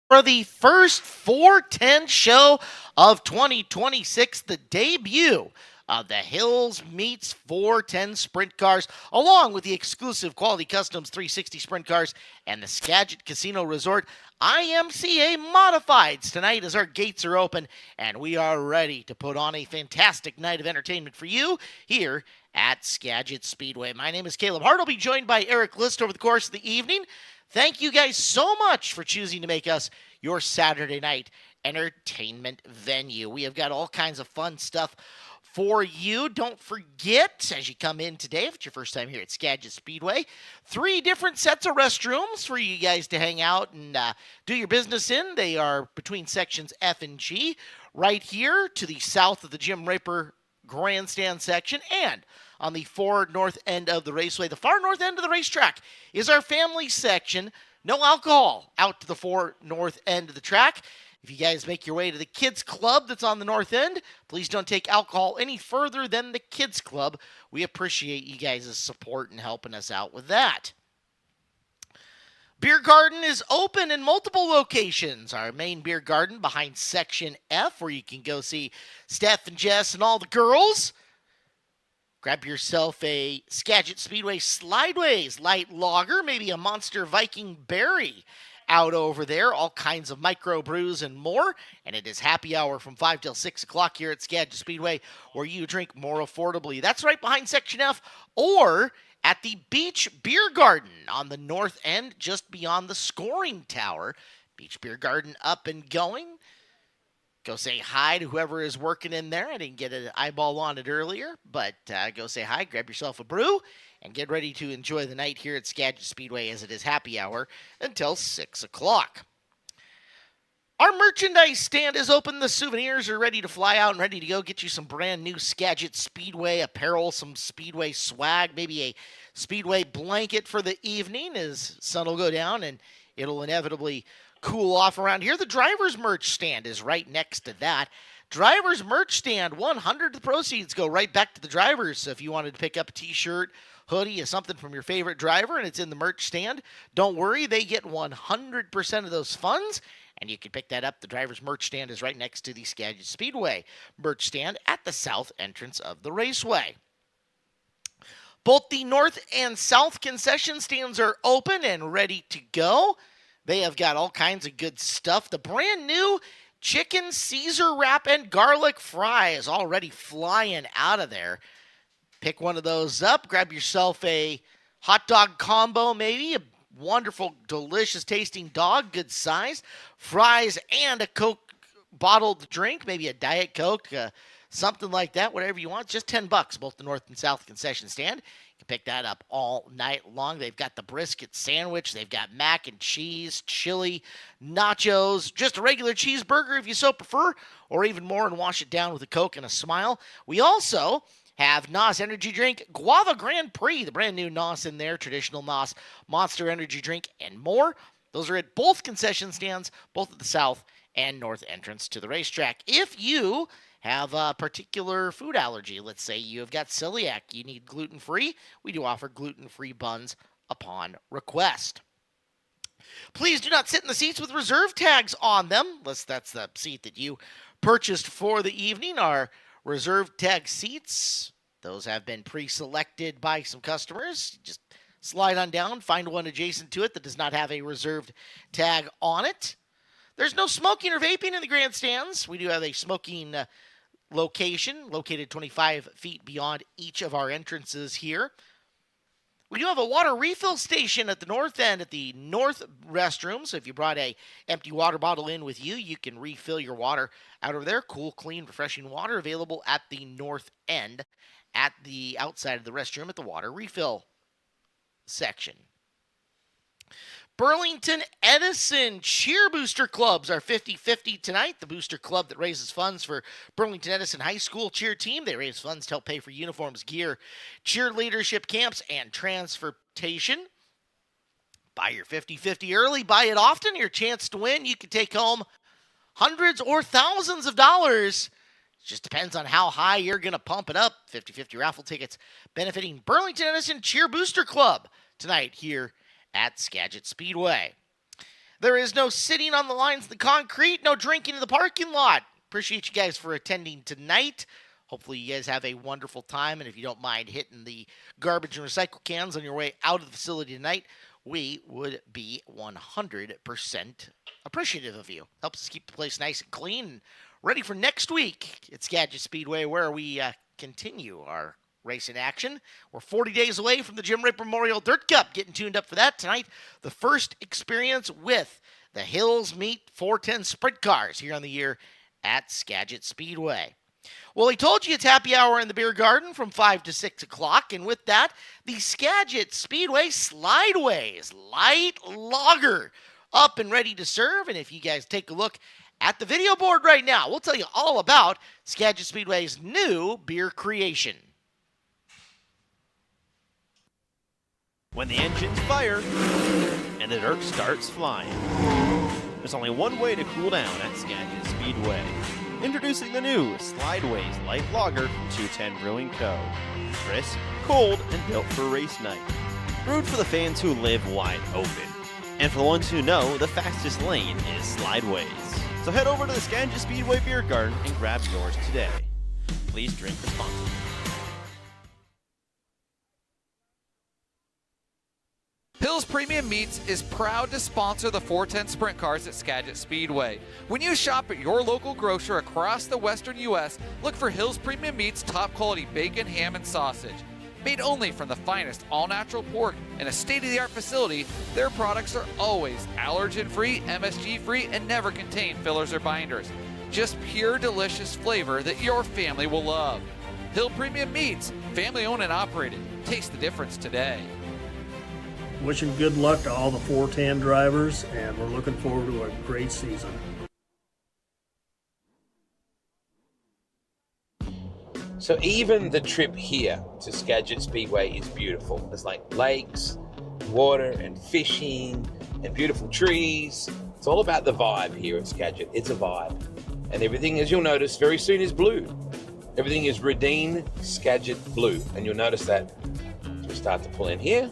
For the first 410 show of 2026, the debut of the Hills Meets 410 Sprint Cars, along with the exclusive Quality Customs 360 Sprint Cars and the Skagit Casino Resort IMCA Modifieds. Tonight, as our gates are open, and we are ready to put on a fantastic night of entertainment for you here at Skagit Speedway. My name is Caleb Hart. I'll be joined by Eric List over the course of the evening. Thank you guys so much for choosing to make us your Saturday night entertainment venue. We have got all kinds of fun stuff for you. Don't forget, as you come in today, if it's your first time here at Skagit Speedway, 3 different sets of restrooms for you guys to hang out and do your business in. They are between sections F and G, right here to the south of the Jim Raper grandstand section, and on the far north end of the raceway, the far north end of the racetrack, is our family section. No alcohol out to the far north end of the track. If you guys make your way to the kids club that's on the north end, please don't take alcohol any further than the kids club. We appreciate you guys' support and helping us out with that. Beer garden is open in multiple locations. Our main beer garden behind section F, where you can go see Steph and Jess and all the girls. Grab yourself a Skagit Speedway Slideways light lager, maybe a Monster Viking Berry out over there. All kinds of micro brews and more. And it is happy hour from 5 till 6 o'clock here at Skagit Speedway, where you drink more affordably. That's right behind section F, or at the Beach Beer Garden on the north end, just beyond the scoring tower. Beach Beer Garden up and going. Go say hi to whoever is working in there. I didn't get an eyeball on it earlier, but go say hi, grab yourself a brew, and get ready to enjoy the night here at Skagit Speedway, as it is happy hour until 6 o'clock. Our merchandise stand is open. The souvenirs are ready to fly out and ready to go. Get you some brand new Skagit Speedway apparel, some Speedway swag, maybe a Speedway blanket for the evening, as sun will go down and it'll inevitably cool off around here. The driver's merch stand is right next to that. Driver's merch stand, 100 of the proceeds go right back to the drivers. So if you wanted to pick up a t-shirt, hoodie, or something from your favorite driver and it's in the merch stand, don't worry, they get 100% of those funds, and you can pick that up. The driver's merch stand is right next to the Skagit Speedway merch stand at the south entrance of the raceway. Both the north and south concession stands are open and ready to go. They have got all kinds of good stuff. The brand new chicken Caesar wrap and garlic fries already flying out of there. Pick one of those up. Grab yourself a hot dog combo, maybe. A wonderful, delicious tasting dog, good size. Fries and a Coke bottled drink, maybe a Diet Coke, something like that, whatever you want. Just $10, both the north and south concession stand. You can pick that up all night long. They've got the brisket sandwich. They've got mac and cheese, chili, nachos, just a regular cheeseburger if you so prefer, or even more, and wash it down with a Coke and a smile. We also have NOS Energy Drink, Guava Grand Prix, the brand new NOS in there, traditional NOS, Monster Energy Drink, and more. Those are at both concession stands, both at the south and north entrance to the racetrack. If you have a particular food allergy, let's say you have got celiac, you need gluten-free, we do offer gluten-free buns upon request. Please do not sit in the seats with reserve tags on them, unless that's the seat that you purchased for the evening. Our reserve tag seats, those have been pre-selected by some customers. Just slide on down, find one adjacent to it that does not have a reserved tag on it. There's no smoking or vaping in the grandstands. We do have a smoking location located 25 feet beyond each of our entrances here. We do have a water refill station at the north end at the north restroom. So if you brought a empty water bottle in with you, you can refill your water out over there. Cool, clean, refreshing water available at the north end at the outside of the restroom at the water refill section. Burlington Edison Cheer Booster Clubs are 50-50 tonight. The booster club that raises funds for Burlington Edison High School cheer team. They raise funds to help pay for uniforms, gear, cheer leadership camps, and transportation. Buy your 50-50 early. Buy it often. Your chance to win. You can take home hundreds or thousands of dollars. It just depends on how high you're going to pump it up. 50-50 raffle tickets benefiting Burlington Edison Cheer Booster Club tonight here at Skagit Speedway. There is no sitting on the lines of the concrete, no drinking in the parking lot. Appreciate you guys for attending tonight. Hopefully you guys have a wonderful time, and if you don't mind hitting the garbage and recycle cans on your way out of the facility tonight, we would be 100% appreciative of you. Helps us keep the place nice and clean and ready for next week at Skagit Speedway, where we continue our racing action. We're 40 days away from the Jim Rape Memorial Dirt Cup. Getting tuned up for that tonight. The first experience with the Hills Meet 410 Sprint Cars here on the year at Skagit Speedway. Well, he told you it's happy hour in the beer garden from 5 to 6 o'clock, and with that, the Skagit Speedway Slideways Light Lager up and ready to serve. And if you guys take a look at the video board right now, we'll tell you all about Skagit Speedway's new beer creation. When the engines fire and the dirt starts flying, there's only one way to cool down at Skagit Speedway. Introducing the new Slideways Light Lager from 210 Brewing Co. Crisp, cold, and built for race night. Brewed for the fans who live wide open. And for the ones who know, the fastest lane is Slideways. So head over to the Skagit Speedway Beer Garden and grab yours today. Please drink responsibly. Hills Premium Meats is proud to sponsor the 410 Sprint Cars at Skagit Speedway. When you shop at your local grocer across the western U.S., look for Hills Premium Meats' top quality bacon, ham, and sausage. Made only from the finest all-natural pork in a state-of-the-art facility, their products are always allergen-free, MSG-free, and never contain fillers or binders. Just pure, delicious flavor that your family will love. Hill Premium Meats, family-owned and operated. Taste the difference today. Wishing good luck to all the 410 drivers, and we're looking forward to a great season. So even the trip here to Skagit Speedway is beautiful. There's like lakes, water, and fishing, and beautiful trees. It's all about the vibe here at Skagit. It's a vibe. And everything, as you'll notice, very soon is blue. Everything is Redine Skagit blue. And you'll notice that as we start to pull in here.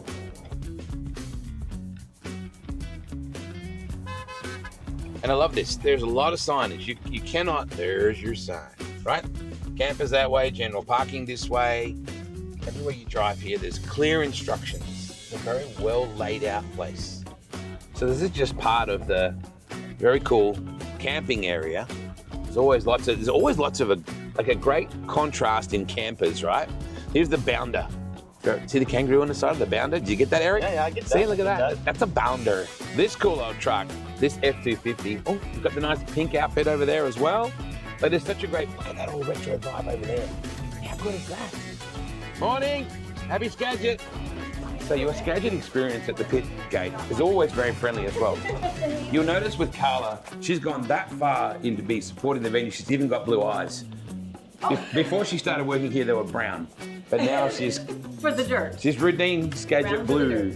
And I love this. There's a lot of signage. You cannot, there's your sign, right? Campers that way, general parking this way. Everywhere you drive here, there's clear instructions. It's a very well laid out place. So this is just part of the very cool camping area. There's always lots of a great contrast in campers, right? Here's the bounder. See the kangaroo on the side of the bounder? Did you get that, Eric? Yeah, I get that. See, look at that. That's a bounder. This cool old truck, this F-250. Oh, you've got the nice pink outfit over there as well. But it's such a great, look at that old retro vibe over there. How good is that? Morning, happy Skagit. So your Skagit experience at the pit gate is always very friendly as well. You'll notice with Carla, she's gone that far into be supporting the venue. She's even got blue eyes. Before she started working here, they were brown. But now she's... For the dirt. She's Redine Skagit blue.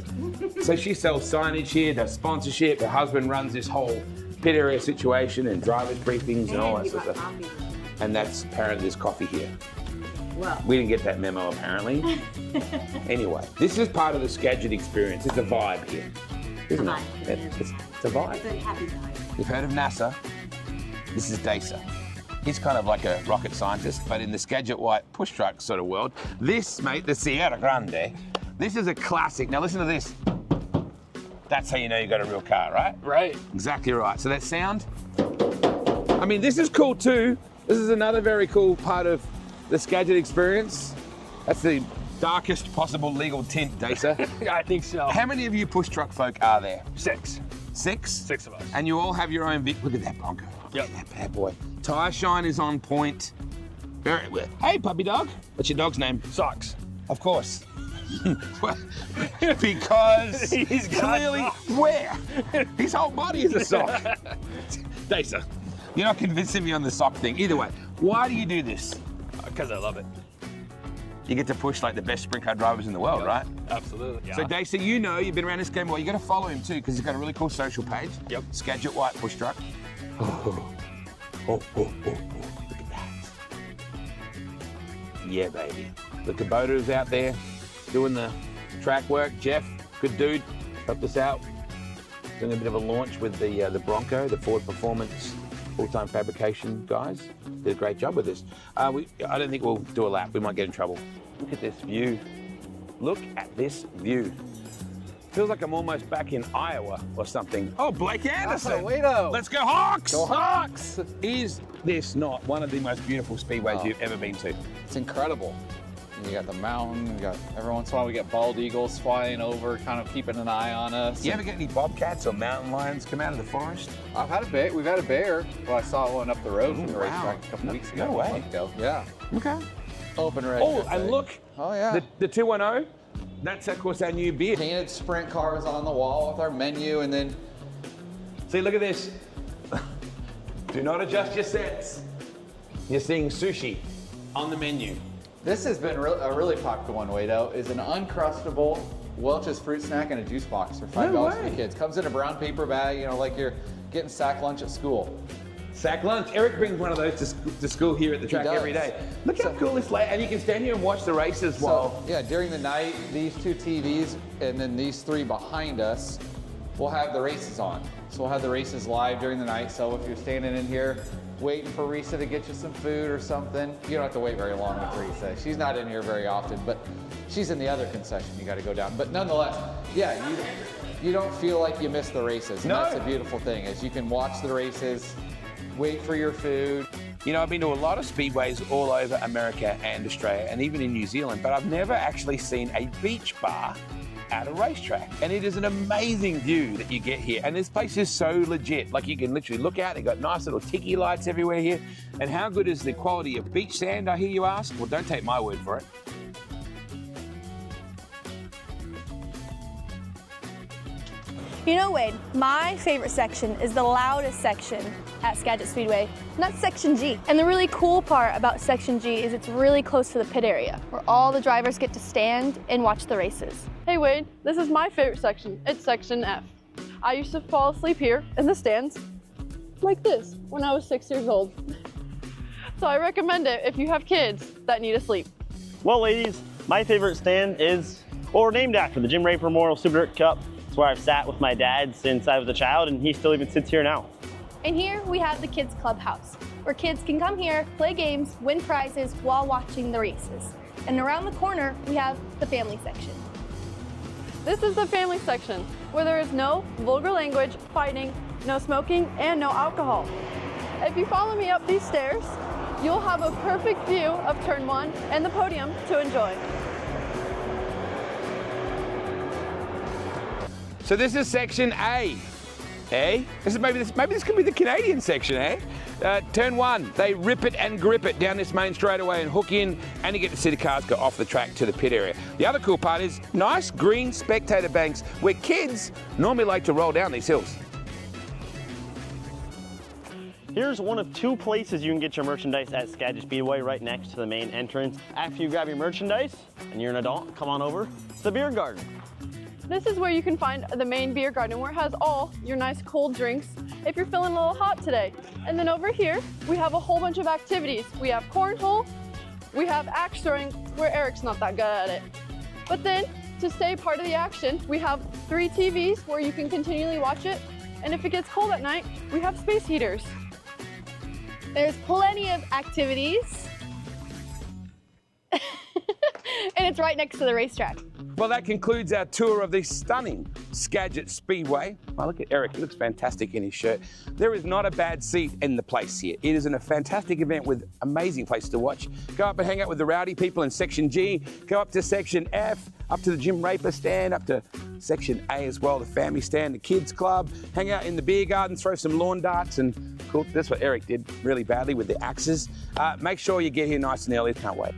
So she sells signage here, does sponsorship. Her husband runs this whole pit area situation and drivers briefings and all that sort of stuff. And that's apparently there's coffee here. Well. We didn't get that memo apparently. Anyway, this is part of the Skagit experience. It's a vibe here, isn't it? It's a vibe. It's a happy vibe. You've heard of NASA? This is Dasa. He's kind of like a rocket scientist, but in the Skagit White push truck sort of world. This, mate, the Sierra Grande, this is a classic. Now listen to this. That's how you know you got a real car, right? Right. Exactly right. So that sound, I mean, this is cool too. This is another very cool part of the Skagit experience. That's the darkest possible legal tint, Dasa. I think so. How many of you push truck folk are there? 6. 6? 6 of us. And you all have your own Look at that Bronco. Yep. Look at that bad boy. Tire shine is on point. Very well. Hey, puppy dog. What's your dog's name? Socks. Of course. Because He's got clearly socks. where? His whole body is a sock. Dasa, you're not convincing me on the sock thing. Either way, why do you do this? Because I love it. You get to push like the best sprint car drivers in the world, right? Absolutely. Yeah. So Dasa, you know, you've been around this game. Well, you got to follow him too because he's got a really cool social page. Yep. Skagit White push truck. Oh, look at that. Yeah, baby. The Kubota's out there doing the track work. Jeff, good dude, helped us out. doing a bit of a launch with the Bronco, the Ford Performance full-time fabrication guys. Did a great job with this. I don't think we'll do a lap. We might get in trouble. Look at this view. Look at this view. Feels like I'm almost back in Iowa or something. Oh, Blake Anderson. Let's go Hawks! Go Hawks! Is this not one of the most beautiful speedways you've ever been to? It's incredible. You got the mountain, you got every once in a while we get bald eagles flying over, kind of keeping an eye on us. You ever get any bobcats or mountain lions come out of the forest? I've had a bear. We've had a bear. Well, I saw one up the road from the racetrack a couple weeks ago. No way. A month ago. Yeah. Okay. Open red. Oh, and look. Oh, yeah. The 210. That's, of course, our new beer. Painted sprint cars on the wall with our menu, and then... See, look at this. Do not adjust your sets. You're seeing sushi on the menu. This has been a really popular one, Wado, is an Uncrustable Welch's fruit snack and a juice box for $5 for the kids. Comes in a brown paper bag, you know, like you're getting sack lunch at school. Sack lunch. Eric brings one of those to school here at the track every day. Look how cool this lake, and you can stand here and watch the races while... Yeah, during the night, these two TVs and then these three behind us will have the races on. So we'll have the races live during the night. So if you're standing in here waiting for Risa to get you some food or something, you don't have to wait very long with Risa. She's not in here very often, but she's in the other concession you got to go down. But nonetheless, yeah, you don't feel like you missed the races. And that's the beautiful thing is you can watch the races, wait for your food. You know, I've been to a lot of speedways all over America and Australia and even in New Zealand, but I've never actually seen a beach bar at a racetrack. And it is an amazing view that you get here. And this place is so legit. Like you can literally look out, they've got nice little tiki lights everywhere here. And how good is the quality of beach sand, I hear you ask? Well, don't take my word for it. You know, Wade, my favorite section is the loudest section at Skagit Speedway, and that's Section G. And the really cool part about Section G is it's really close to the pit area, where all the drivers get to stand and watch the races. Hey Wade, this is my favorite section. It's Section F. I used to fall asleep here in the stands like this when I was 6 years old. So I recommend it if you have kids that need to sleep. Well, ladies, my favorite stand is, or named after, the Jim Rape Memorial Super Dirt Cup. It's where I've sat with my dad since I was a child, and he still even sits here now. And here we have the Kids Clubhouse, where kids can come here, play games, win prizes while watching the races. And around the corner, we have the family section. This is the family section, where there is no vulgar language, fighting, no smoking, and no alcohol. If you follow me up these stairs, you'll have a perfect view of Turn 1 and the podium to enjoy. So this is Section A, eh? Maybe this could be the Canadian section, eh? Turn 1, they rip it and grip it down this main straightaway and hook in, and you get to see the cars go off the track to the pit area. The other cool part is nice green spectator banks where kids normally like to roll down these hills. Here's one of two places you can get your merchandise at Skagit Speedway, right next to the main entrance. After you grab your merchandise and you're an adult, come on over to the beer garden. This is where you can find the main beer garden, where it has all your nice cold drinks if you're feeling a little hot today. And then over here, we have a whole bunch of activities. We have cornhole, we have axe throwing, where Eric's not that good at it. But then, to stay part of the action, we have 3 TVs where you can continually watch it. And if it gets cold at night, we have space heaters. There's plenty of activities. And it's right next to the racetrack. Well, that concludes our tour of the stunning Skagit Speedway. Oh, look at Eric, he looks fantastic in his shirt. There is not a bad seat in the place here. It is a fantastic event with amazing places to watch. Go up and hang out with the rowdy people in Section G, go up to Section F, up to the Jim Raper stand, up to Section A as well, the family stand, the kids club, hang out in the beer garden, throw some lawn darts, and cool, that's what Eric did really badly with the axes. Make sure you get here nice and early, can't wait.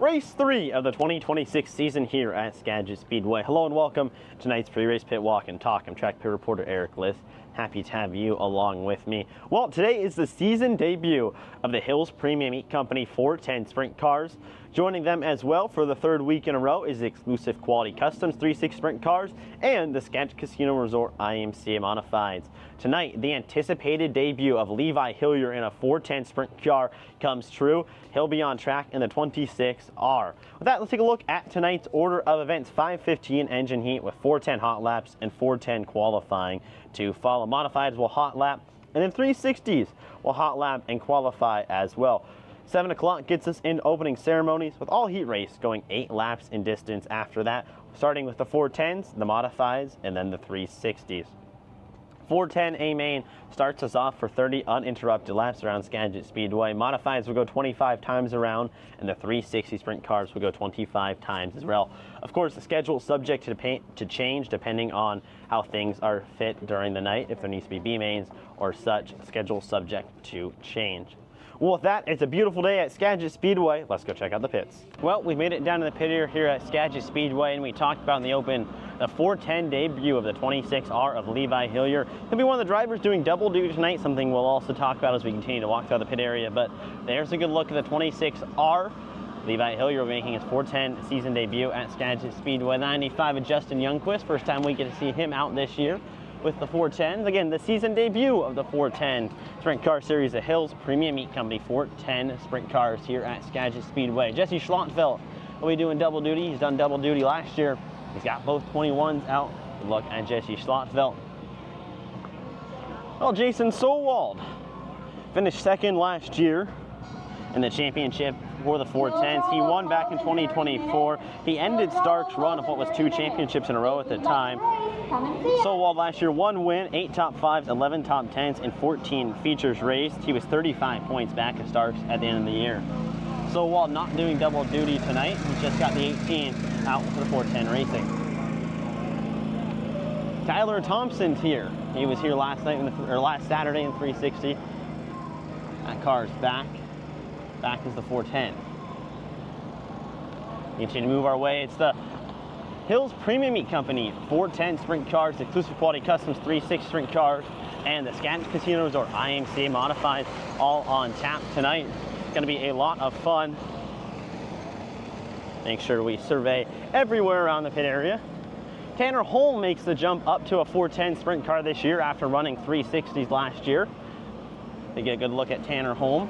Race 3 of the 2026 season here at Skagit Speedway. Hello and welcome to tonight's pre-race pit walk and talk. I'm track pit reporter Eric Lith. Happy to have you along with me. Well, today is the season debut of the Hills Premium Meat Company 410 Sprint Cars. Joining them as well for the third week in a row is the exclusive Quality Customs 3/6 Sprint Cars and the Skagit Casino Resort IMCA Modifieds. Tonight, the anticipated debut of Levi Hillier in a 410 Sprint car comes true. He'll be on track in the 26R. With that, let's take a look at tonight's order of events. 5:15 engine heat with 410 hot laps and 410 qualifying to follow. Modifieds will hot lap, and then 360s will hot lap and qualify as well. 7 o'clock gets us into opening ceremonies with all heat race going 8 laps in distance after that, starting with the 410s, the modifieds, and then the 360s. 410 A main starts us off for 30 uninterrupted laps around Skagit Speedway. Modifieds will go 25 times around, and the 360 sprint cars will go 25 times as well. Of course, the schedule is subject to change depending on how things are fit during the night. If there needs to be B mains or such, schedule subject to change. Well, with that, it's a beautiful day at Skagit Speedway. Let's go check out the pits. Well, we've made it down to the pit area here at Skagit Speedway, and we talked about in the open the 410 debut of the 26R of Levi Hillier. He'll be one of the drivers doing double duty tonight, something we'll also talk about as we continue to walk through the pit area. But there's a good look at the 26R. Levi Hillier will be making his 410 season debut at Skagit Speedway. 95 of Justin Youngquist, first time we get to see him out this year with the 410s. Again, the season debut of the 410 Sprint Car Series, the Hills Premium Meat Company 410 Sprint Cars here at Skagit Speedway. Jesse Schlottveld will be doing double duty. He's done double duty last year. He's got both 21s out. Good luck at Jesse Schlottveld. Well, Jason Sowald finished second last year in the championship for the 410s. He won back in 2024. He ended Stark's run of what was 2 championships in a row at the time. Sowald last year, 1 win, 8 top 5s, 11 top 10s, and 14 features raced. He was 35 points back at Stark's at the end of the year. Sowald not doing double duty tonight. He's just got the 18 out for the 410 racing. Tyler Thompson's here. He was here last Saturday in 360. That car's back. Back is the 410. We continue to move our way. It's the Hills Premium Meat Company 410 Sprint Cars, exclusive Quality Customs 3/6 Sprint Cars, and the Skagit Casino Resort IMCA Modified all on tap tonight. It's going to be a lot of fun. Make sure we survey everywhere around the pit area. Tanner Holm makes the jump up to a 410 Sprint car this year after running 360s last year. They get a good look at Tanner Holm.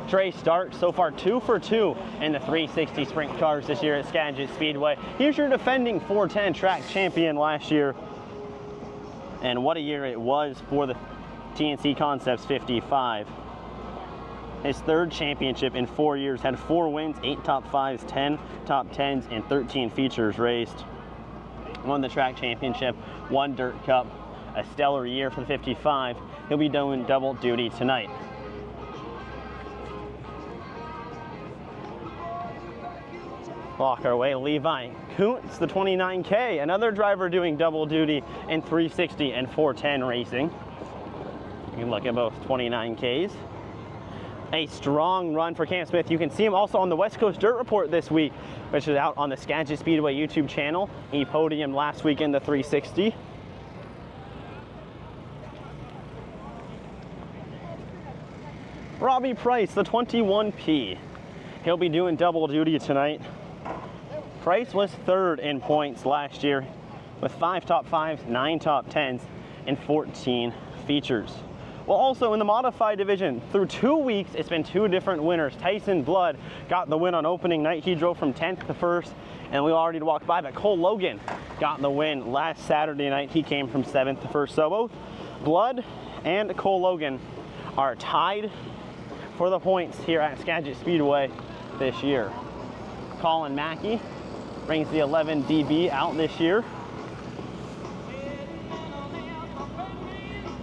Trey Stark, so far 2 for 2 in the 360 sprint cars this year at Skagit Speedway. Here's your defending 410 track champion last year. And what a year it was for the TNC Concepts 55. His 3rd championship in 4 years, had 4 wins, 8 top 5s, 10 top 10s, and 13 features raced. Won the track championship, 1 dirt cup, a stellar year for the 55. He'll be doing double duty tonight. Walk our way, Levi Kuntz, the 29K, another driver doing double duty in 360 and 410 racing. You can look at both 29Ks. A strong run for Cam Smith. You can see him also on the West Coast Dirt Report this week, which is out on the Skagit Speedway YouTube channel. He podiumed last week in the 360. Robbie Price, the 21P. He'll be doing double duty tonight. Price was 3rd in points last year with 5 top 5s, 9 top 10s, and 14 features. Well, also in the modified division, through 2 weeks, it's been 2 different winners. Tyson Blood got the win on opening night. He drove from 10th to 1st, and we already walked by, but Cole Logan got the win last Saturday night. He came from 7th to 1st. So both Blood and Cole Logan are tied for the points here at Skagit Speedway this year. Colin Mackey brings the 11 DB out this year.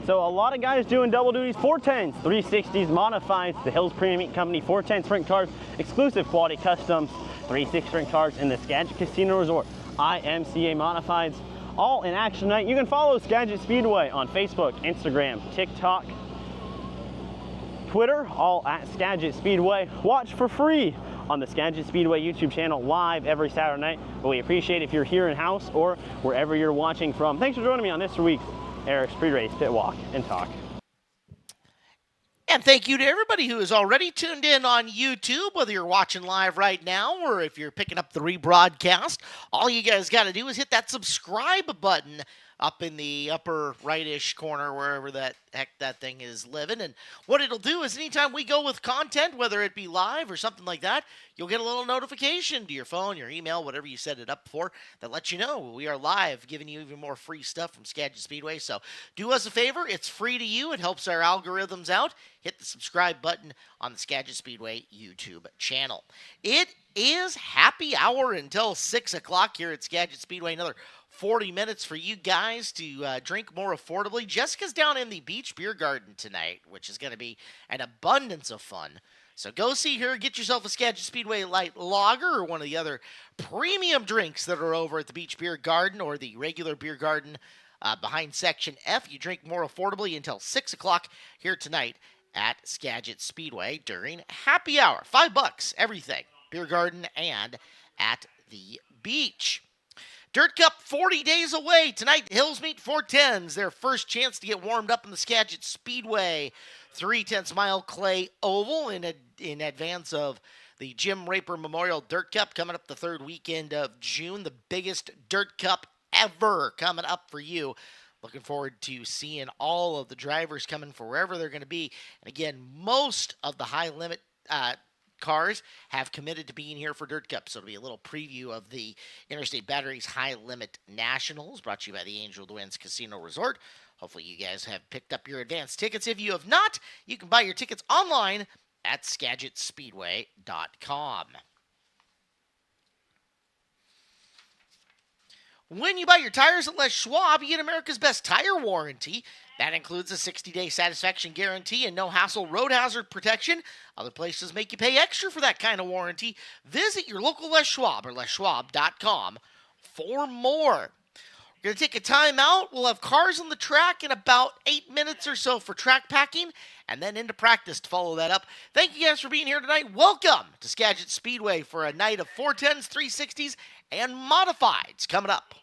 So a lot of guys doing double duties, 410s, 360s, modifieds, the Hills Premium Meat Company 410 Sprint Cars, exclusive Quality Customs, 3/6 Sprint Cars, and the Skagit Casino Resort IMCA Modifieds, all in action tonight. You can follow Skagit Speedway on Facebook, Instagram, TikTok, Twitter, all at Skagit Speedway. Watch for free on the Skagit Speedway YouTube channel live every Saturday night. But we appreciate if you're here in house or wherever you're watching from. Thanks for joining me on this week's Eric's pre-race pit walk and talk. And thank you to everybody who is already tuned in on YouTube, whether you're watching live right now or if you're picking up the rebroadcast. All you guys got to do is hit that subscribe button up in the upper rightish corner, wherever that heck that thing is living. And what it'll do is anytime we go with content, whether it be live or something like that, you'll get a little notification to your phone, your email, whatever you set it up for, that lets you know we are live, giving you even more free stuff from Skagit Speedway. So do us a favor. It's free to you. It helps our algorithms out. Hit the subscribe button on the Skagit Speedway YouTube channel. It is happy hour until 6 o'clock here at Skagit Speedway. Another 40 minutes for you guys to drink more affordably. Jessica's down in the Beach Beer Garden tonight, which is going to be an abundance of fun. So go see her, get yourself a Skagit Speedway Light Lager or one of the other premium drinks that are over at the Beach Beer Garden or the regular beer garden behind Section F. You drink more affordably until 6 o'clock here tonight at Skagit Speedway during happy hour. $5, everything. Beer garden and at the beach. Dirt Cup 40 days away. Tonight, Hills meet 410s. Their first chance to get warmed up in the Skagit Speedway 3/10 mile clay oval in advance of the Jim Raper Memorial Dirt Cup coming up the third weekend of June. The biggest Dirt Cup ever coming up for you. Looking forward to seeing all of the drivers coming for wherever they're going to be. And again, most of the high limit cars have committed to being here for Dirt Cup. So it'll be a little preview of the Interstate Batteries High Limit Nationals brought to you by the Angel of the Winds Casino Resort. Hopefully you guys have picked up your advance tickets. If you have not, you can buy your tickets online at SkagitSpeedway.com. When you buy your tires at Les Schwab, you get America's best tire warranty. That includes a 60-day satisfaction guarantee and no hassle road hazard protection. Other places make you pay extra for that kind of warranty. Visit your local Les Schwab or leschwab.com for more. We're going to take a time out. We'll have cars on the track in about 8 minutes or so for track packing and then into practice to follow that up. Thank you guys for being here tonight. Welcome to Skagit Speedway for a night of 410s, 360s, and modifieds coming up.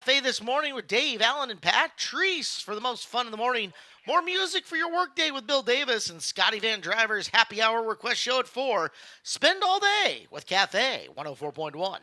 Cafe this morning with Dave, Alan, and Patrice for the most fun in the morning. More music for your workday with Bill Davis and Scotty Van Driver's Happy Hour Request Show at 4. Spend all day with Cafe 104.1.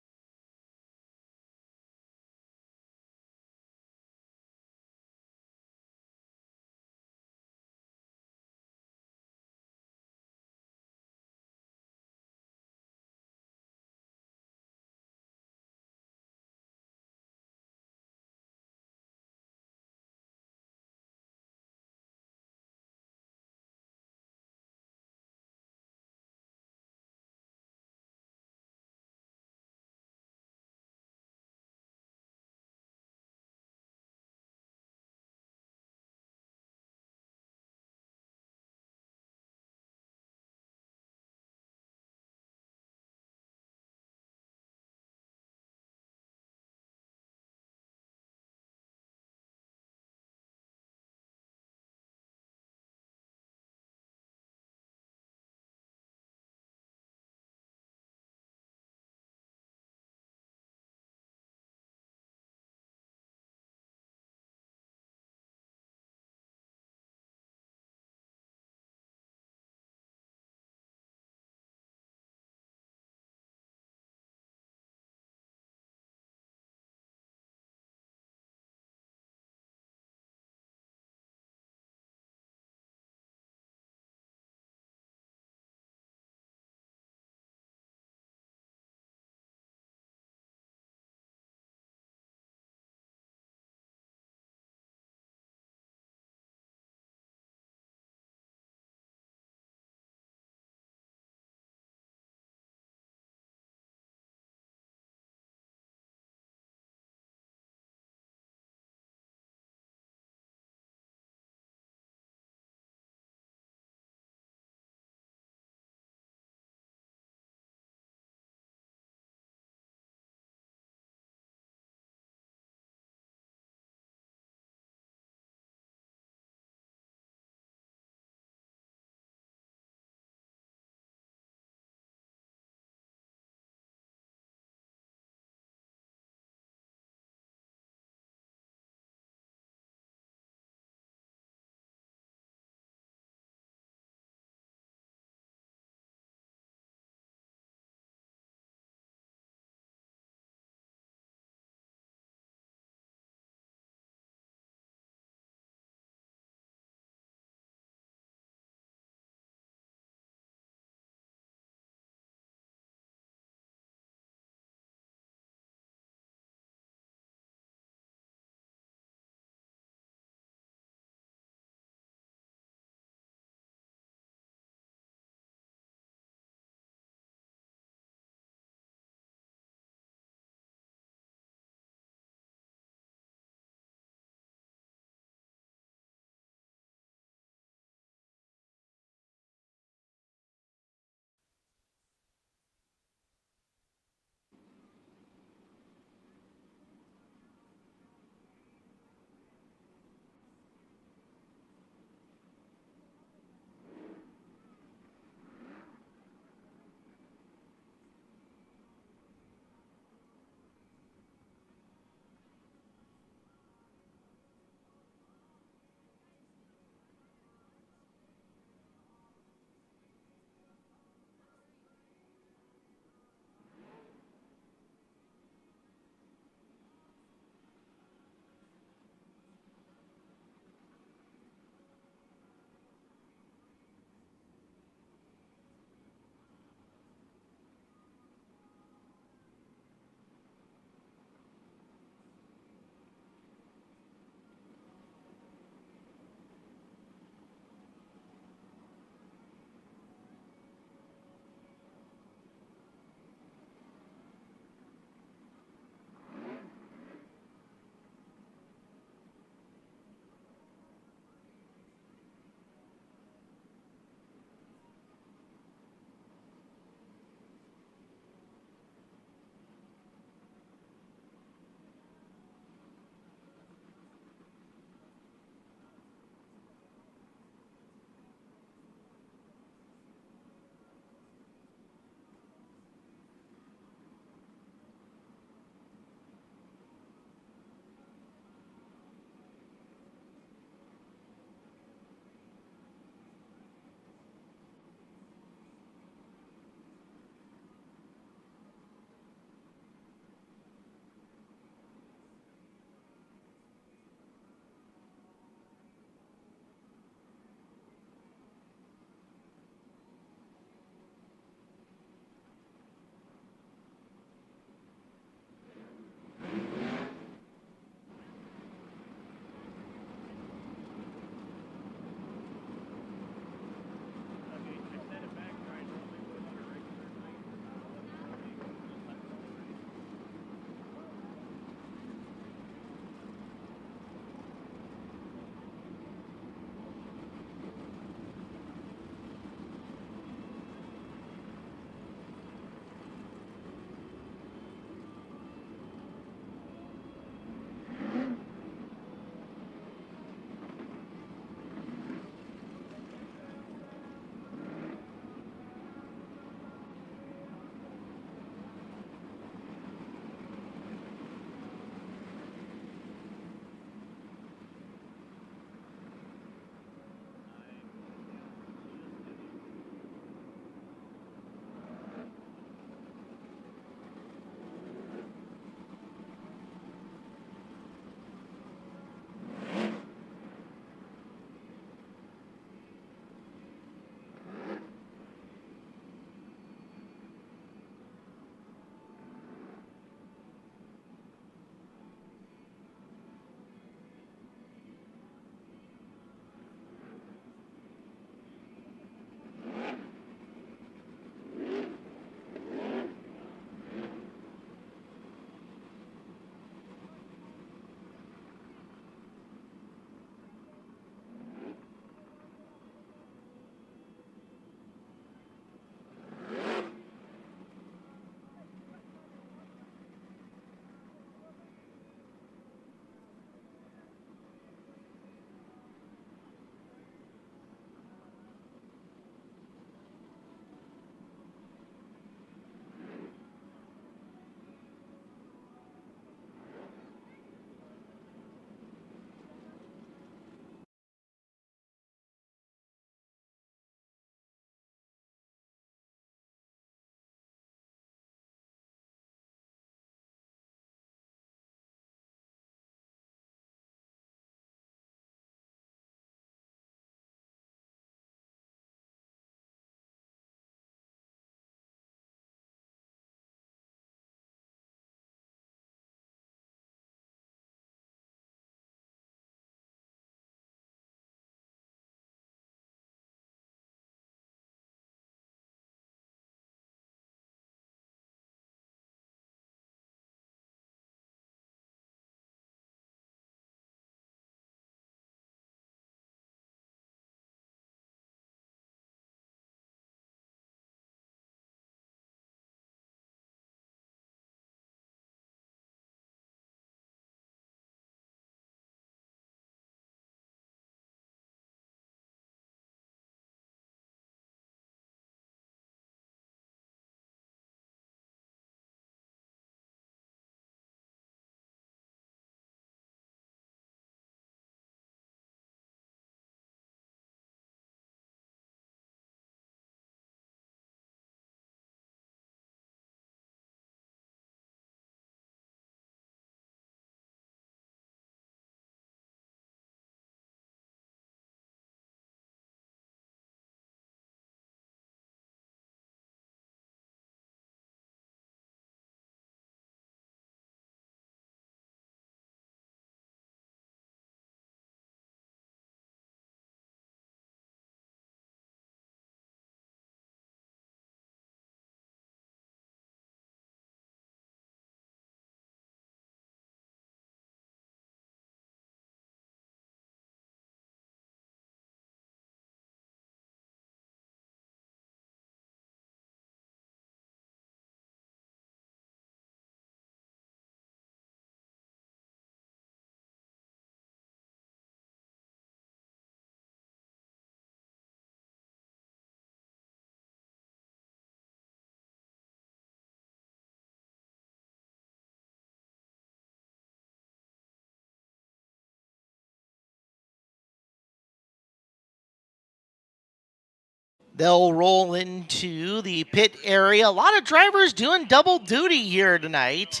They'll roll into the pit area. A lot of drivers doing double duty here tonight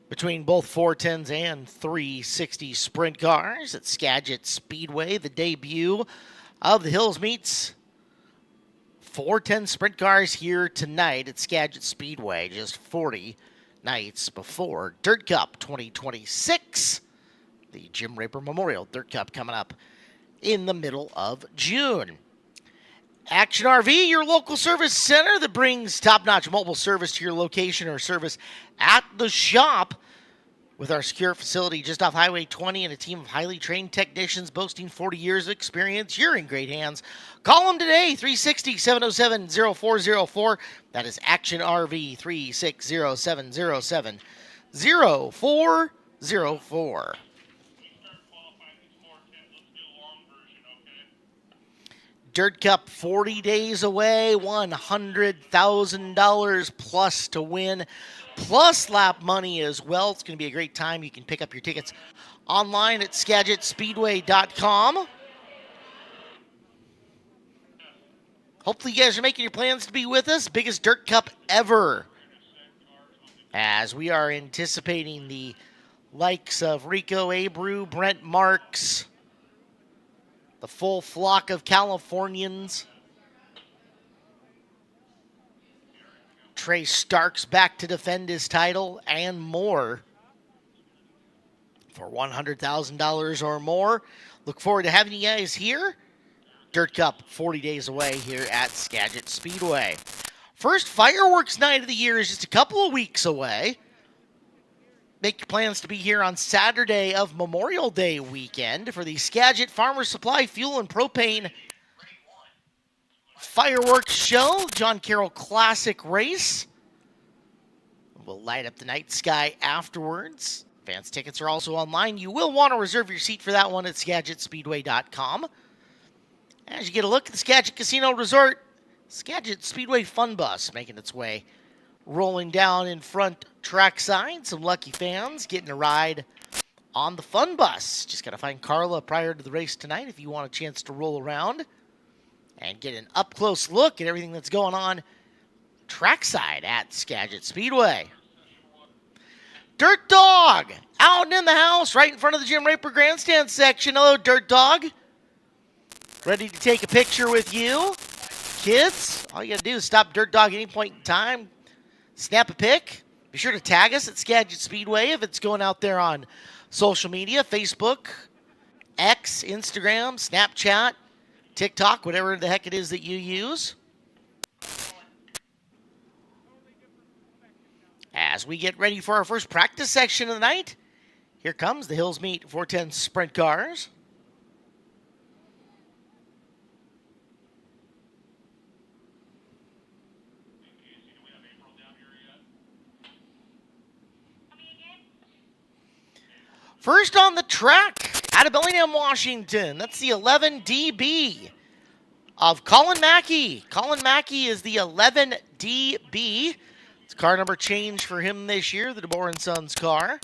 between both 410s and 360 sprint cars at Skagit Speedway, the debut of the Hills Meets 410 sprint cars here tonight at Skagit Speedway, just 40 nights before Dirt Cup 2026, the Jim Raper Memorial Dirt Cup coming up in the middle of June. Action RV, your local service center that brings top-notch mobile service to your location or service at the shop with our secure facility just off Highway 20 and a team of highly trained technicians boasting 40 years of experience. You're in great hands. Call them today, 360-707-0404. That is Action RV, 360-707-0404. Dirt Cup 40 days away, $100,000 plus to win, plus lap money as well. It's going to be a great time. You can pick up your tickets online at SkagitSpeedway.com. Hopefully you guys are making your plans to be with us. Biggest Dirt Cup ever, as we are anticipating the likes of Rico Abreu, Brent Marks, the full flock of Californians. Trey Starks back to defend his title and more for $100,000 or more. Look forward to having you guys here. Dirt Cup 40 days away here at Skagit Speedway. First fireworks night of the year is just a couple of weeks away. Make your plans to be here on Saturday of Memorial Day weekend for the Skagit Farmer Supply Fuel and Propane Fireworks Show, John Carroll Classic Race. We'll light up the night sky afterwards. Advance tickets are also online. You will want to reserve your seat for that one at SkagitSpeedway.com. As you get a look at the Skagit Casino Resort, Skagit Speedway Fun Bus making its way, rolling down in front trackside. Some lucky fans getting a ride on the Fun Bus. Just got to find Carla prior to the race tonight if you want a chance to roll around and get an up-close look at everything that's going on trackside at Skagit Speedway. Dirt Dog out and in the house right in front of the Jim Raper Grandstand section. Hello, Dirt Dog. Ready to take a picture with you. Kids, all you got to do is stop Dirt Dog at any point in time. Snap a pic. Be sure to tag us at Skagit Speedway if it's going out there on social media, Facebook, X, Instagram, Snapchat, TikTok, whatever the heck it is that you use. As we get ready for our first practice section of the night, here comes the Hills Meet 410 Sprint Cars. First on the track, out of Bellingham, Washington, that's the 11 DB of Colin Mackey. Colin Mackey is the 11 DB. It's car number change for him this year, the DeBoer & Sons car.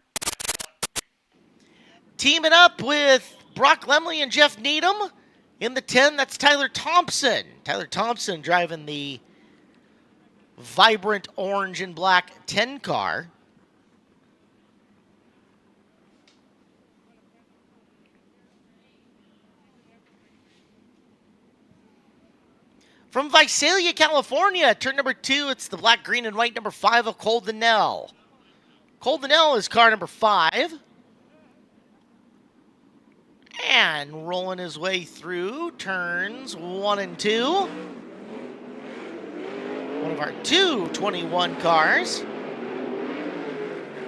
Teaming up with Brock Lemley and Jeff Needham in the 10, that's Tyler Thompson. Tyler Thompson driving the vibrant orange and black 10 car. From Visalia, California, turn number 2, it's the black, green, and white number 5 of Cole Donnell. Cole Donnell is car number 5. And rolling his way through turns 1 and 2. One of our 221 cars.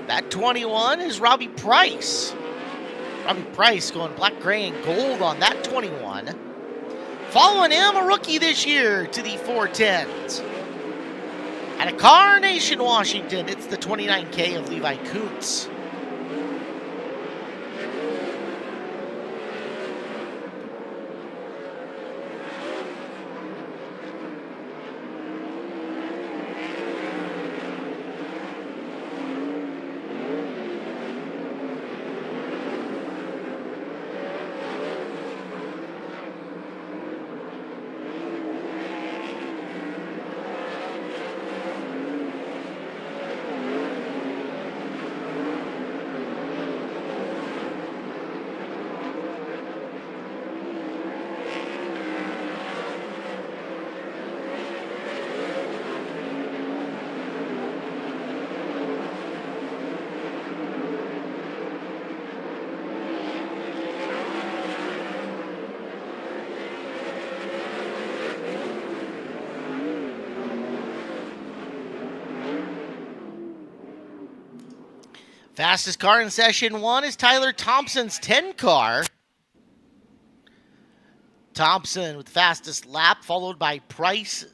That 21 is Robbie Price. Robbie Price going black, gray, and gold on that 21. Following him, a rookie this year to the 410s. At a Carnation, Washington, it's the 29K of Levi Koontz. Fastest car in session 1 is Tyler Thompson's 10 car. Thompson with the fastest lap, followed by Price,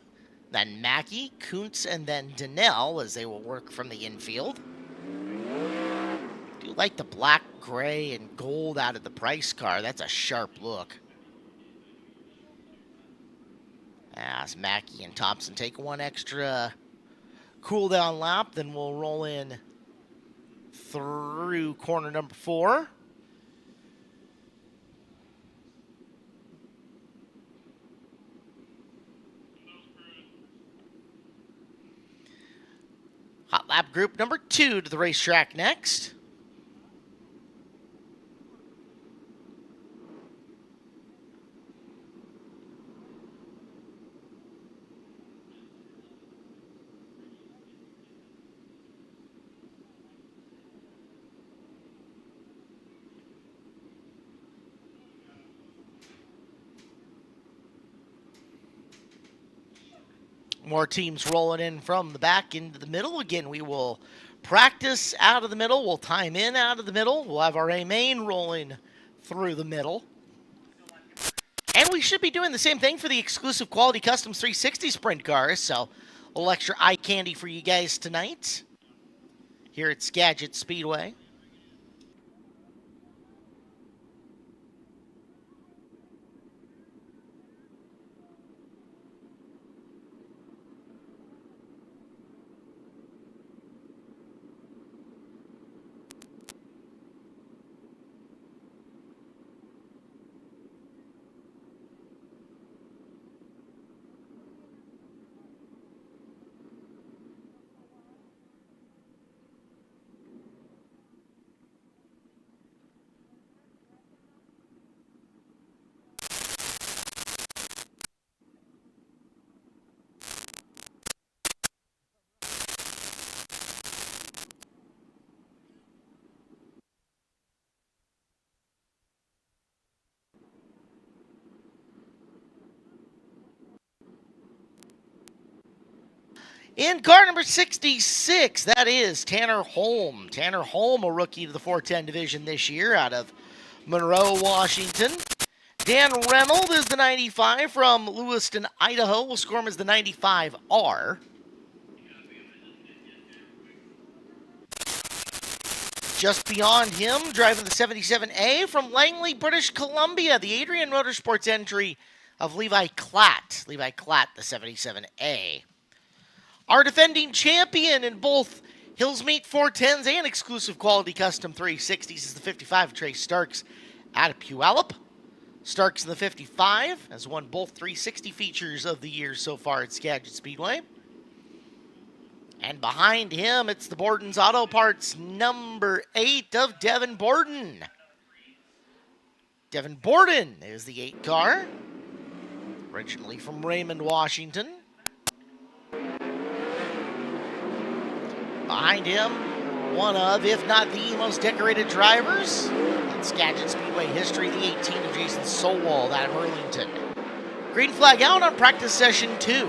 then Mackey, Kuntz, and then Donnell as they will work from the infield. Do like the black, gray, and gold out of the Price car. That's a sharp look. As Mackey and Thompson take one extra cool down lap, then we'll roll in through corner number 4. Hot lap group number 2 to the racetrack next. More teams rolling in from the back into the middle. Again, we will practice out of the middle. We'll time in out of the middle. We'll have our A main rolling through the middle. And we should be doing the same thing for the exclusive Quality Customs 360 sprint cars. So a little extra eye candy for you guys tonight here at Skagit Speedway. In car number 66, that is Tanner Holm. Tanner Holm, a rookie to the 410 division this year out of Monroe, Washington. Dan Reynolds is the 95 from Lewiston, Idaho. We'll score him as the 95R. Just beyond him, driving the 77A from Langley, British Columbia, the Adrian Motorsports entry of Levi Klatt. Levi Klatt, the 77A. Our defending champion in both Hills Meet 410s and exclusive Quality Custom 360s is the 55, Trey Starks out of Puyallup. Starks in the 55 has won both 360 features of the year so far at Skagit Speedway. And behind him, it's the Borden's Auto Parts number 8 of Devin Borden. Devin Borden is the 8 car, originally from Raymond, Washington. Behind him, one of, if not the most decorated drivers in Skagit Speedway history, the 18 of Jason Solwald out of Burlington. Green flag out on practice session 2.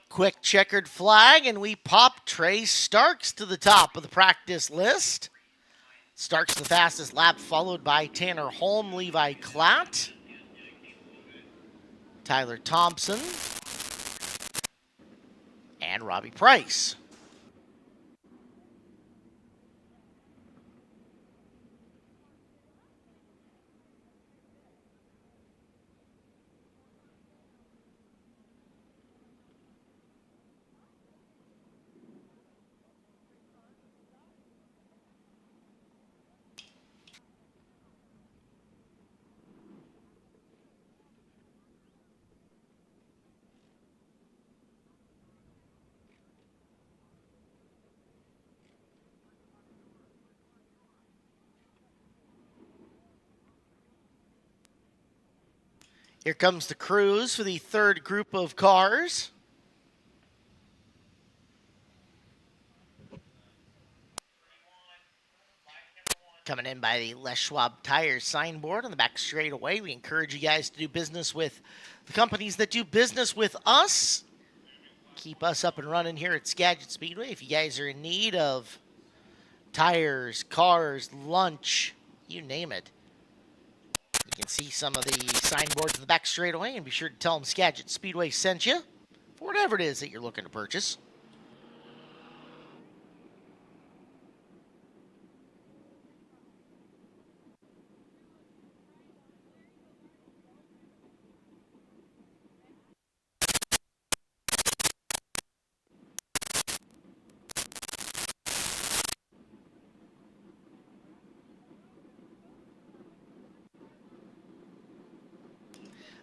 Quick checkered flag, and we pop Trey Starks to the top of the practice list. Starks the fastest lap, followed by Tanner Holm, Levi Klatt, Tyler Thompson, and Robbie Price. Here comes the crews for the third group of cars. Coming in by the Les Schwab Tires signboard on the back straightaway. We encourage you guys to do business with the companies that do business with us. Keep us up and running here at Skagit Speedway. If you guys are in need of tires, cars, lunch, you name it, you can see some of the signboards in the back straightaway, and be sure to tell them Skagit Speedway sent you for whatever it is that you're looking to purchase.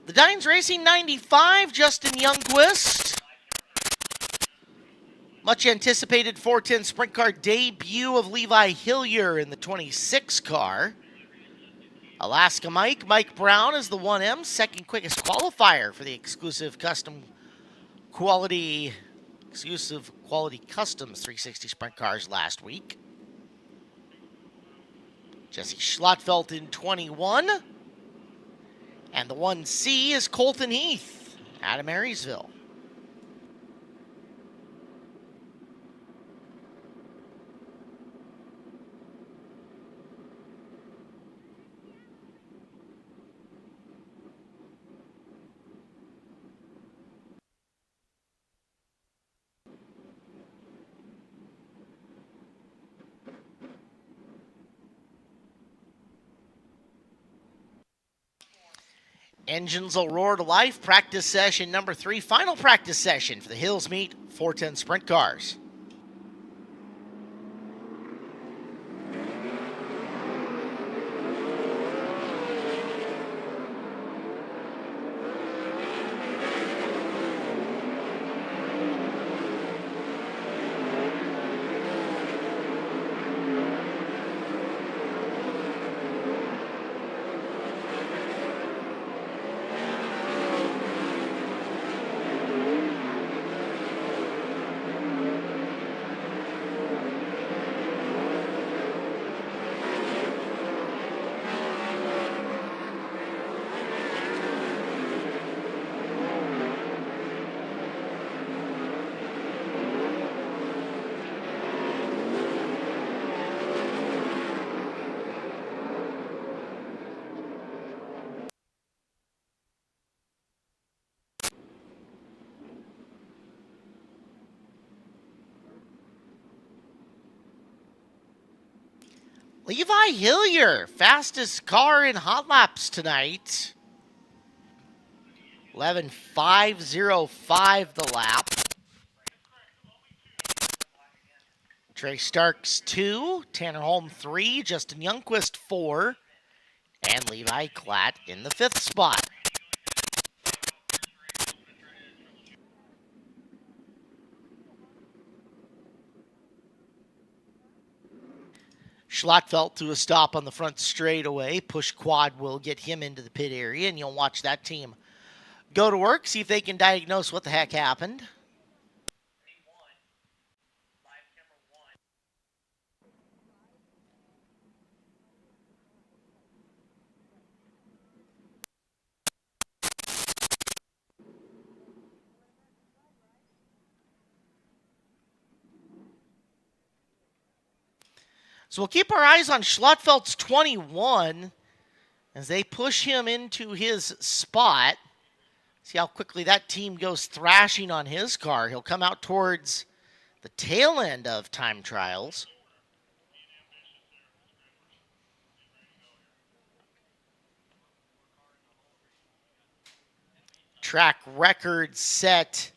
The Dines Racing 95, Justin Youngquist. Much anticipated 410 sprint car debut of Levi Hillier in the 26 car. Alaska Mike Brown is the 1M, second quickest qualifier for the exclusive quality customs 360 sprint cars last week. Jesse Schlotfeld in 21. And the 1C is Colton Heath out of Marysville. Engines will roar to life. Practice session number 3. Final practice session for the Hills Meet 410 Sprint Cars. Levi Hillier, fastest car in hot laps tonight. 11.505 the lap. Trey Starks 2, Tanner Holm 3, Justin Youngquist 4, and Levi Klatt in the 5th spot. Schlotfeld to a stop on the front straightaway. Push quad will get him into the pit area, and you'll watch that team go to work, see if they can diagnose what the heck happened. So we'll keep our eyes on Schlotfeld's 21 as they push him into his spot. See how quickly that team goes thrashing on his car. He'll come out towards the tail end of time trials. Track record set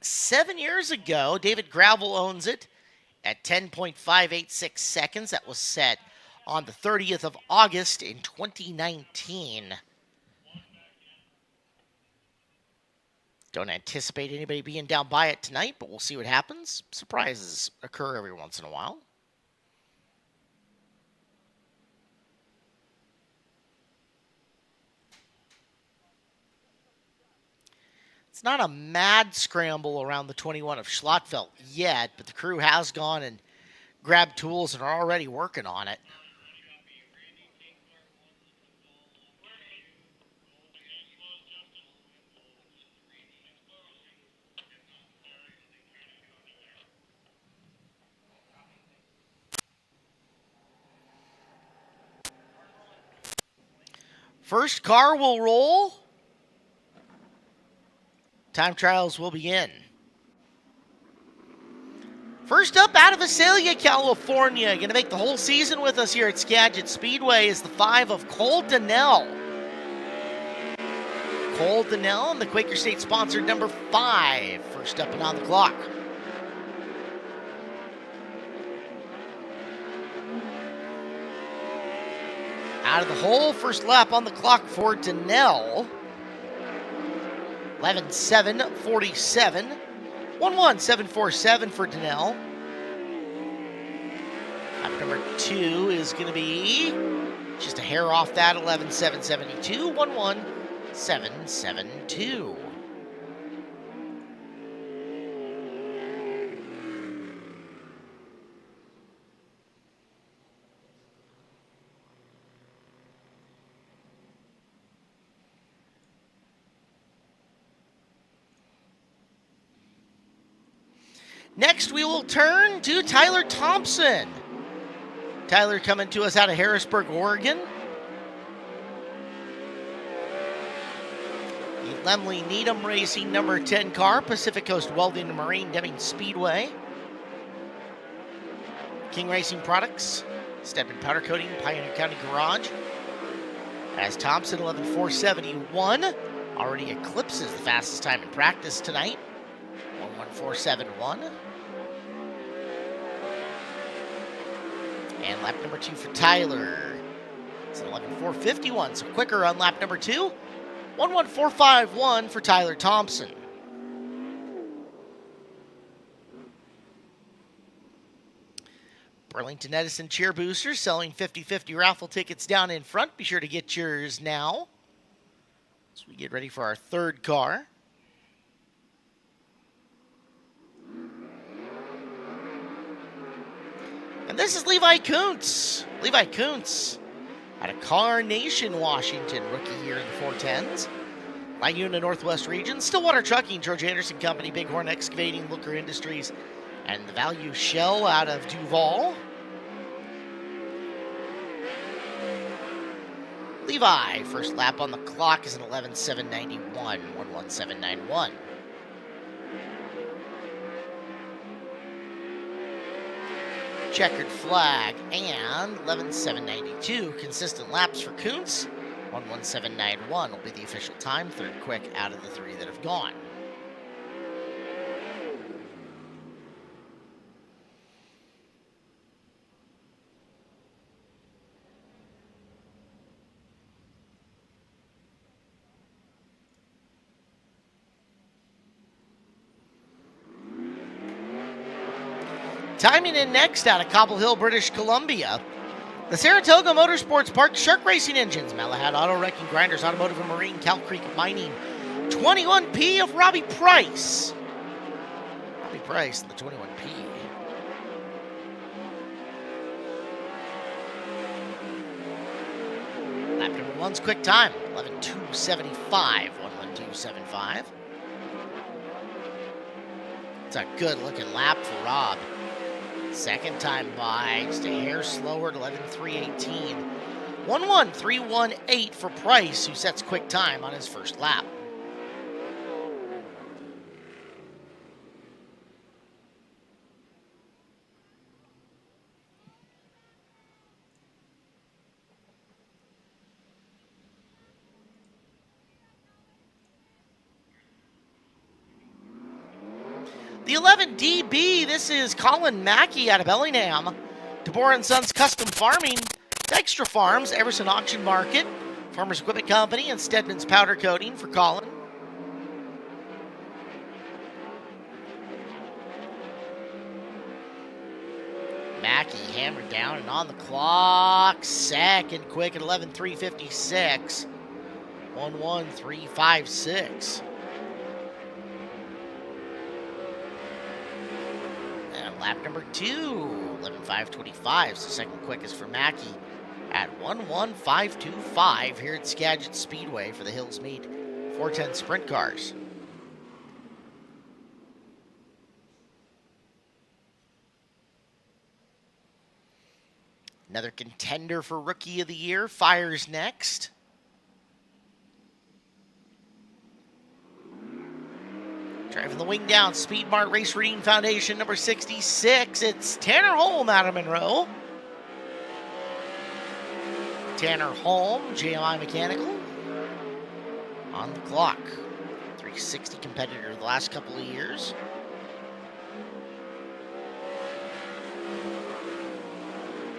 7 years ago. David Gravel owns it at 10.586 seconds. That was set on the 30th of August in 2019. Don't anticipate anybody being down by it tonight, but we'll see what happens. Surprises occur every once in a while. It's not a mad scramble around the 21 of Schlotfeld yet, but the crew has gone and grabbed tools and are already working on it. First car will roll. Time trials will begin. First up out of Visalia, California, going to make the whole season with us here at Skagit Speedway is the 5 of Cole Donnell. Cole Donnell and the Quaker State sponsored number 5. First up and on the clock. Out of the hole, first lap on the clock for Donnell. 11:7:47. 1:17:47 for Donnell. Lap number 2 is going to be just a hair off that, 11:7:72. 1:17:72. Next, we will turn to Tyler Thompson. Tyler coming to us out of Harrisburg, Oregon. The Lemley Needham Racing number 10 car, Pacific Coast Welding and Marine Deming Speedway. King Racing Products, Stedman Powder Coating, Pioneer County Garage. As Thompson, 11:4:71, already eclipses the fastest time in practice tonight. 1:14:71. And lap number 2 for Tyler. It's an 11:4:51, so quicker on lap number 2. 1:14:51 for Tyler Thompson. Burlington Edison Cheer Boosters selling 50/50 raffle tickets down in front. Be sure to get yours now as we get ready for our third car. And this is Levi Kuntz. Levi Kuntz out of Carnation, Washington, rookie year in the 410s. Laguna Northwest Region, Stillwater Trucking, George Anderson Company, Bighorn Excavating, Looker Industries, and the Value Shell out of Duval. Levi, first lap on the clock is an 11:7:91, 1:17:91. Checkered flag and 11:7:92. Consistent laps for Kuntz. 1:17:91 will be the official time. Third quick out of the 3 that have gone. Timing in next out of Cobble Hill, British Columbia. The Saratoga Motorsports Park Shark Racing Engines, Malahat Auto Wrecking Grinders, Automotive and Marine, Cal Creek Mining, 21P of Robbie Price. Robbie Price in the 21P. Lap number 1's quick time, 11:2:75, 1:12:75. It's a good looking lap for Rob. Second time by, just a hair slower at 11:3:18. 1:13:18 for Price, who sets quick time on his first lap. The 11DB, this is Colin Mackey out of Bellingham. DeBoer & Sons Custom Farming, Dykstra Farms, Everson Auction Market, Farmers Equipment Company, and Stedman's Powder Coating for Colin. Mackey hammered down and on the clock. Second quick at 11:3:56. 1:13:56. lap number 2, 11:5:25. So second quickest for Mackey at 1:15:25 here at Skagit Speedway for the Hills Meet 410 Sprint Cars. Another contender for Rookie of the Year fires next. Driving the wing down, Speed Mart Race Reading Foundation, number 66. It's Tanner Holm out of Monroe. Tanner Holm, JMI Mechanical, on the clock. 360 competitor the last couple of years.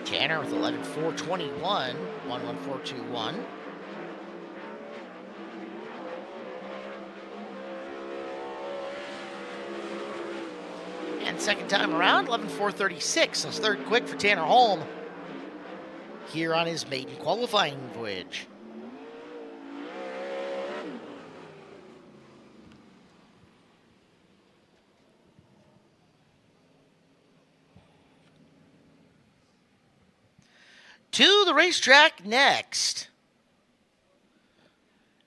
Tanner with 11:4:21, 1:14:21. And second time around, 11:4:36. So third quick for Tanner Holm here on his maiden qualifying voyage. To the racetrack next.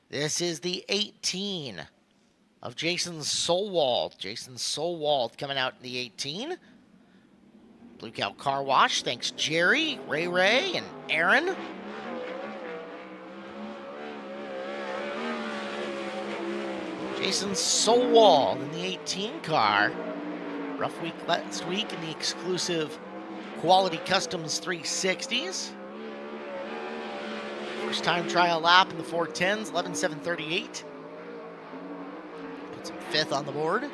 This is the 18 of Jason Solwald. Jason Solwald coming out in the 18. Blue Cow Car Wash. Thanks Jerry, Ray, and Aaron. Jason Solwald in the 18 car. Rough week last week in the exclusive Quality Customs 360s. First time trial lap in the 410s, 11:7:38. Puts him fifth on the board.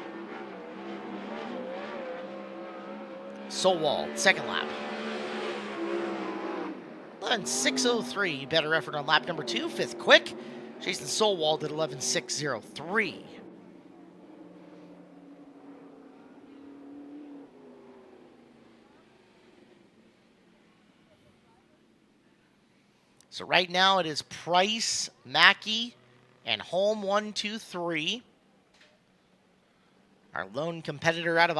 Solwald, second lap. 11:6:03, better effort on lap number 2, fifth quick. Jason Solwald at 11:6:03. So right now it is Price, Mackey, and Holm 1, 2, 3. Our lone competitor out of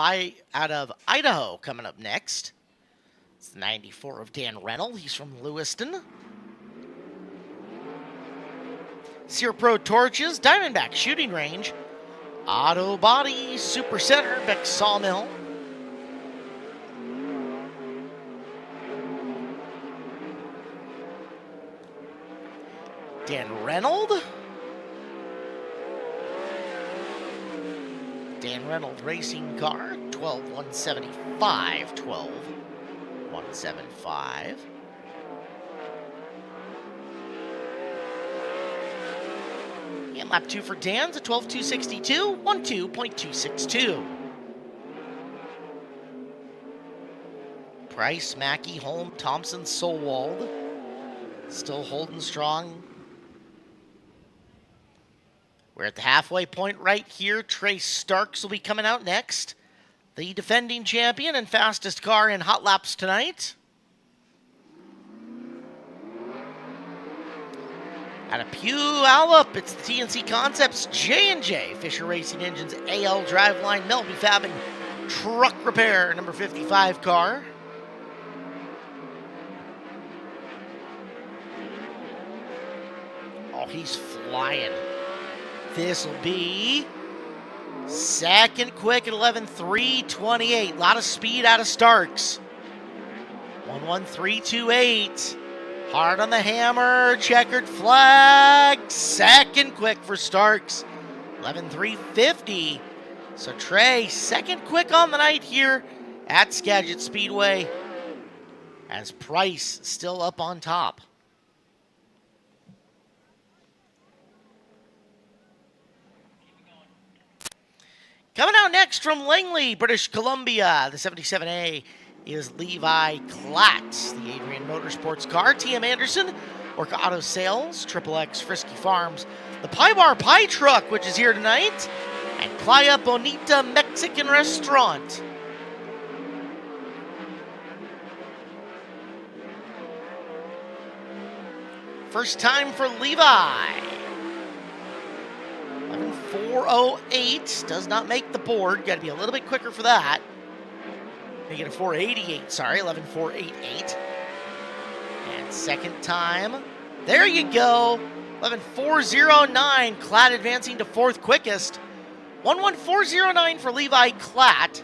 Idaho coming up next. It's the 94 of Dan Rennell. He's from Lewiston. Sear Pro Torches, Diamondback Shooting Range, Auto Body, Super Center, Beck Sawmill. Dan Reynolds. Dan Reynolds Racing Car, 12:175, 12:175. And lap 2 for Dan's at 12:262, 12.262. Price, Mackey, Holm, Thompson, Solwald. Still holding strong. We're at the halfway point right here. Trace Starks will be coming out next. The defending champion and fastest car in hot laps tonight. Out of Puyallup, it's the TNC Concepts J&J Fisher Racing Engines AL Driveline Melby Fab and Truck Repair number 55 car. Oh, he's flying. This will be second quick at 11:3:28. A lot of speed out of Starks. 1:13:28. Hard on the hammer. Checkered flag. Second quick for Starks. 11:3:50. So Trey, second quick on the night here at Skagit Speedway. As Price still up on top. Coming out next from Langley, British Columbia, the 77A is Levi Klatt, the Adrian Motorsports car, TM Anderson, Orca Auto Sales, Triple X Frisky Farms, the Pie Bar Pie Truck, which is here tonight, and Playa Bonita Mexican Restaurant. First time for Levi. 11:4:08 does not make the board. Got to be a little bit quicker for that. Make it a 488, sorry, 11.488. And second time. There you go. 11.409. Klatt advancing to fourth quickest. 11.409 for Levi Klatt.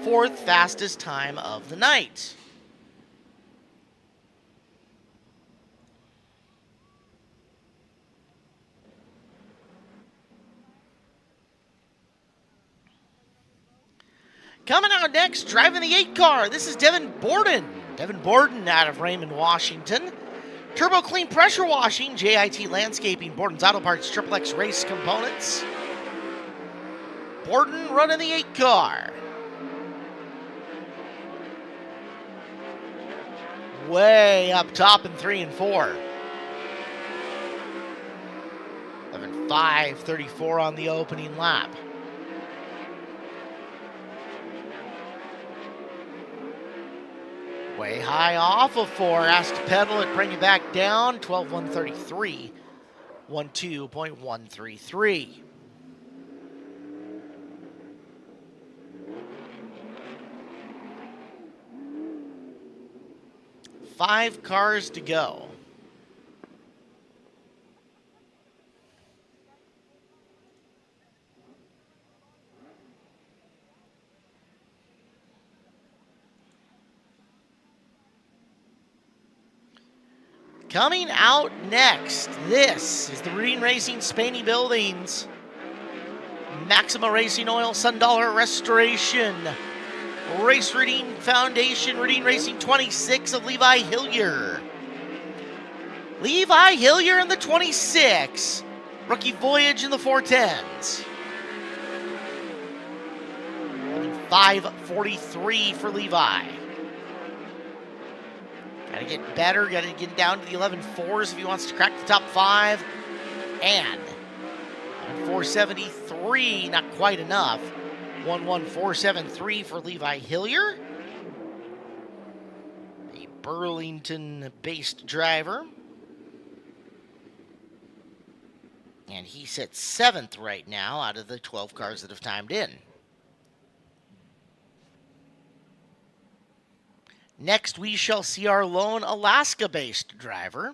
Fourth fastest time of the night. Coming out next, driving the 8 car, this is Devin Borden. Devin Borden out of Raymond, Washington. Turbo Clean Pressure Washing, JIT Landscaping, Borden's Auto Parts, XXX Race Components. Borden running the 8 car. Way up top in 3 and 4. 11.534 on the opening lap. Way high off of 4. Has to pedal it, bring it back down. 12.133. 12.133. Five cars to go. Coming out next, this is the Reading Racing Spaney Buildings. Maxima Racing Oil Sundollar Restoration. Race Reading Foundation, Reading Racing 26 of Levi Hillier. Levi Hillier in the 26. Rookie Voyage in the 410s. 5.43 for Levi. Gotta get better, gotta get down to the 11.4s if he wants to crack the top 5. And 473, not quite enough. 11473 for Levi Hillier. A Burlington-based driver. And he sits 7th right now out of the 12 cars that have timed in. Next, we shall see our lone Alaska-based driver.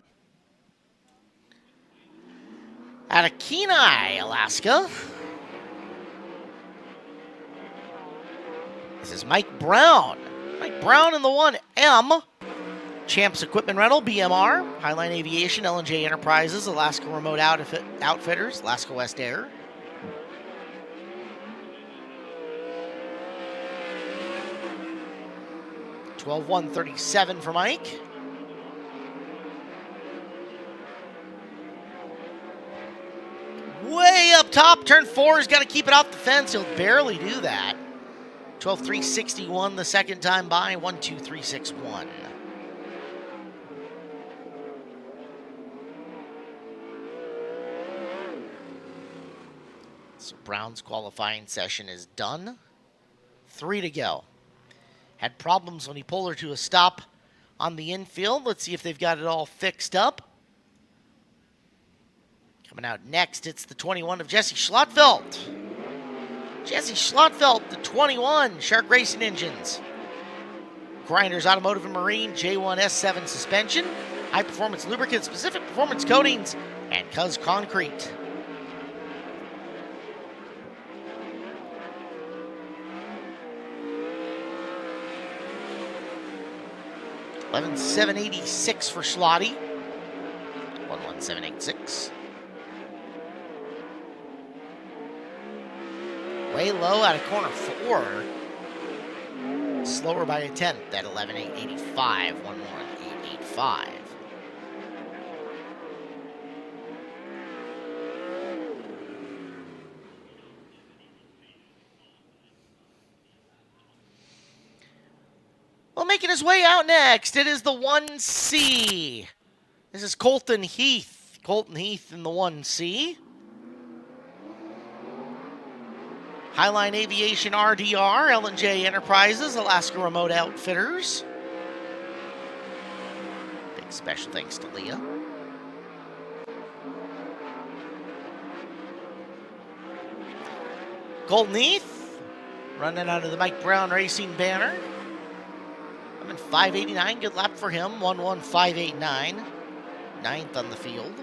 Out of Kenai, Alaska. This is Mike Brown. Mike Brown in the 1M. Champs Equipment Rental, BMR. Highline Aviation, L&J Enterprises, Alaska Remote Outfitters, Alaska West Air. $12,137 for Mike. Way up top, turn 4's got to keep it off the fence. He'll barely do that. 12,361 the second time by, 1,2,361. So Brown's qualifying session is done. 3 to go. Had problems when he pulled her to a stop on the infield. Let's see if they've got it all fixed up. Coming out next, it's the 21 of Jesse Schlotfeldt. Jesse Schlotfeldt, the 21, Shark Racing Engines. Grinders Automotive and Marine, J1S7 suspension, high performance lubricants, specific performance coatings, and Cuz Concrete. $11,786 for Schlotty. 11786. Way low out of corner 4. Slower by a tenth at 11,885. 11885. Well, making his way out next, it is the 1C. This is Colton Heath. Colton Heath in the 1C. Highline Aviation RDR, L&J Enterprises, Alaska Remote Outfitters. Big special thanks to Leah. Colton Heath running under the Mike Brown Racing banner. 11.589, good lap for him. 1.1589, ninth on the field.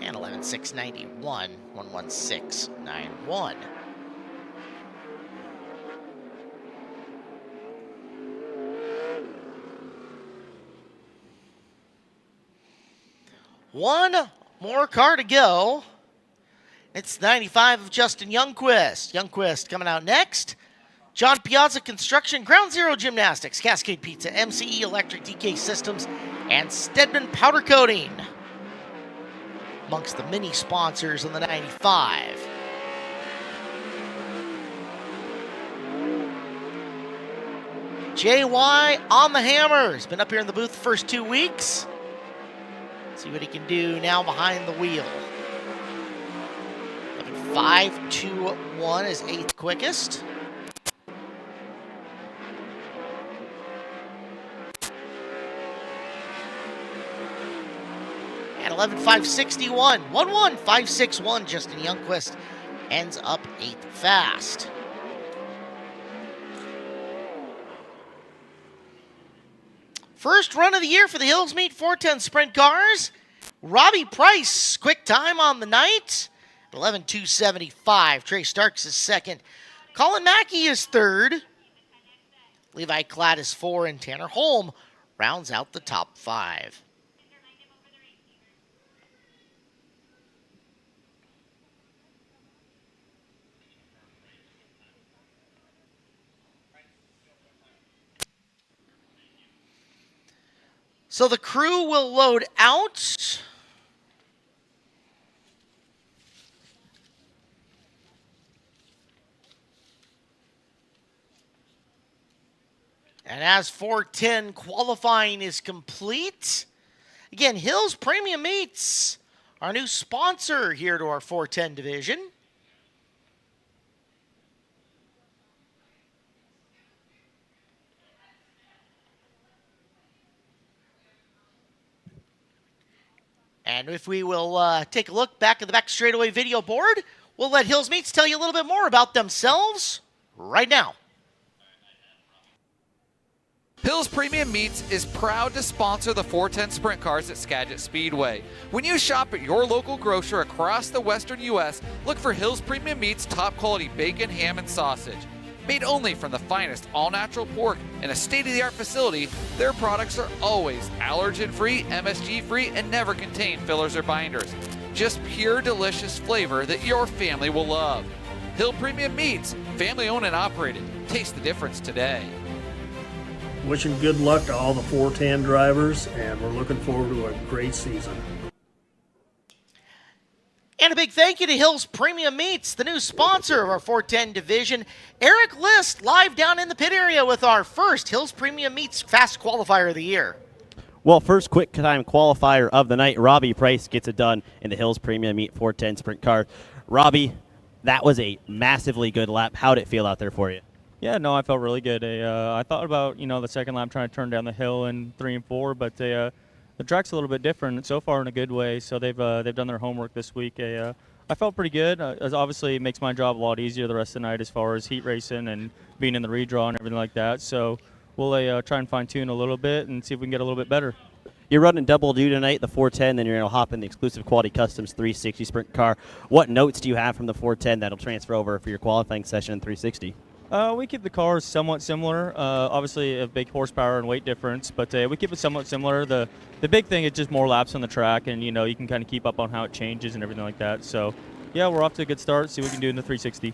And 11.691, 1.1691. One more car to go. It's 95 of Justin Youngquist. Youngquist coming out next. John Piazza Construction, Ground Zero Gymnastics, Cascade Pizza, MCE Electric DK Systems, and Stedman Powder Coating amongst the many sponsors on the 95. JY on the hammer. He's been up here in the booth the first 2 weeks. See what he can do now behind the wheel. 11.521 is 8th quickest. And 11.561, 1.1561, Justin Youngquist ends up 8th fast. First run of the year for the Hills Meet 410 Sprint Cars. Robbie Price, quick time on the night. 11.275. Trey Starks is second. Colin Mackey is third. Levi Klatt is 4, and Tanner Holm rounds out the top 5. So the crew will load out. And as 410 qualifying is complete, again, Hills Premium Meats, our new sponsor here to our 410 division. And if we will take a look back at the back straightaway video board, we'll let Hills Meats tell you a little bit more about themselves right now. Hills Premium Meats is proud to sponsor the 410 Sprint Cars at Skagit Speedway. When you shop at your local grocer across the western U.S., look for Hills Premium Meats' top quality bacon, ham, and sausage. Made only from the finest all-natural pork in a state-of-the-art facility, their products are always allergen-free, MSG-free, and never contain fillers or binders. Just pure, delicious flavor that your family will love. Hill Premium Meats, family-owned and operated. Taste the difference today. Wishing good luck to all the 410 drivers, and we're looking forward to a great season. And a big thank you to Hills Premium Meats, the new sponsor of our 410 division. Eric List live down in the pit area with our first Hills Premium Meats Fast Qualifier of the year. Well, first quick time qualifier of the night, Robbie Price gets it done in the Hills Premium Meat 410 Sprint Car. Robbie, that was a massively good lap. How'd it feel out there for you? Yeah, no, I felt really good. I thought about, the second lap trying to turn down the hill in 3 and 4, but the track's a little bit different so far in a good way, so they've done their homework this week. I felt pretty good. As obviously, it makes my job a lot easier the rest of the night as far as heat racing and being in the redraw and everything like that. So we'll try and fine-tune a little bit and see if we can get a little bit better. You're running double due tonight, the 410, then you're going to hop in the exclusive Quality Customs 360 Sprint Car. What notes do you have from the 410 that'll transfer over for your qualifying session in 360? We keep the cars somewhat similar. Obviously, a big horsepower and weight difference, but we keep it somewhat similar. The big thing is just more laps on the track, and you can kind of keep up on how it changes and everything like that. So, yeah, we're off to a good start. See what we can do in the 360.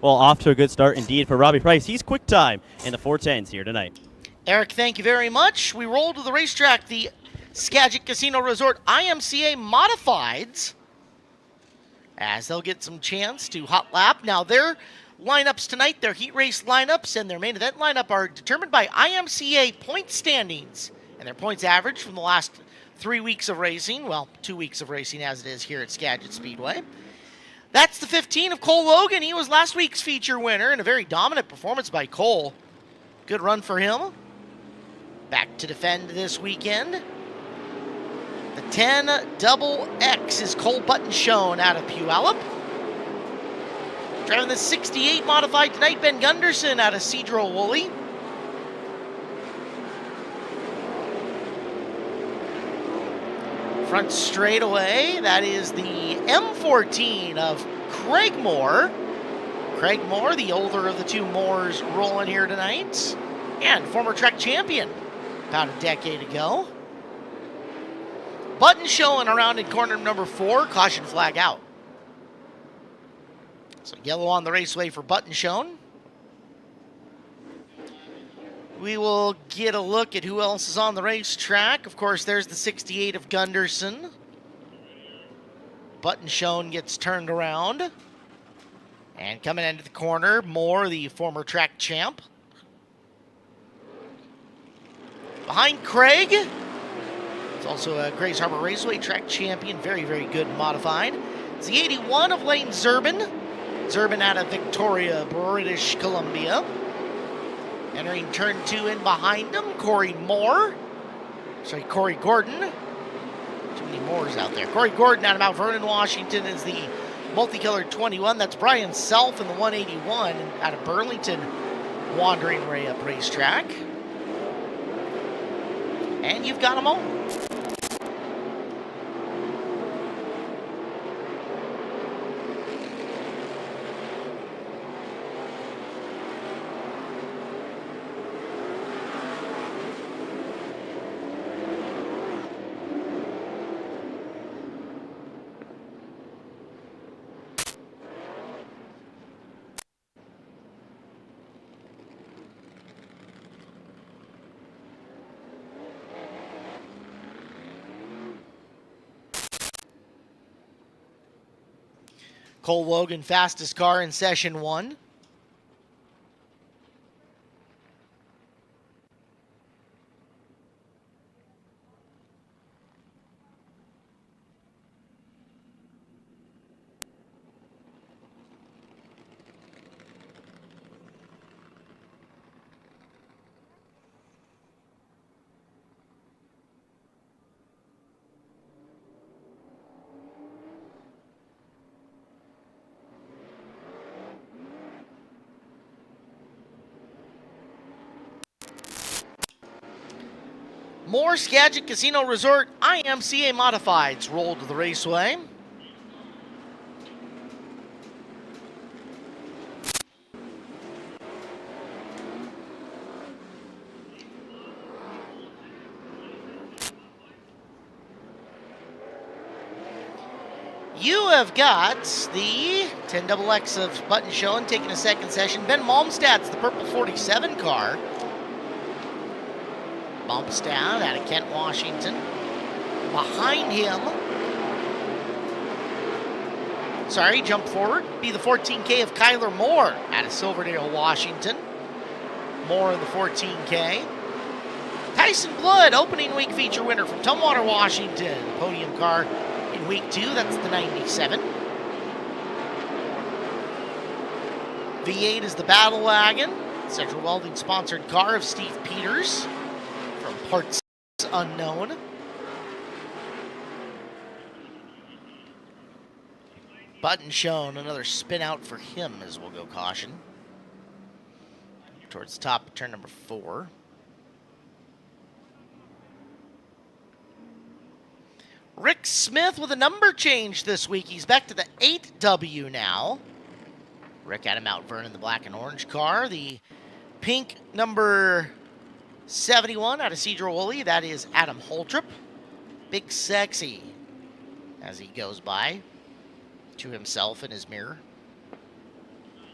Well, off to a good start indeed for Robbie Price. He's quick time in the 410s here tonight. Eric, thank you very much. We roll to the racetrack, the Skagit Casino Resort IMCA Modifieds, as they'll get some chance to hot lap. Now, their lineups tonight, their heat race lineups and their main event lineup are determined by IMCA point standings and their points average from the last 3 weeks of racing. Well, 2 weeks of racing as it is here at Skagit Speedway. That's the 15 of Cole Logan. He was last week's feature winner and a very dominant performance by Cole. Good run for him. Back to defend this weekend. The 10 double X is Cole Button shown out of Puyallup. Driving the 68 modified tonight, Ben Gunderson out of Cedro Woolley. Front straightaway, that is the M14 of Craig Moore. Craig Moore, the older of the two Moores, rolling here tonight. And former Trek champion about a decade ago. Button showing around in corner number 4, caution flag out. So yellow on the raceway for Button shown. We will get a look at who else is on the racetrack. Of course, there's the 68 of Gunderson. Button shown gets turned around. And coming into the corner, Moore, the former track champ. Behind Craig, it's also a Grays Harbor Raceway track champion. Very, very good modified. It's the 81 of Lane Zerbin. Zerbin out of Victoria, British Columbia. Entering turn 2 in behind him, Corey Gordon. Too many Moores out there. Corey Gordon out of Mount Vernon, Washington is the multicolored 21. That's Brian Self in the 181 out of Burlington, Wandering Ray Up Racetrack. And you've got them all. Cole Logan, fastest car in session 1. More Skagit Casino Resort IMCA Modifieds roll to the raceway. You have got the 10XX of Button Shown taking a second session. Ben Malmstad's the purple 47 car. Malmstad out of Kent, Washington. Behind him, jump forward, be the 14K of Kyler Moore out of Silverdale, Washington. Moore in the 14K. Tyson Blood, opening week feature winner from Tumwater, Washington. Podium car in week 2, that's the 97. V8 is the Battle Wagon. Central Welding sponsored car of Steve Peters. Parts unknown. Button shown, another spin out for him as we'll go caution. Towards the top of turn number 4. Rick Smith with a number change this week. He's back to the 8W now. Rick out of Mount Vernon, the black and orange car. The pink number 71 out of Cedro Woolley, that is Adam Holtrip. Big Sexy as he goes by to himself in his mirror.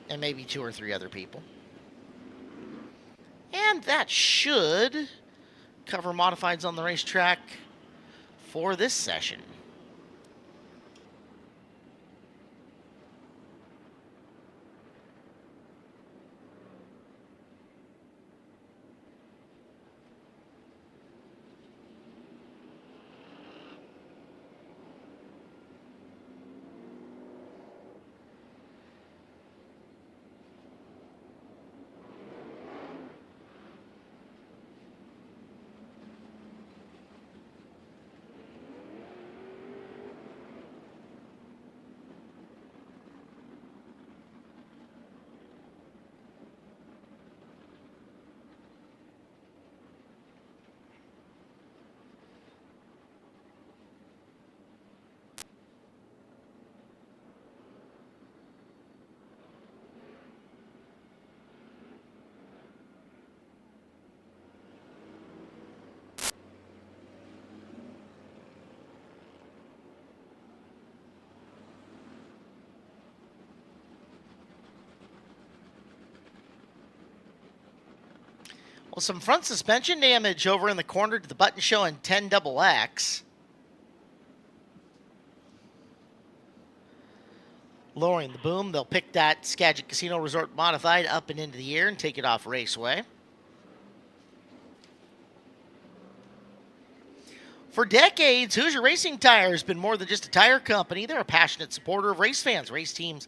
And maybe 2 or 3 other people. And that should cover modifieds on the racetrack for this session. Well, some front suspension damage over in the corner to the button showing 10XX. Lowering the boom, they'll pick that Skagit Casino Resort Modified up and into the air and take it off Raceway. For decades, Hoosier Racing Tire has been more than just a tire company. They're a passionate supporter of race fans, race teams,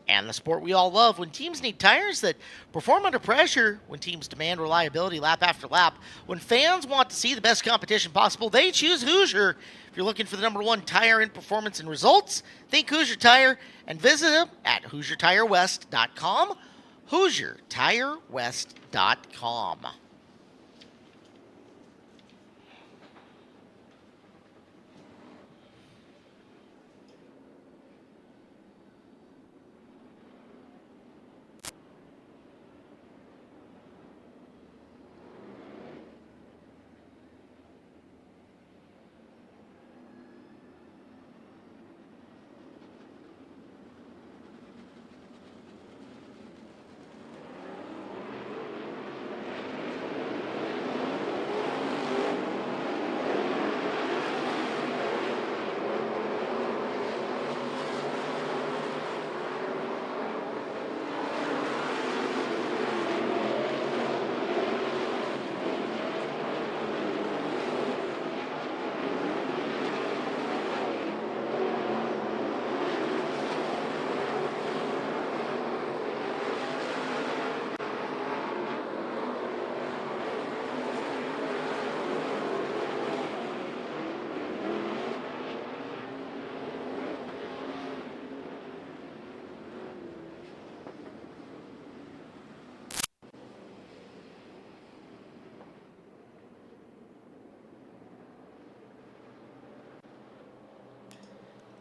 and the sport we all love. When teams need tires that perform under pressure, when teams demand reliability lap after lap, when fans want to see the best competition possible, they choose Hoosier. If you're looking for the #1 tire in performance and results, think Hoosier Tire and visit them at HoosierTireWest.com. HoosierTireWest.com.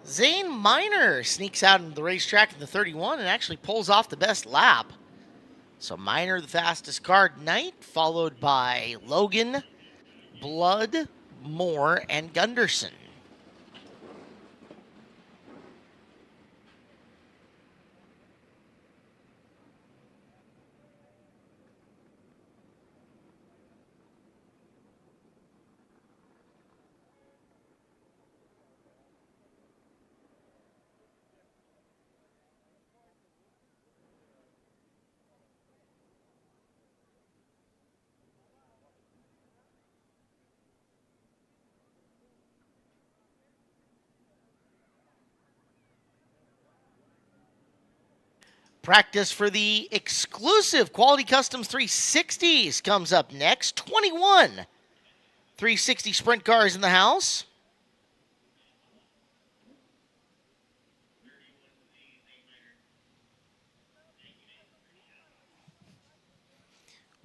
Zane Miner sneaks out into the racetrack in the 31 and actually pulls off the best lap. So Miner, the fastest car tonight, followed by Logan, Blood, Moore, and Gunderson. Practice for the exclusive Quality Customs 360s comes up next. 21 360 sprint cars in the house.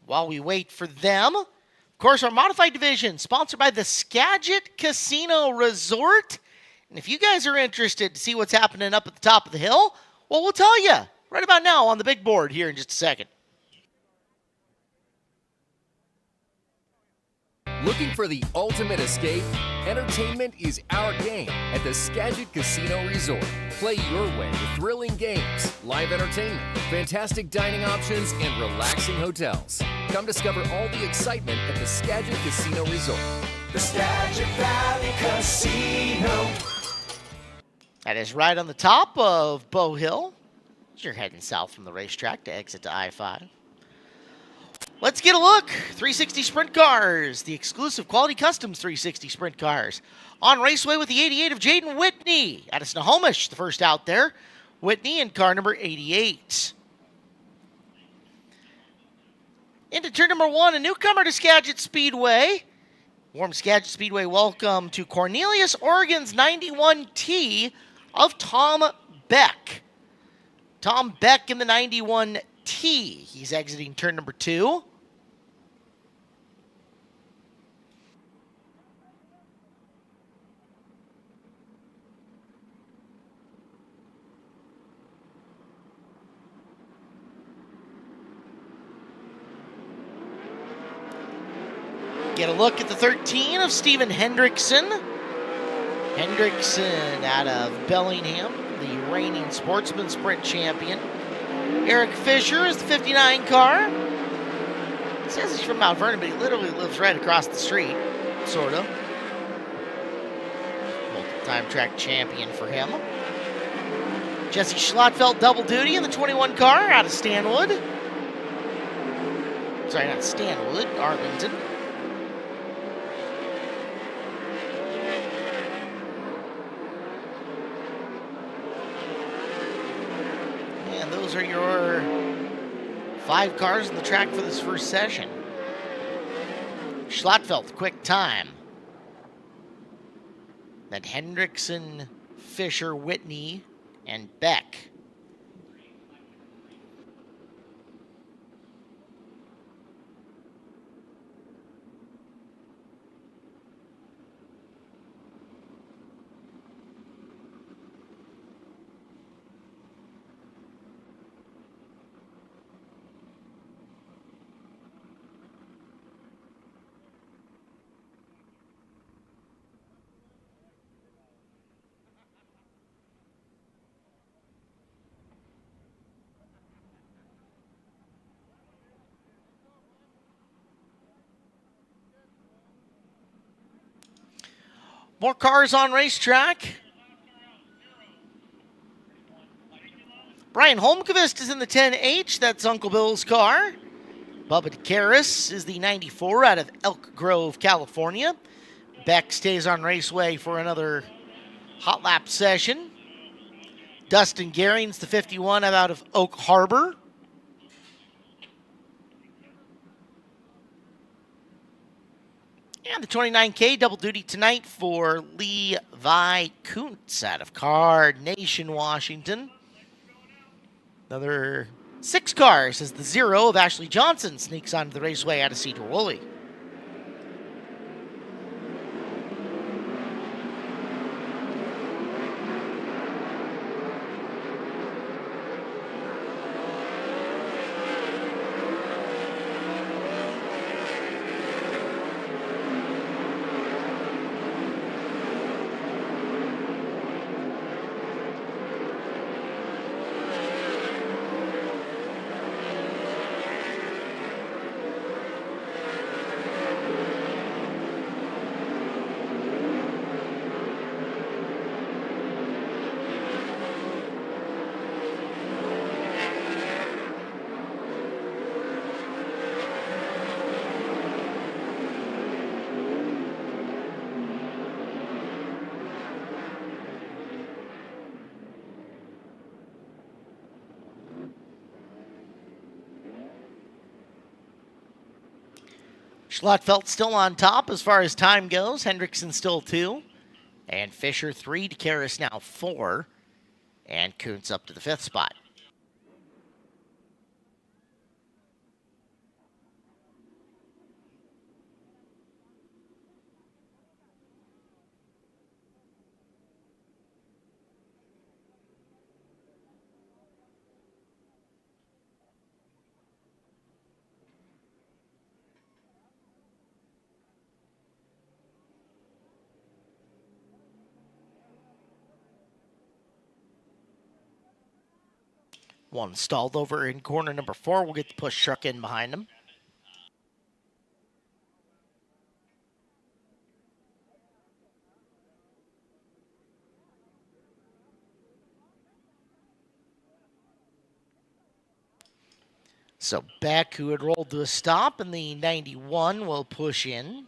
While we wait for them, of course, our modified division, sponsored by the Skagit Casino Resort. And if you guys are interested to see what's happening up at the top of the hill, well, we'll tell you right about now on the big board here in just a second. Looking for the ultimate escape? Entertainment is our game at the Skagit Casino Resort. Play your way with thrilling games, live entertainment, fantastic dining options, and relaxing hotels. Come discover all the excitement at the Skagit Casino Resort. The Skagit Valley Casino. That is right on the top of Bow Hill. You're heading south from the racetrack to exit to I-5. Let's get a look. 360 Sprint Cars, the exclusive Quality Customs 360 Sprint Cars. On Raceway with the 88 of Jaden Whitney. Out of Snohomish, the first out there. Whitney in car number 88. Into turn number 1, a newcomer to Skagit Speedway. Warm Skagit Speedway welcome to Cornelius, Oregon's 91T of Tom Beck. Tom Beck in the 91T. He's exiting turn number 2. Get a look at the 13 of Steven Hendrickson. Hendrickson out of Bellingham, the reigning Sportsman Sprint champion. Eric Fisher is the 59 car. says he's from Mount Vernon, but he literally lives right across the street, sort of. Multiple-time track champion for him. Jesse Schlotfeld double duty in the 21 car out of Stanwood. Sorry, not Stanwood, Arlington. And those are your 5 cars in the track for this first session. Schlotfeld, quick time. Then Hendrickson, Fisher, Whitney, and Beck. More cars on racetrack. Brian Holmqvist is in the 10H. That's Uncle Bill's car. Bubba DeCaris is the 94 out of Elk Grove, California. Beck stays on Raceway for another hot lap session. Dustin Gehring's the 51 out of Oak Harbor. And the 29K double duty tonight for Levi Kuntz out of Card Nation, Washington. Another 6 cars as the 0 of Ashley Johnson sneaks onto the raceway out of Cedar Woolley. Schlotfeld still on top as far as time goes. Hendrickson still 2. And Fisher 3. DeCaris now 4. And Kuntz up to the 5th spot. One stalled over in corner number 4. We'll get the push truck in behind him. So Beck, who had rolled to a stop in the 91, will push in.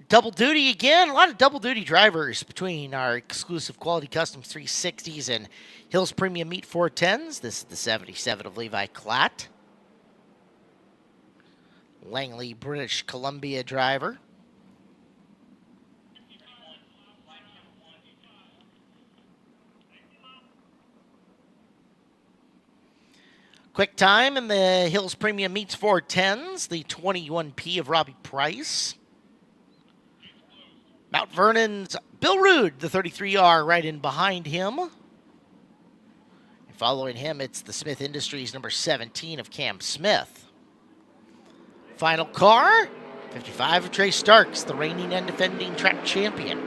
Double duty again. A lot of double duty drivers between our exclusive Quality Customs 360s and Hills Premium Meat 410s. This is the 77 of Levi Klatt. Langley, British Columbia driver. Quick time in the Hills Premium Meats 410s. The 21P of Robbie Price. Mount Vernon's Bill Rude, the 33R, right in behind him. And following him, it's the Smith Industries number 17 of Cam Smith. Final car, 55 of Trey Starks, the reigning and defending track champion.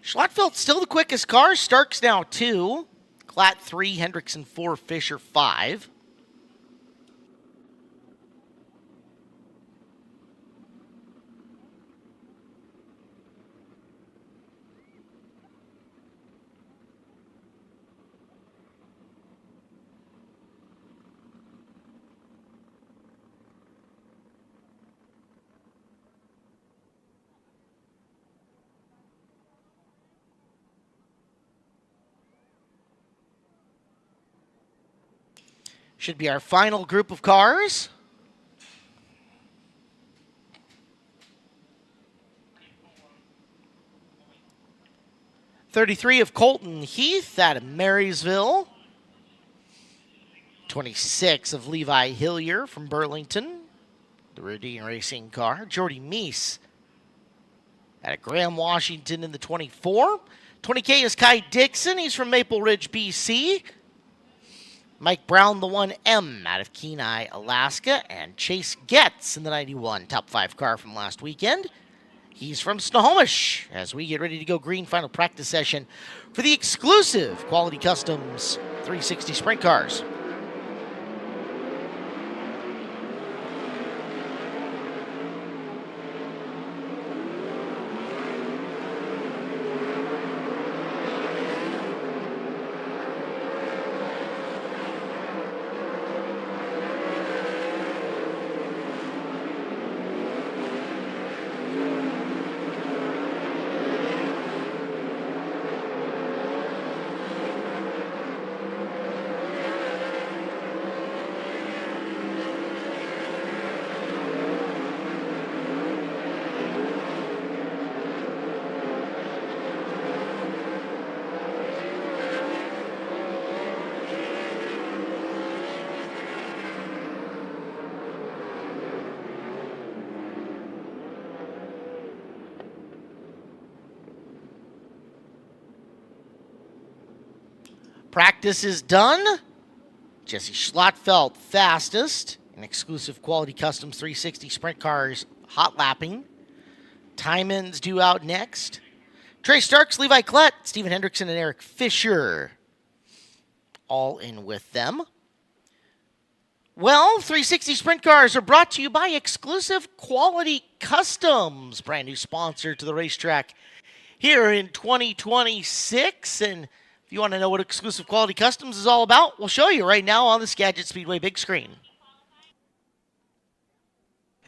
Schlattfeld still the quickest car. Starks now 2. Glatt 3. Hendrickson 4. Fisher 5. Should be our final group of cars. $33 of Colton Heath out of Marysville. 26 of Levi Hillier from Burlington, the Rodine Racing car. Jordy Meese out of Graham, Washington in the 24. 20K is Kai Dixon. He's from Maple Ridge, BC. Mike Brown, the 1M out of Kenai, Alaska. And Chase Getz in the 91, top 5 car from last weekend. He's from Snohomish as we get ready to go green final practice session for the exclusive Quality Customs 360 Sprint Cars. Practice is done. Jesse Schlattfeld fastest in exclusive Quality Customs 360 Sprint Cars hot lapping. Timons due out next. Trey Starks, Levi Klett, Stephen Hendrickson, and Eric Fisher all in with them. Well, 360 Sprint Cars are brought to you by Exclusive Quality Customs, brand new sponsor to the racetrack here in 2026. And if you want to know what Exclusive Quality Customs is all about, we'll show you right now on the Skagit Speedway big screen.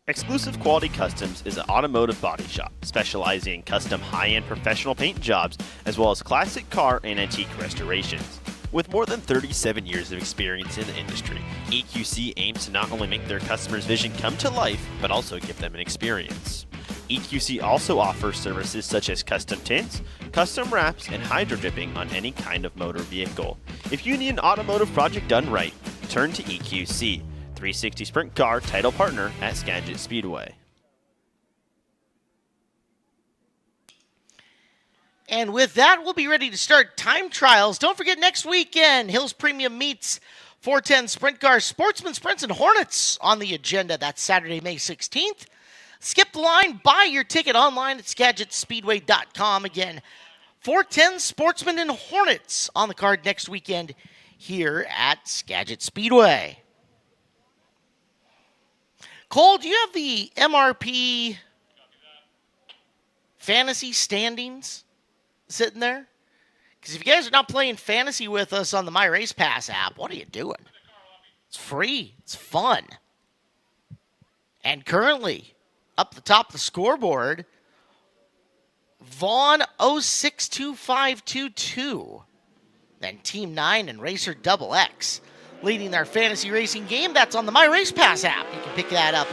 Exclusive Quality Customs is an automotive body shop specializing in custom high-end professional paint jobs as well as classic car and antique restorations. With more than 37 years of experience in the industry, EQC aims to not only make their customers' vision come to life, but also give them an experience. EQC also offers services such as custom tints, custom wraps, and hydro dipping on any kind of motor vehicle. If you need an automotive project done right, turn to EQC, 360 Sprint Car title partner at Skagit Speedway. And with that, we'll be ready to start time trials. Don't forget next weekend, Hills Premium Meets 410 Sprint Cars, Sportsman Sprints, and Hornets on the agenda. That's Saturday, May 16th. Skip the line, buy your ticket online at SkagitSpeedway.com. Again, 410 Sportsman and Hornets on the card next weekend here at Skagit Speedway. Cole, do you have the MRP fantasy standings sitting there? Because if you guys are not playing fantasy with us on the My Race Pass app, what are you doing? It's free. It's fun. And currently, up the top of the scoreboard, Vaughn 062522. Then Team 9 and Racer Double X leading their fantasy racing game. That's on the My Race Pass app. You can pick that up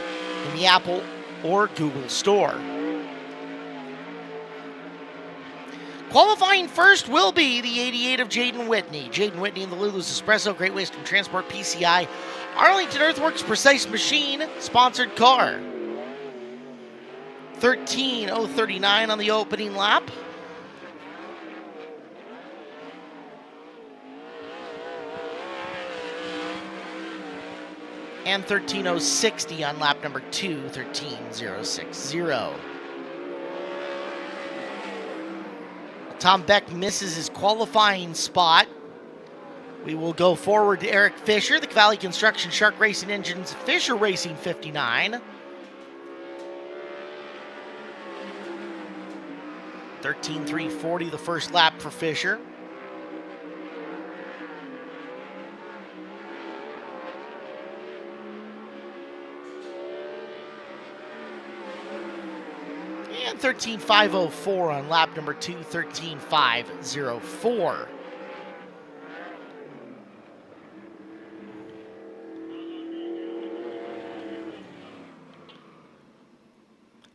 in the Apple or Google Store. Qualifying first will be the 88 of Jaden Whitney. Jaden Whitney in the Lulu's Espresso, Great Western Transport, PCI, Arlington Earthworks Precise Machine, sponsored car. 13:039 on the opening lap. And 13:060 on lap number 2, 13:060. Tom Beck misses his qualifying spot. We will go forward to Eric Fisher, the Valley Construction Shark Racing Engines, Fisher Racing 59. 13:340 the first lap for Fisher. And 13:504 on lap number 2, 13:504.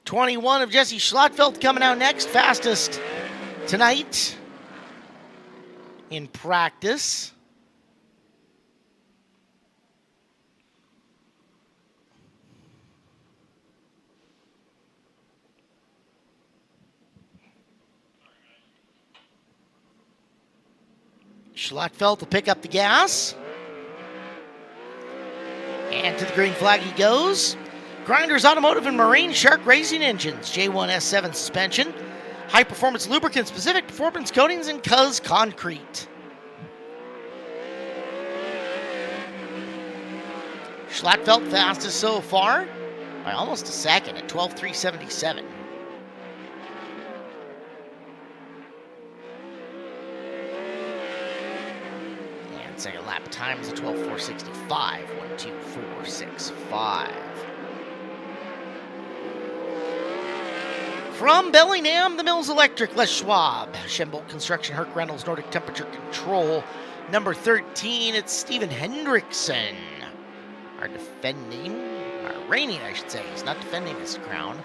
'21 of Jesse Schlotfeld coming out next, fastest tonight in practice. Schlotfeld will pick up the gas. And to the green flag he goes. Grinders Automotive and Marine Shark Racing Engines, J1S7 suspension, high performance lubricants, Pacific Performance Coatings, and Cuz Concrete. Schlotfeld fastest so far by almost a second at 12:377. And second lap time is a 12:465. 1:2:465. From Bellingham, the Mills Electric, Les Schwab, Schembolt Construction, Herc Reynolds, Nordic Temperature Control. Number 13, it's Steven Hendrickson. Our reigning, I should say. He's not defending his crown.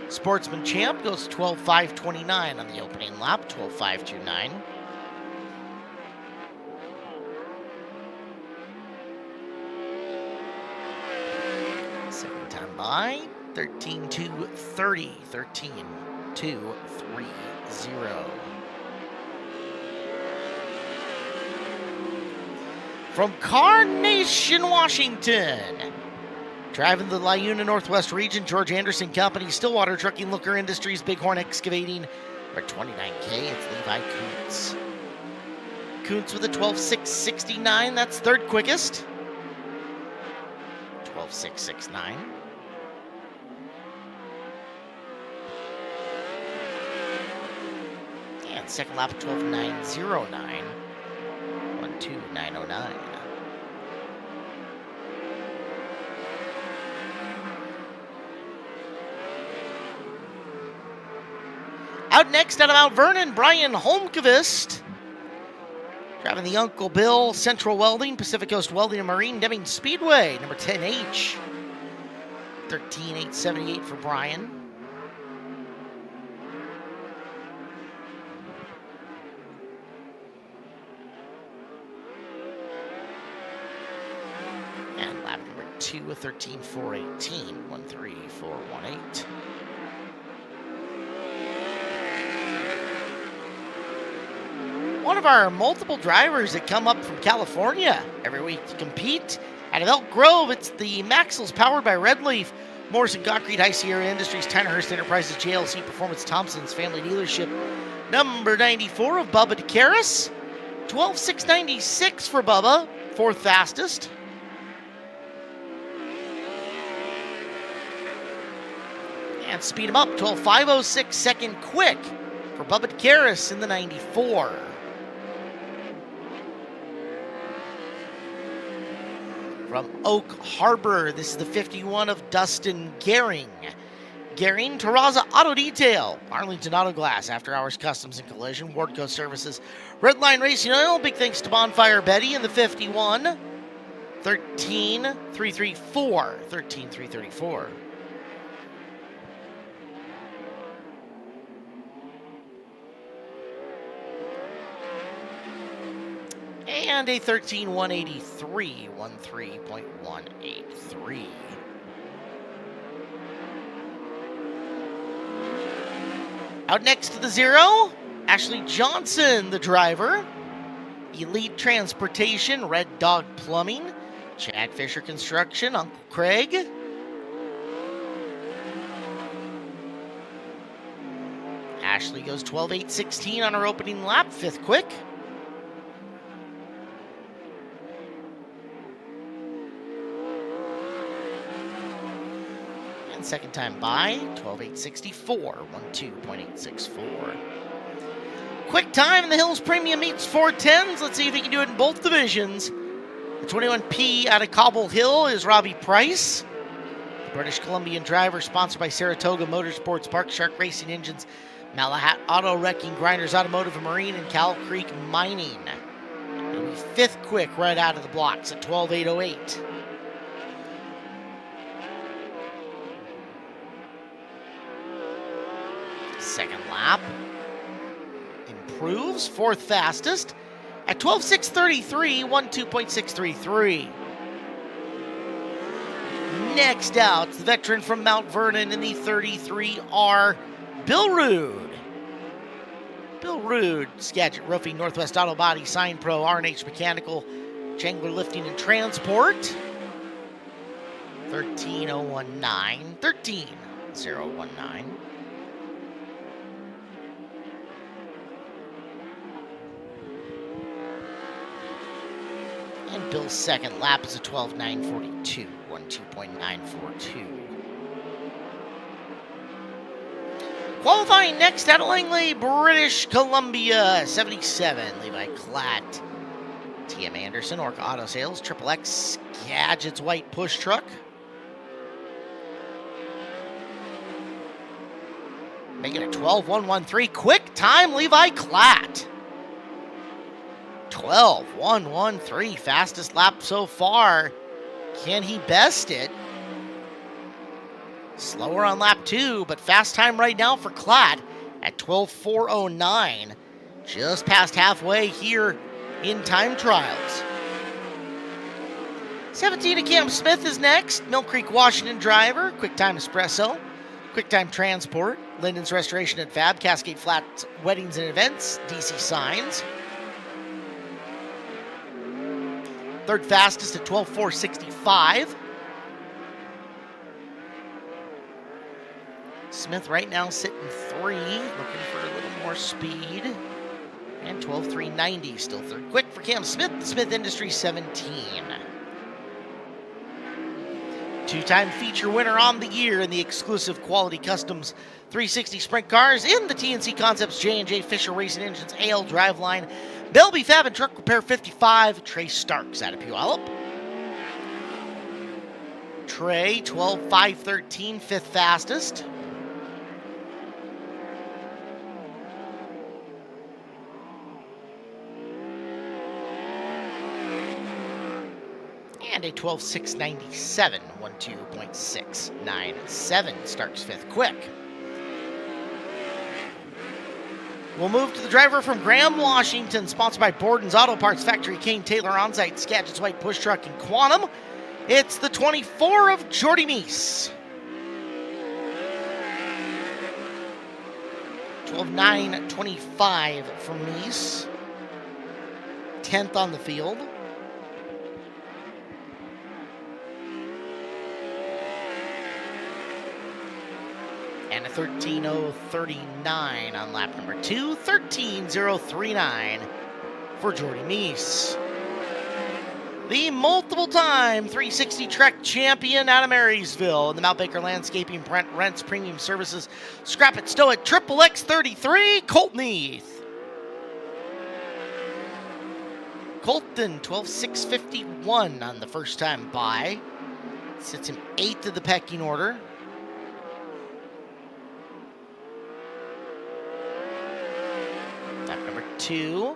Sportsman champ goes 12:529 on the opening lap, 12:529. Second time by. 13:230, 13:230. From Carnation, Washington, driving the Liuna Northwest region, George Anderson Company, Stillwater Trucking, Looker Industries, Bighorn Excavating, number 29K, it's Levi Kuntz. Kuntz with a 12:669, that's third quickest. 12:669. And second lap, 12:909. 1:2:909. Out next out of Mount Vernon, Brian Holmqvist. Driving the Uncle Bill Central Welding, Pacific Coast Welding and Marine, Deming Speedway, number 10H. 13:878 for Brian. And lap number 2 with 13:418, 1:3418. one of our multiple drivers that come up from California every week to compete. Out of Elk Grove, it's the Maxwell's powered by Red Leaf, Morrison Concrete, High Sierra Industries, Tynerhurst Enterprises, JLC Performance, Thompson's Family Dealership. Number 94 of Bubba DeCaris. 12.696 for Bubba, fourth fastest. And speed him up, 12.506, second quick for Bubba DeCaris in the 94. From Oak Harbor, this is the 51 of Dustin Gehring. Gehring, Terraza Auto Detail, Arlington Auto Glass, After Hours Customs and Collision, Wardco Services, Redline Racing Oil, big thanks to Bonfire Betty in the 51. 13.334. 13.334. And a 13.183, 13.183. Out next to the 0, Ashley Johnson, the driver. Elite Transportation, Red Dog Plumbing, Chad Fisher Construction, Uncle Craig. Ashley goes 12.816 on her opening lap, fifth quick. Second time by, 12.864, 12.864. Quick time in the Hills Premium Meets 410s. Let's see if he can do it in both divisions. The 21P out of Cobble Hill is Robbie Price. The British Columbian driver, sponsored by Saratoga Motorsports, Park Shark Racing Engines, Malahat Auto Wrecking, Grinders Automotive and Marine, and Cow Creek Mining. It'll be fifth quick right out of the blocks at 12.808. Second lap improves, fourth fastest at 12.633, 12.633. Next out, the veteran from Mount Vernon in the 33R, Bill Rude. Bill Rude, Skagit Roofing, Northwest Auto Body, Sign Pro, R&H Mechanical, Chandler Lifting and Transport. 13.019, 13.019. And Bill's second lap is a 12.942, 12.942. Qualifying next out of Langley, British Columbia, 77, Levi Klatt. TM Anderson, Orca Auto Sales, Triple X, Skagit's white push truck. Make it a 12.113, quick time, Levi Klatt. 12.113, fastest lap so far. Can he best it? Slower on lap 2, but fast time right now for Klatt at 12.409. Just past halfway here in time trials. 17 of Cam Smith is next. Mill Creek, Washington driver. Quick Time Espresso. Quick Time Transport. Linden's Restoration and Fab. Cascade Flats Weddings and Events. DC Signs. Third fastest at 12.465. Smith right now sitting 3, looking for a little more speed. And 12.390, still third quick for Cam Smith, Smith Industries 17. Two-time feature winner on the year in the exclusive Quality Customs 360 Sprint Cars in the TNC Concepts J&J Fisher Racing Engines AL Driveline. Belby Fab and Truck Repair 55, Trey Starks out of Puyallup. Trey, 12.513, fifth fastest. And a 12.697, 12.697, Starks fifth quick. We'll move to the driver from Graham, Washington, sponsored by Borden's Auto Parts Factory, Kane Taylor Onsite, Skagit's White Push Truck, and Quantum. It's the 24 of Jordy Meese. 12.925 for Meese. 10th on the field. And a 13:039 on lap number 2. 13:039 for Jordy Meese. The multiple-time 360 Trek champion out of Marysville in the Mount Baker Landscaping, Brent Rents Premium Services, Scrap It, Stow It, Triple X33, Colton Heath. Colton, 12,651 on the first time by. Sits him 8th of the pecking order. Lap number 2,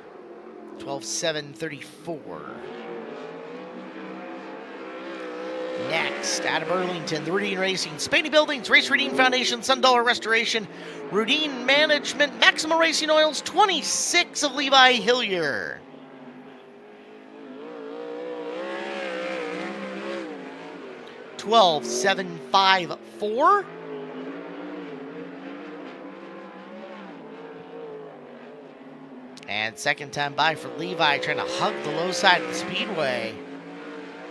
12,734. Next, out of Burlington, the Rudine Racing, Spaney Buildings, Race Rudine Foundation, Sundollar Restoration, Rudine Management, Maxima Racing Oils, 26 of Levi Hillier. $12,754. And second time by for Levi, trying to hug the low side of the speedway.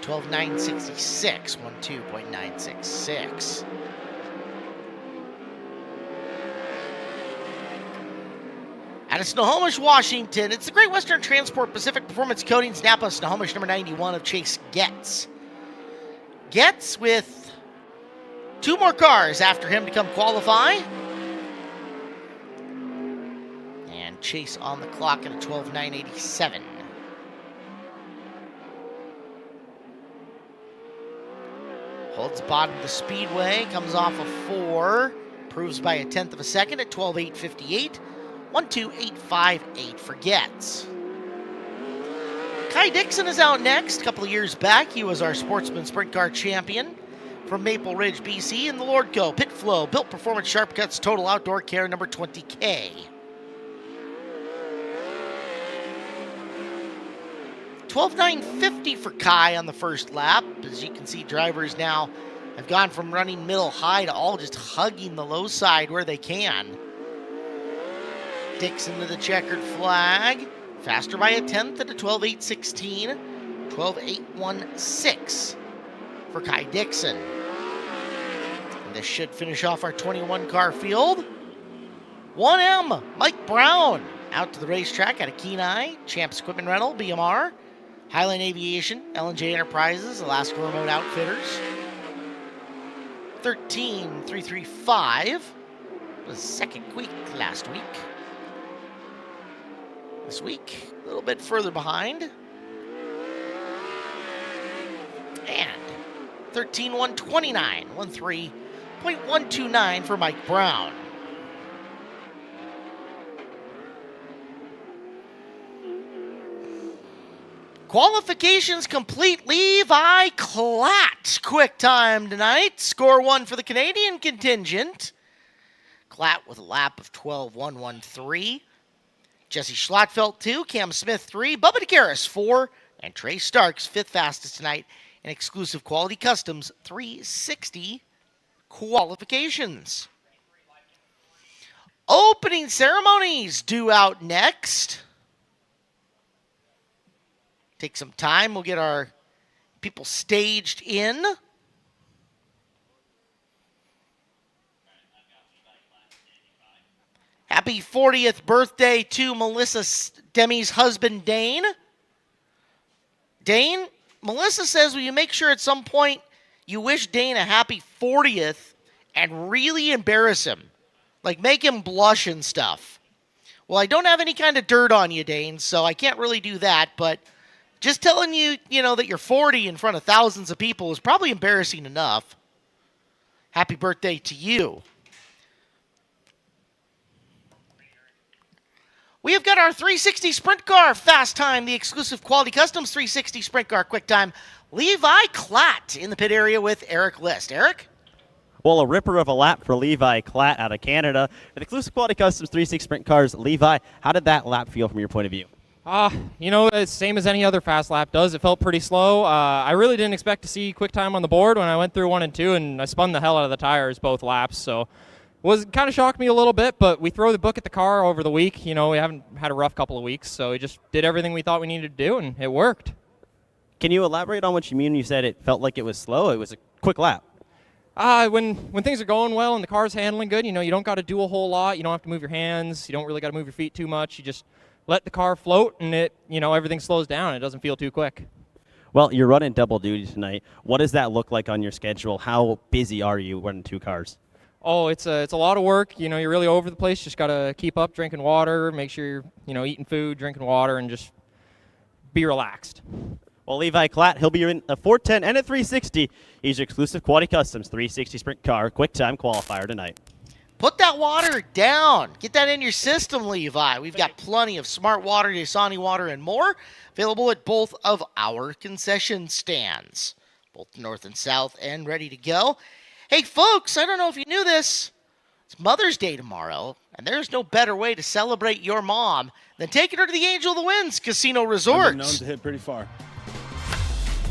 12,966, 12.966. Out of Snohomish, Washington, it's the Great Western Transport Pacific Performance Coatings Napa Snohomish number 91 of Chase Getz. Getz with 2 more cars after him to come qualify. And Chase on the clock at a 12,987. Holds bottom of the speedway, comes off of 4, improves by a 10th of a second at 12,858, 12,858 for Getz. Kai Dixon is out next. A couple of years back, he was our Sportsman Sprint Car champion from Maple Ridge, BC, in the Lordco, Pit Flow, Built Performance Sharp Cuts, Total Outdoor Care, number 20K. $12,950 for Kai on the first lap. As you can see, drivers now have gone from running middle high to all just hugging the low side where they can. Dixon to the checkered flag. Faster by a 10th at a 12,816. 12,816 for Kai Dixon. And this should finish off our 21 car field. 1M, Mike Brown out to the racetrack out of Kenai. Champs Equipment Rental, BMR. Highline Aviation, L&J Enterprises, Alaska Remote Outfitters. 13,335 was second week last week. This week, a little bit further behind. And 13,129, 13.129 for Mike Brown. Qualifications complete. Levi Klatt, quick time tonight. Score 1 for the Canadian contingent. Klatt with a lap of 12,113. Jesse Schlattfeld 2, Cam Smith 3, Bubba DeGarris 4, and Trey Starks 5th fastest tonight in exclusive Quality Customs 360 qualifications. Opening ceremonies due out next. Take some time. We'll get our people staged in. Happy 40th birthday to Melissa Demi's husband, Dane. Dane, Melissa says, will you make sure at some point you wish Dane a happy 40th and really embarrass him? Like, make him blush and stuff. Well, I don't have any kind of dirt on you, Dane, so I can't really do that, but just telling you, that you're 40 in front of thousands of people is probably embarrassing enough. Happy birthday to you. We have got our 360 Sprint Car Fast Time, the exclusive Quality Customs 360 Sprint Car Quick Time. Levi Klatt in the pit area with Eric List. Eric? Well, a ripper of a lap for Levi Klatt out of Canada. With exclusive Quality Customs 360 Sprint Cars, Levi, how did that lap feel from your point of view? It's same as any other fast lap does. It felt pretty slow. I really didn't expect to see quick time on the board when I went through 1 and 2, and I spun the hell out of the tires both laps. So was kind of shocked me a little bit, but we throw the book at the car over the week. You know, we haven't had a rough couple of weeks, so we just did everything we thought we needed to do, and it worked. Can you elaborate on what you mean when you said it felt like it was slow? It was a quick lap. When things are going well and the car's handling good, you know, you don't got to do a whole lot. You don't have to move your hands. You don't really got to move your feet too much. You just let the car float, and everything slows down. It doesn't feel too quick. Well, you're running double duty tonight. What does that look like on your schedule? How busy are you running 2 cars? Oh, it's a lot of work. You know, you're really over the place. Just got to keep up drinking water, make sure you're, eating food, drinking water, and just be relaxed. Well, Levi Klatt, he'll be in a 410 and a 360. He's your exclusive Quality Customs 360 Sprint car quick time qualifier tonight. Put that water down. Get that in your system, Levi. We've got plenty of Smart Water, Dasani Water, and more available at both of our concession stands, both north and south, and ready to go. Hey, folks, I don't know if you knew this. It's Mother's Day tomorrow, and there's no better way to celebrate your mom than taking her to the Angel of the Winds Casino Resort. I've been known to hit pretty far.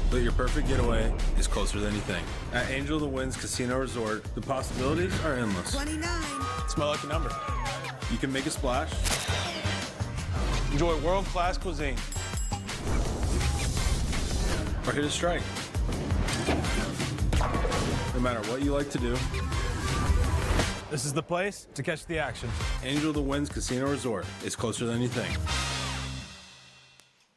But your perfect getaway is closer than you think. At Angel of the Winds Casino Resort, the possibilities are endless. 29. It's my lucky number. You can make a splash, enjoy world-class cuisine, or hit a strike. No matter what you like to do, this is the place to catch the action. Angel of the Winds Casino Resort is closer than you think.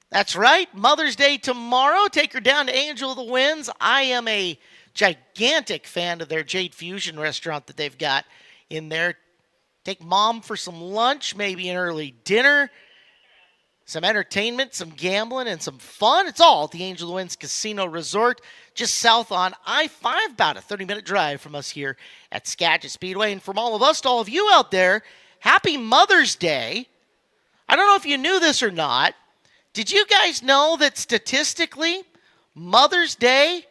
That's right. Mother's Day tomorrow. Take her down to Angel of the Winds. I am a gigantic fan of their Jade Fusion restaurant that they've got in there. Take mom for some lunch, maybe an early dinner, some entertainment, some gambling, and some fun. It's all at the Angel of the Winds Casino Resort, just south on I-5, about a 30-minute drive from us here at Skagit Speedway. And from all of us to all of you out there, happy Mother's Day. I don't know if you knew this or not. Did you guys know that statistically, Mother's Day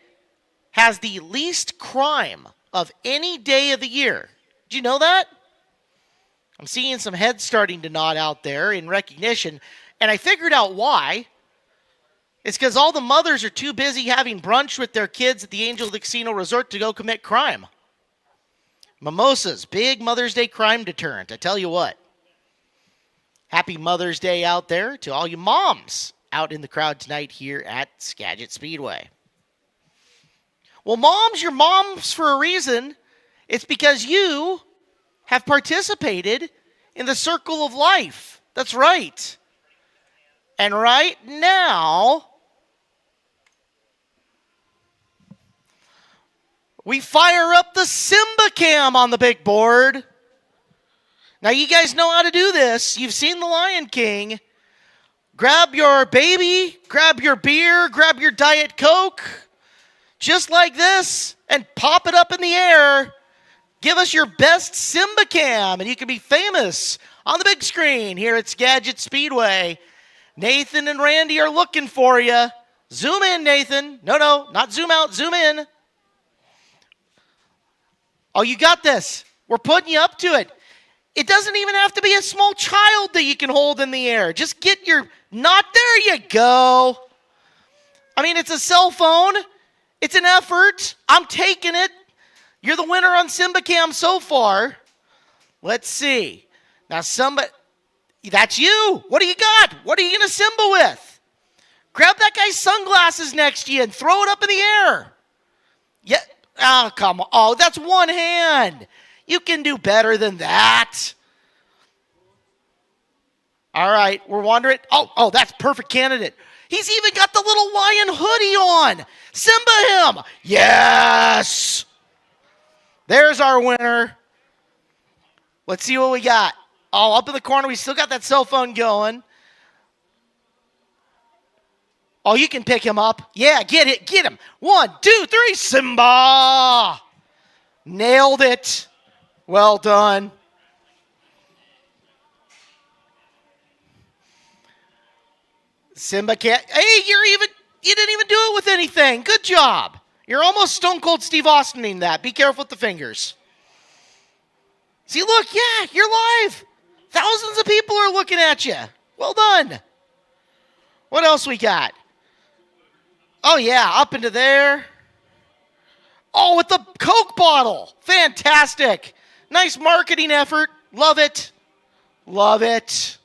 has the least crime of any day of the year? Did you know that? I'm seeing some heads starting to nod out there in recognition, and I figured out why. It's because all the mothers are too busy having brunch with their kids at the Angel of the Casino Resort to go commit crime. Mimosas, big Mother's Day crime deterrent, I tell you what. Happy Mother's Day out there to all you moms out in the crowd tonight here at Skagit Speedway. Well, moms, you're moms for a reason. It's because you have participated in the circle of life. That's right. And right now, we fire up the Simba Cam on the big board. Now, you guys know how to do this. You've seen The Lion King. Grab your baby, grab your beer, grab your Diet Coke, just like this, and pop it up in the air. Give us your best Simba Cam, and you can be famous on the big screen here at Skagit Speedway. Nathan and Randy are looking for you. Zoom in, Nathan. No, not zoom out, zoom in. Oh, you got this. We're putting you up to it. It doesn't even have to be a small child that you can hold in the air. Just get your, there you go. I mean, it's a cell phone. It's an effort. I'm taking it. You're the winner on Simba Cam so far. Let's see. Now, that's you. What do you got? What are you going to Simba with? Grab that guy's sunglasses next to you and throw it up in the air. Yeah. Oh, come on. Oh, that's one hand. You can do better than that. All right, we're wondering. Oh, that's perfect candidate. He's even got the little lion hoodie on. Simba him. Yes. There's our winner. Let's see what we got. Oh, up in the corner, we still got that cell phone going. Oh, you can pick him up. Yeah, get him. 1, 2, 3, Simba. Nailed it. Well done. Simba can't. Hey, you didn't even do it with anything. Good job. You're almost Stone Cold Steve Austining that. Be careful with the fingers. See, look, yeah, you're live. Thousands of people are looking at you. Well done. What else we got? Oh, yeah, up into there. Oh, with the Coke bottle. Fantastic. Nice marketing effort. Love it. Love it.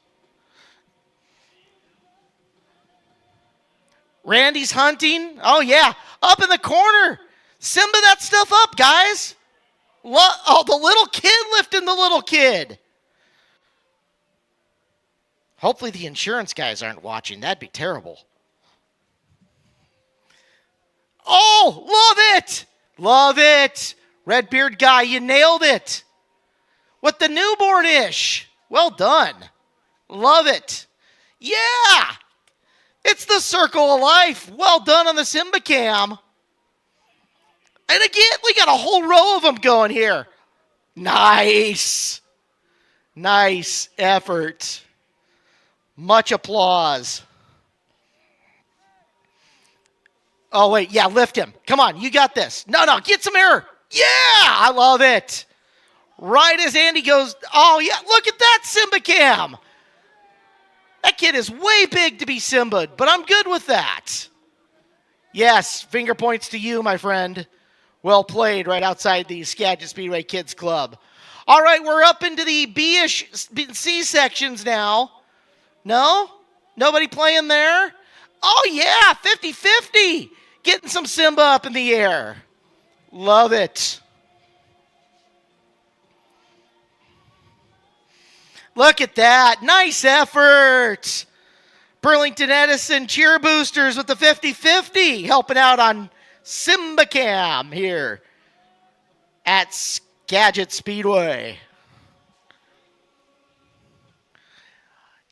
Randy's hunting. Oh, yeah. Up in the corner. Simba that stuff up, guys. Oh, the little kid lifting the little kid. Hopefully the insurance guys aren't watching. That'd be terrible. Oh, love it. Love it. Redbeard guy, you nailed it. With the newborn-ish. Well done. Love it. Yeah. It's the circle of life. Well done on the Simba Cam. And again, we got a whole row of them going here. Nice. Nice effort. Much applause. Oh, wait. Yeah, lift him. Come on. You got this. No, get some air. Yeah, I love it. Right as Andy goes, oh, yeah, look at that Simba Cam. That kid is way big to be Simba, but I'm good with that. Yes, finger points to you, my friend. Well played right outside the Skagit Speedway Kids Club. All right, we're up into the B-ish C sections now. No? Nobody playing there? Oh, yeah, 50-50. Getting some Simba up in the air. Love it. Look at that. Nice effort. Burlington Edison cheer boosters with the 50-50 helping out on Simba Cam here at Skagit Speedway.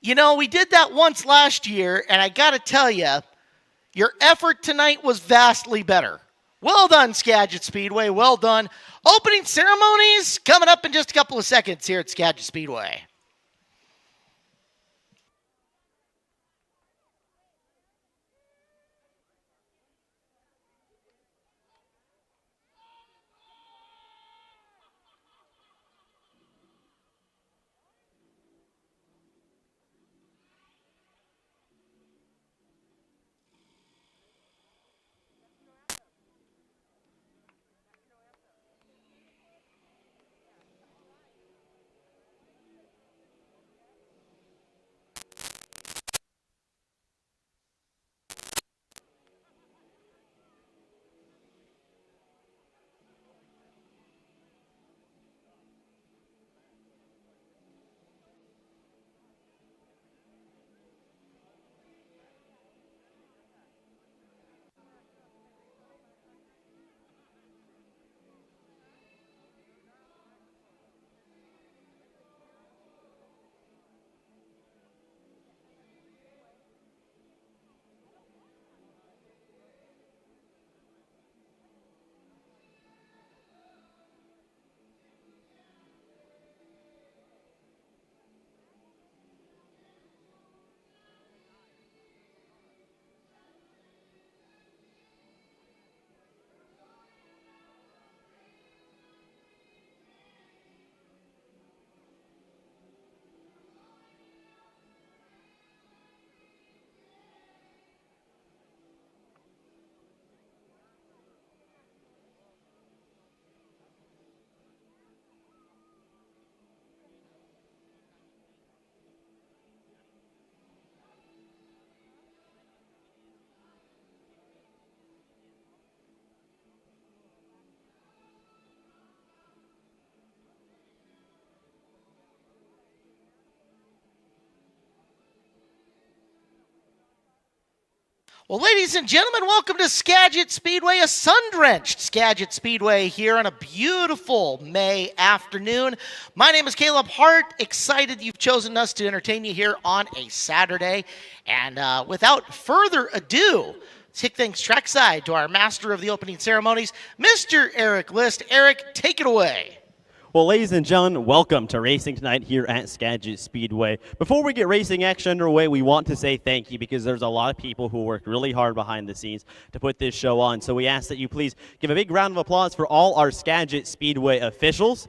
You know, we did that once last year, and I got to tell you, your effort tonight was vastly better. Well done, Skagit Speedway. Well done. Opening ceremonies coming up in just a couple of seconds here at Skagit Speedway. Well, ladies and gentlemen, welcome to Skagit Speedway, a sun-drenched Skagit Speedway here on a beautiful May afternoon. My name is Caleb Hart. Excited you've chosen us to entertain you here on a Saturday. And without further ado, let's kick things trackside to our master of the opening ceremonies, Mr. Eric List. Eric, take it away. Well, ladies and gentlemen, welcome to racing tonight here at Skagit Speedway. Before we get racing action underway, we want to say thank you because there's a lot of people who worked really hard behind the scenes to put this show on. So we ask that you please give a big round of applause for all our Skagit Speedway officials,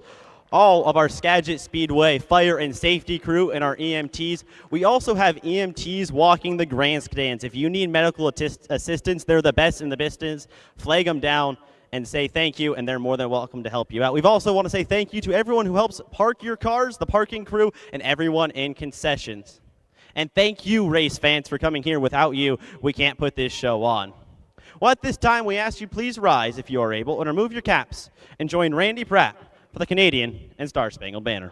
all of our Skagit Speedway fire and safety crew, and our EMTs. We also have EMTs walking the grandstands. If you need medical assistance, they're the best in the business. Flag them down and say thank you, and they're more than welcome to help you out. We've also want to say thank you to everyone who helps park your cars, the parking crew, and everyone in concessions. And thank you, race fans, for coming here. Without you, we can't put this show on. Well, at this time, we ask you please rise if you are able and remove your caps and join Randy Pratt for the Canadian and Star Spangled Banner.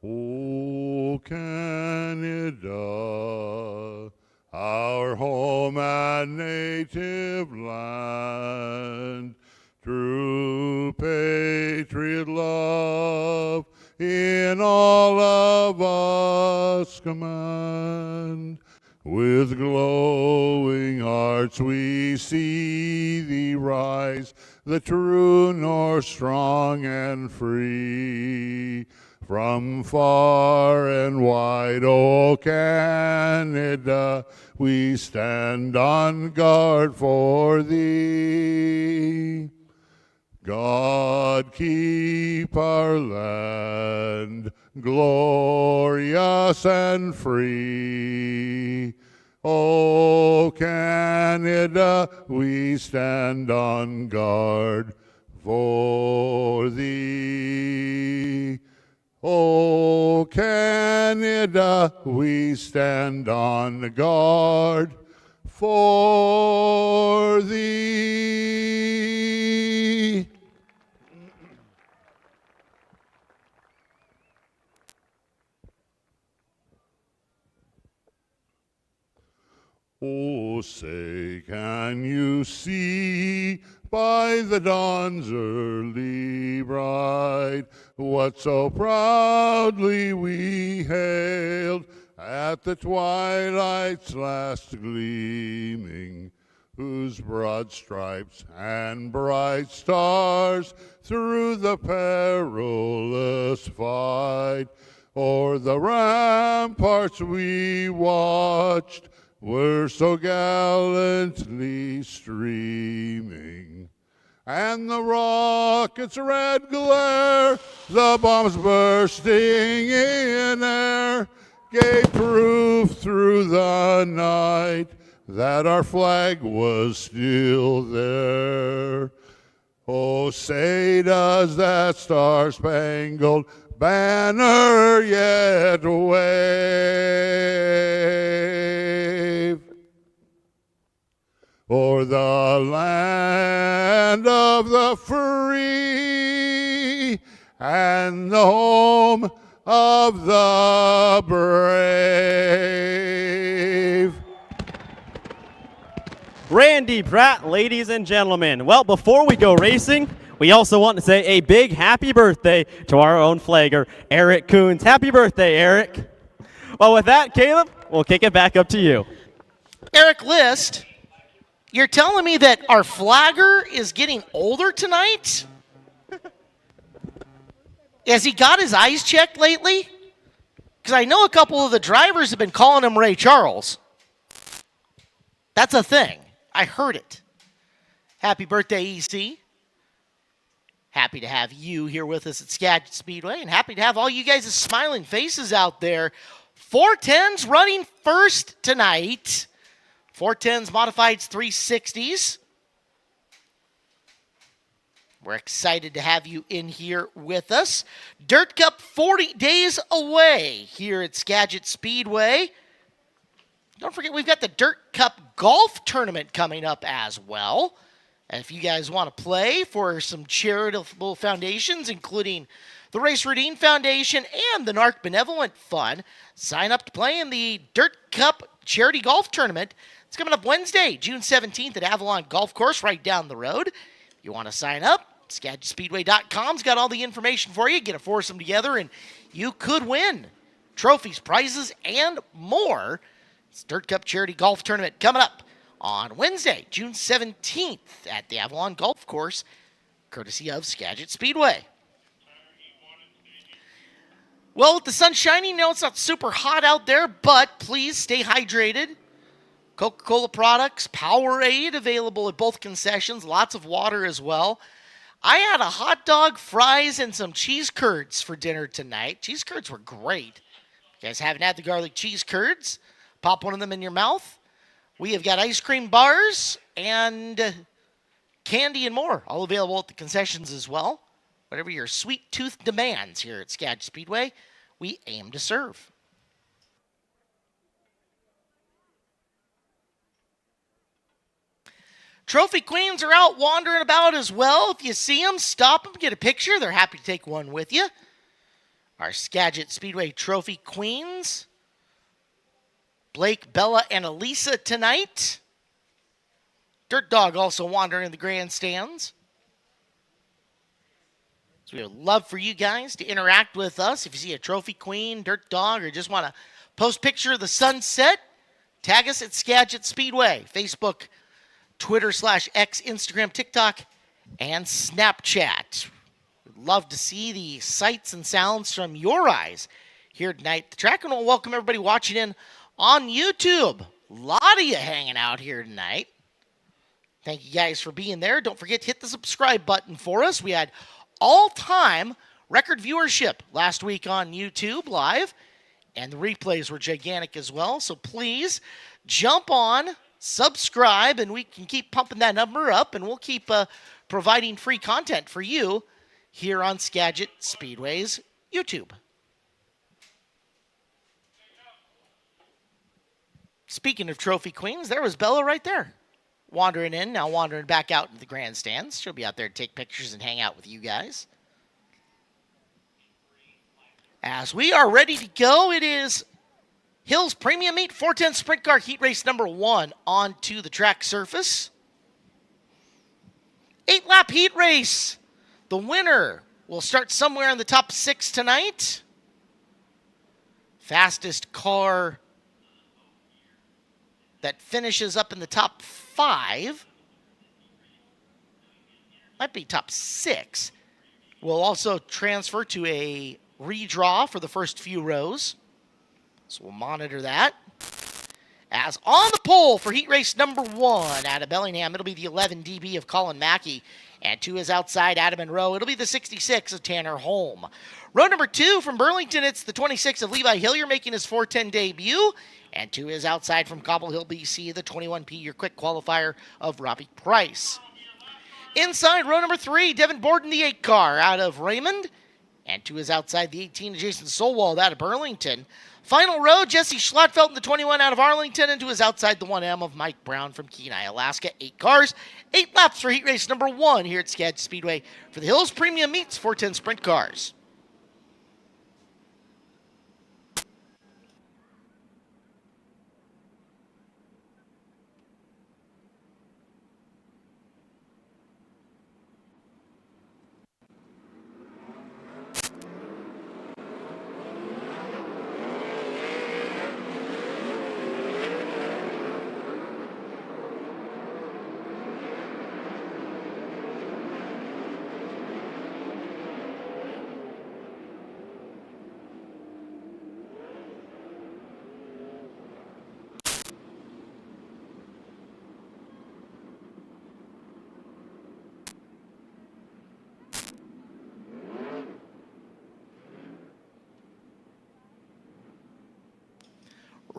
Oh, Canada, our home and native land, true patriot love in all of us command. With glowing hearts we see thee rise, the true North strong and free. From far and wide, O Canada, we stand on guard for thee. God keep our land glorious and free. O Canada, we stand on guard for thee. O Canada, we stand on guard for thee. Oh, say, can you see by the dawn's early bright what so proudly we hailed at the twilight's last gleaming, whose broad stripes and bright stars through the perilous fight o'er the ramparts we watched were so gallantly streaming. And the rocket's red glare, the bombs bursting in air, gave proof through the night that our flag was still there. Oh, say does that star-spangled banner yet wave o'er the land of the free and the home of the brave. Randy Pratt, ladies and gentlemen. Well, before we go racing, we also want to say a big happy birthday to our own flagger, Eric Coons. Happy birthday, Eric. Well, with that, Caleb, we'll kick it back up to you. Eric List, you're telling me that our flagger is getting older tonight? Has he got his eyes checked lately? Because I know a couple of the drivers have been calling him Ray Charles. That's a thing. I heard it. Happy birthday, EC. Happy to have you here with us at Skagit Speedway, and happy to have all you guys' smiling faces out there. 410's running first tonight. 410's modifieds 360s. We're excited to have you in here with us. Dirt Cup 40 days away here at Skagit Speedway. Don't forget, we've got the Dirt Cup Golf Tournament coming up as well. And if you guys want to play for some charitable foundations, including the Race Routine Foundation and the NARC Benevolent Fund, sign up to play in the Dirt Cup Charity Golf Tournament. It's coming up Wednesday, June 17th at Avalon Golf Course right down the road. If you want to sign up, SkagitSpeedway.com's got all the information for you. Get a foursome together, and you could win trophies, prizes, and more. It's Dirt Cup Charity Golf Tournament coming up on Wednesday, June 17th at the Avalon Golf Course, courtesy of Skagit Speedway. Well, with the sun shining, now it's not super hot out there, but please stay hydrated. Coca-Cola products, Powerade available at both concessions, lots of water as well. I had a hot dog, fries, and some cheese curds for dinner tonight. Cheese curds were great. You guys haven't had the garlic cheese curds? Pop one of them in your mouth. We have got ice cream bars and candy and more, all available at the concessions as well. Whatever your sweet tooth demands here at Skagit Speedway, we aim to serve. Trophy queens are out wandering about as well. If you see them, stop them, get a picture. They're happy to take one with you. Our Skagit Speedway trophy queens, Blake, Bella, and Elisa tonight. Dirt Dog also wandering in the grandstands. So we would love for you guys to interact with us. If you see a trophy queen, Dirt Dog, or just want to post a picture of the sunset, tag us at Skagit Speedway. Facebook, Twitter/X, Instagram, TikTok, and Snapchat. We'd love to see the sights and sounds from your eyes here tonight at the track. And we'll welcome everybody watching in on YouTube. A lot of you hanging out here tonight. Thank you guys for being there. Don't forget to hit the subscribe button for us. We had all-time record viewership last week on YouTube Live, and the replays were gigantic as well. So please jump on, subscribe, and we can keep pumping that number up, and we'll keep providing free content for you here on Skagit Speedway's YouTube. Speaking of trophy queens, there was Bella right there. Wandering in, now wandering back out into the grandstands. She'll be out there to take pictures and hang out with you guys. As we are ready to go, it is Hills Premium Meet 410 Sprint Car Heat Race number 1 onto the track surface. 8-lap heat race. The winner will start somewhere in the top 6 tonight. Fastest car that finishes up in the top 5, might be top 6, will also transfer to a redraw for the first few rows. So we'll monitor that. As on the pole for heat race number 1 out of Bellingham, it'll be the 11 DB of Colin Mackey. And to his outside, Adam and Rowe, it'll be the 66 of Tanner Holm. Row number 2 from Burlington, it's the 26 of Levi Hillier making his 410 debut. And to his outside from Cobble Hill, BC, the 21P, your quick qualifier of Robbie Price. Inside row number 3, Devin Borden, the 8 car out of Raymond. And to his outside, the 18 of Jason Solwald out of Burlington. Final row, Jesse Schlotfeld in the 21 out of Arlington. And to his outside, the 1M of Mike Brown from Kenai, Alaska. 8 cars, 8 laps for heat race number 1 here at Skagit Speedway for the Hills Premium Meets 410 Sprint Cars.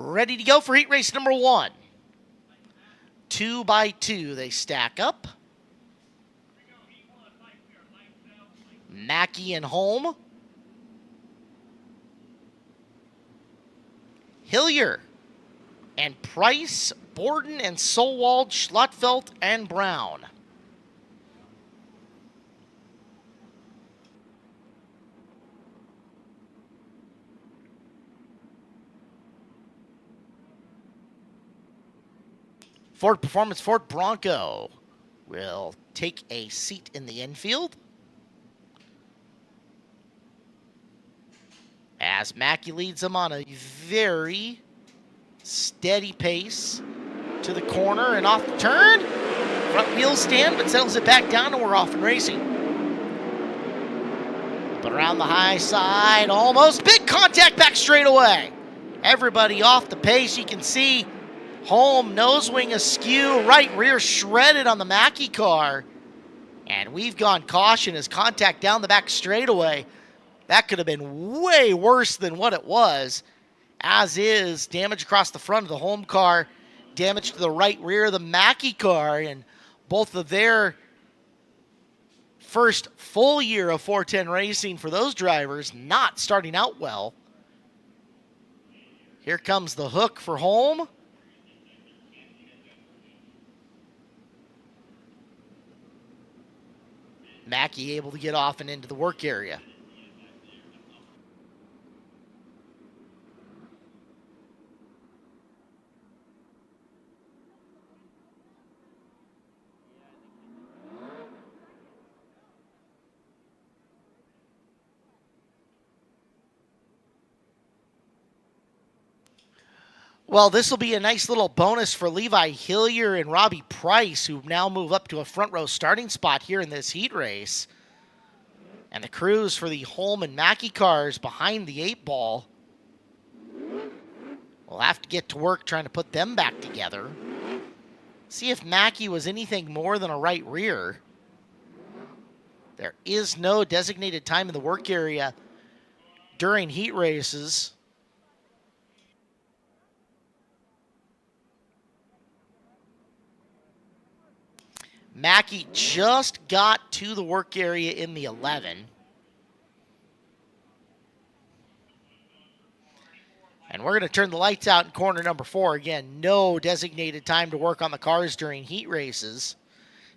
Ready to go for heat race number 1. 2 by 2 they stack up. Mackey and Holm. Hillier and Price, Borden and Solwald, Schlotfeld and Brown. Ford Performance Ford Bronco will take a seat in the infield. As Mackey leads them on a very steady pace to the corner and off the turn. Front wheel stand, but settles it back down and we're off and racing. But around the high side, almost big contact back straight away. Everybody off the pace. You can see Holm nose wing askew, right rear shredded on the Mackey car. And we've gone caution as contact down the back straightaway. That could have been way worse than what it was. as is damage across the front of the home car, damage to the right rear of the Mackey car, and both of their first full year of 410 racing for those drivers not starting out well. Here comes the hook for home. Mackey able to get off and into the work area. Well, this will be a nice little bonus for Levi Hillier and Robbie Price, who now move up to a front row starting spot here in this heat race. And the crews for the Holm and Mackey cars behind the 8-ball will have to get to work trying to put them back together. See if Mackey was anything more than a right rear. There is no designated time in the work area during heat races. Mackey just got to the work area in the 11. And we're going to turn the lights out in corner number 4. Again, no designated time to work on the cars during heat races.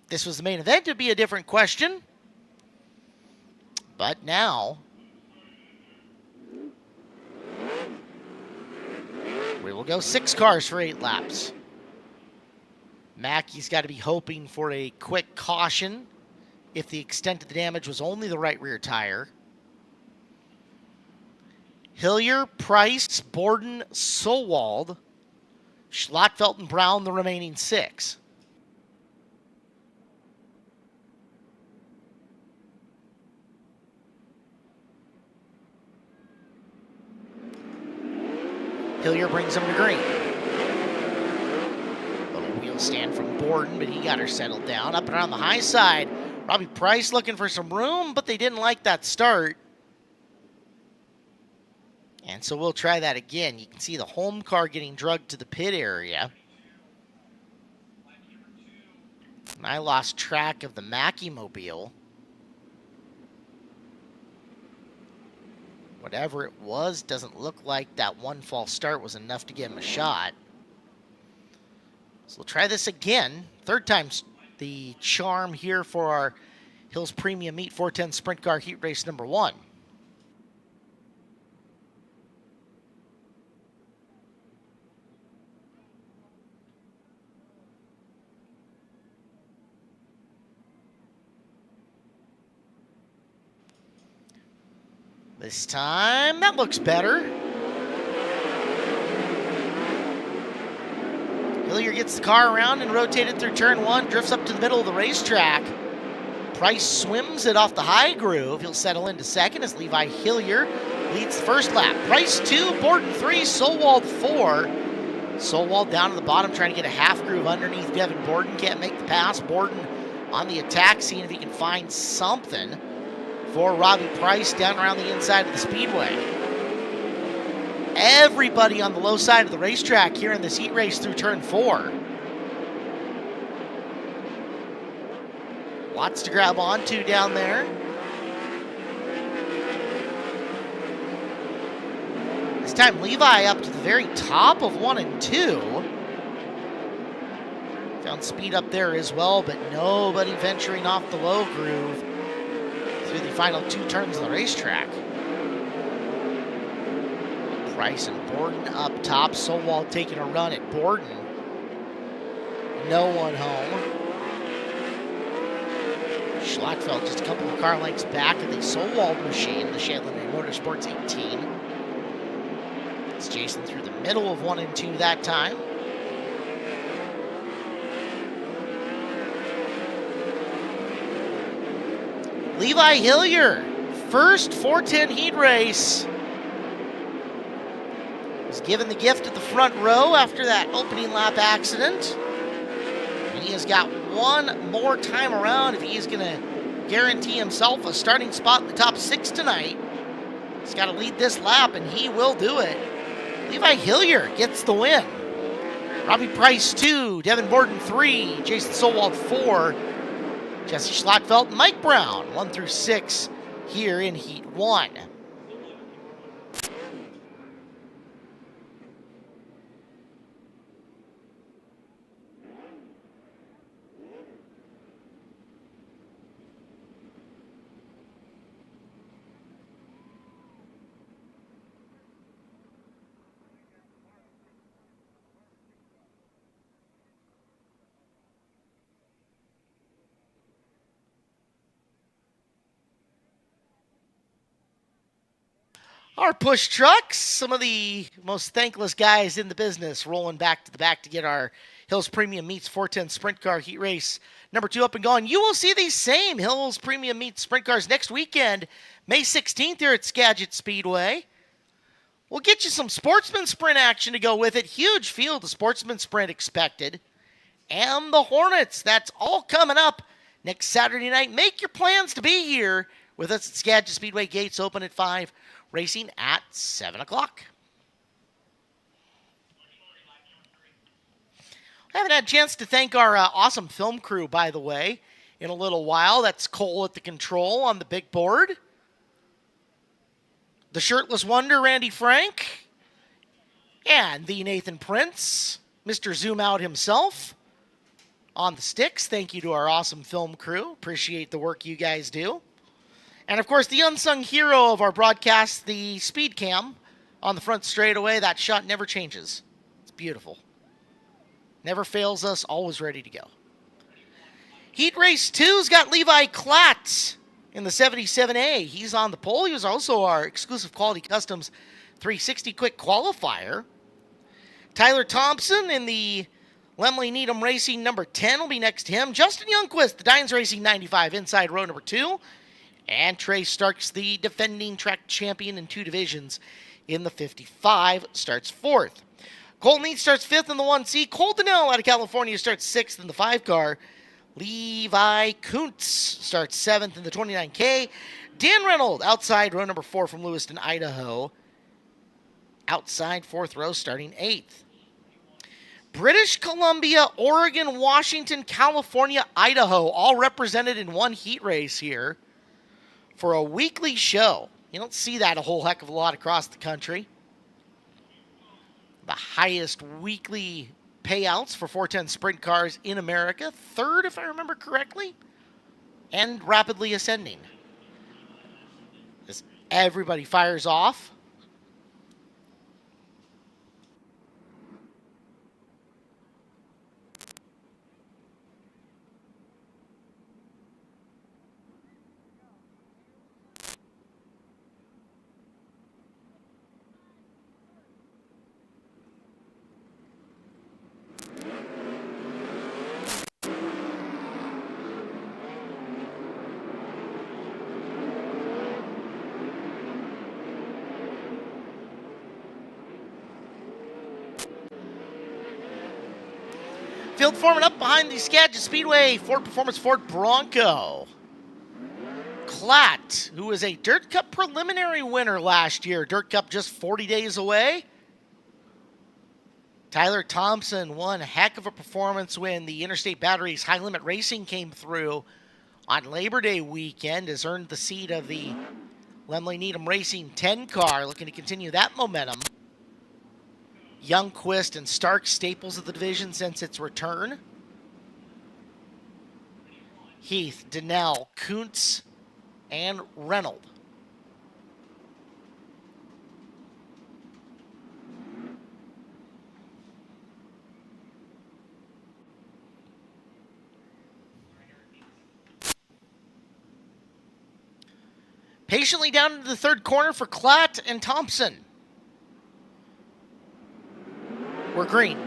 If this was the main event, it would be a different question. But now, we will go 6 cars for 8 laps. Mackey's got to be hoping for a quick caution if the extent of the damage was only the right rear tire. Hillier, Price, Borden, Sowald, Schlattfeld, and Brown, the remaining 6. Hillier brings him to green. Wheel stand from Borden, but he got her settled down. Up and around the high side, Robbie Price looking for some room, but they didn't like that start. And so we'll try that again. You can see the home car getting drugged to the pit area. And I lost track of the Mackey mobile. Whatever it was, doesn't look like that one false start was enough to get him a shot. So we'll try this again. Third time's the charm here for our Hills Premium Meat 410 Sprint Car Heat Race number 1. This time, that looks better. Hillier gets the car around and rotated through turn 1, drifts up to the middle of the racetrack. Price swims it off the high groove. He'll settle into second as Levi Hillier leads the first lap. Price 2, Borden 3, Sowald 4. Sowald down to the bottom trying to get a half groove underneath Devin Borden. Can't make the pass. Borden on the attack, seeing if he can find something for Robbie Price down around the inside of the speedway. Everybody on the low side of the racetrack here in this heat race through turn 4. Lots to grab onto down there. This time Levi up to the very top of 1 and 2. Found speed up there as well, but nobody venturing off the low groove through the final 2 turns of the racetrack. Price and Borden up top. Sowald taking a run at Borden. No one home. Schlattfeld just a couple of car lengths back of the Sowald machine, the Chandler Motorsports 18. It's Jason through the middle of 1 and 2 that time. Levi Hillier, first 410 heat race. Was given the gift at the front row after that opening lap accident. And he has got one more time around if he is going to guarantee himself a starting spot in the top 6 tonight. He's got to lead this lap, and he will do it. Levi Hillier gets the win. Robbie Price 2, Devin Borden 3, Jason Solwald 4, Jesse Schlattfeld, and Mike Brown 1 through 6 here in Heat 1. Our push trucks, some of the most thankless guys in the business, rolling back to the back to get our Hills Premium Meats 410 Sprint Car Heat Race number 2 up and going. You will see these same Hills Premium Meats Sprint Cars next weekend, May 16th here at Skagit Speedway. We'll get you some Sportsman Sprint action to go with it. Huge field of Sportsman Sprint expected. And the Hornets, that's all coming up next Saturday night. Make your plans to be here with us at Skagit Speedway. Gates open at 5. Racing at 7 o'clock. I haven't had a chance to thank our awesome film crew, by the way, in a little while. That's Cole at the control on the big board. The Shirtless Wonder, Randy Frank. And the Nathan Prince, Mr. Zoom Out himself, on the sticks. Thank you to our awesome film crew. Appreciate the work you guys do. And, of course, the unsung hero of our broadcast, the Speed Cam on the front straightaway. That shot never changes. It's beautiful. Never fails us, always ready to go. Heat Race 2's got Levi Klatt in the 77A. He's on the pole. He was also our exclusive Quality Customs 360 quick qualifier. Tyler Thompson in the Lemley Needham Racing number 10 will be next to him. Justin Youngquist, the Dines Racing 95 inside row number 2. And Trey Starks, the defending track champion in 2 divisions in the 55, starts 4th. Colton Eads starts 5th in the 1C. Cole Donnell out of California starts 6th in the 5 car. Levi Kuntz starts 7th in the 29K. Dan Reynolds outside row number 4 from Lewiston, Idaho. Outside 4th row starting 8th. British Columbia, Oregon, Washington, California, Idaho, all represented in one heat race here for a weekly show. You don't see that a whole heck of a lot across the country. The highest weekly payouts for 410 sprint cars in America. 3rd, if I remember correctly. And rapidly ascending. As everybody fires off. Field forming up behind the Skagit Speedway Ford Performance Ford Bronco. Klatt, who was a Dirt Cup preliminary winner last year. Dirt Cup just 40 days away. Tyler Thompson, one heck of a performance when the Interstate Batteries High Limit Racing came through on Labor Day weekend. Has earned the seat of the Lemley Needham Racing 10 car, looking to continue that momentum. Youngquist and Stark, staples of the division since its return. Heath, Donnell, Kuntz, and Reynolds. Patiently down into the 3rd corner for Klatt and Thompson. We're green.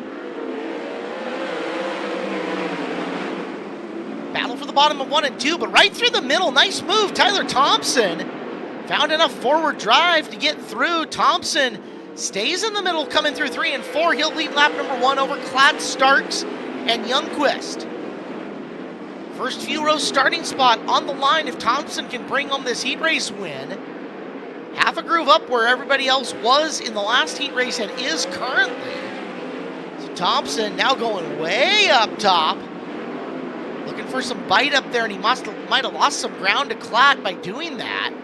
Battle for the bottom of 1 and 2, but right through the middle. Nice move. Tyler Thompson found enough forward drive to get through. Thompson stays in the middle, coming through 3 and 4. He'll lead lap number 1 over Klatt, Starks, and Youngquist. First few rows starting spot on the line if Thompson can bring home this heat race win. half a groove up where everybody else was in the last heat race and is currently. So Thompson now going way up top. Looking for some bite up there, and he might have lost some ground to Klatt by doing that.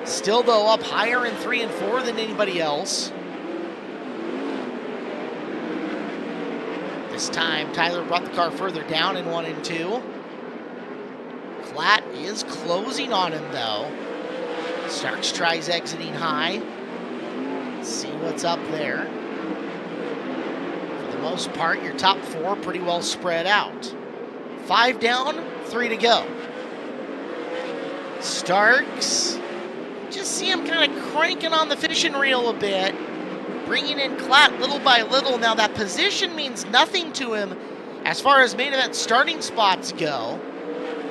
Still, though, up higher in 3 and 4 than anybody else. This time, Tyler brought the car further down in 1 and 2. Klatt is closing on him, though. Starks tries exiting high. Let's see what's up there. For the most part, your top 4 pretty well spread out. 5 down, 3 to go. Starks, just see him kind of cranking on the fishing reel a bit, bringing in Klatt little by little. Now that position means nothing to him as far as main event starting spots go.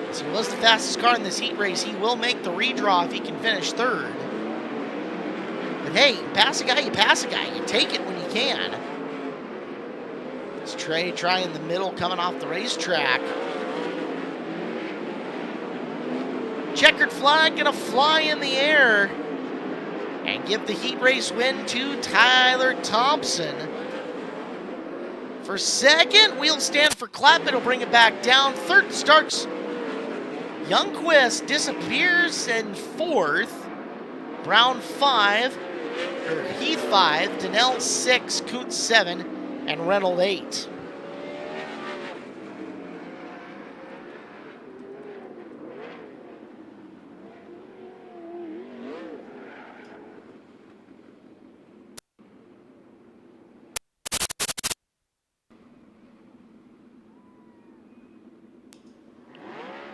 As he was the fastest car in this heat race, he will make the redraw if he can finish 3rd. But hey, pass a guy, you pass a guy. You take it when you can. It's Trey trying the middle coming off the racetrack. Checkered flag gonna fly in the air and give the heat race win to Tyler Thompson. For 2nd, wheel stand for Klatt, but he'll bring it back down. 3rd, Starks. Youngquist disappears in 4th. Brown 5, or Heath 5, Donnell 6, Coots 7, and Reynolds 8.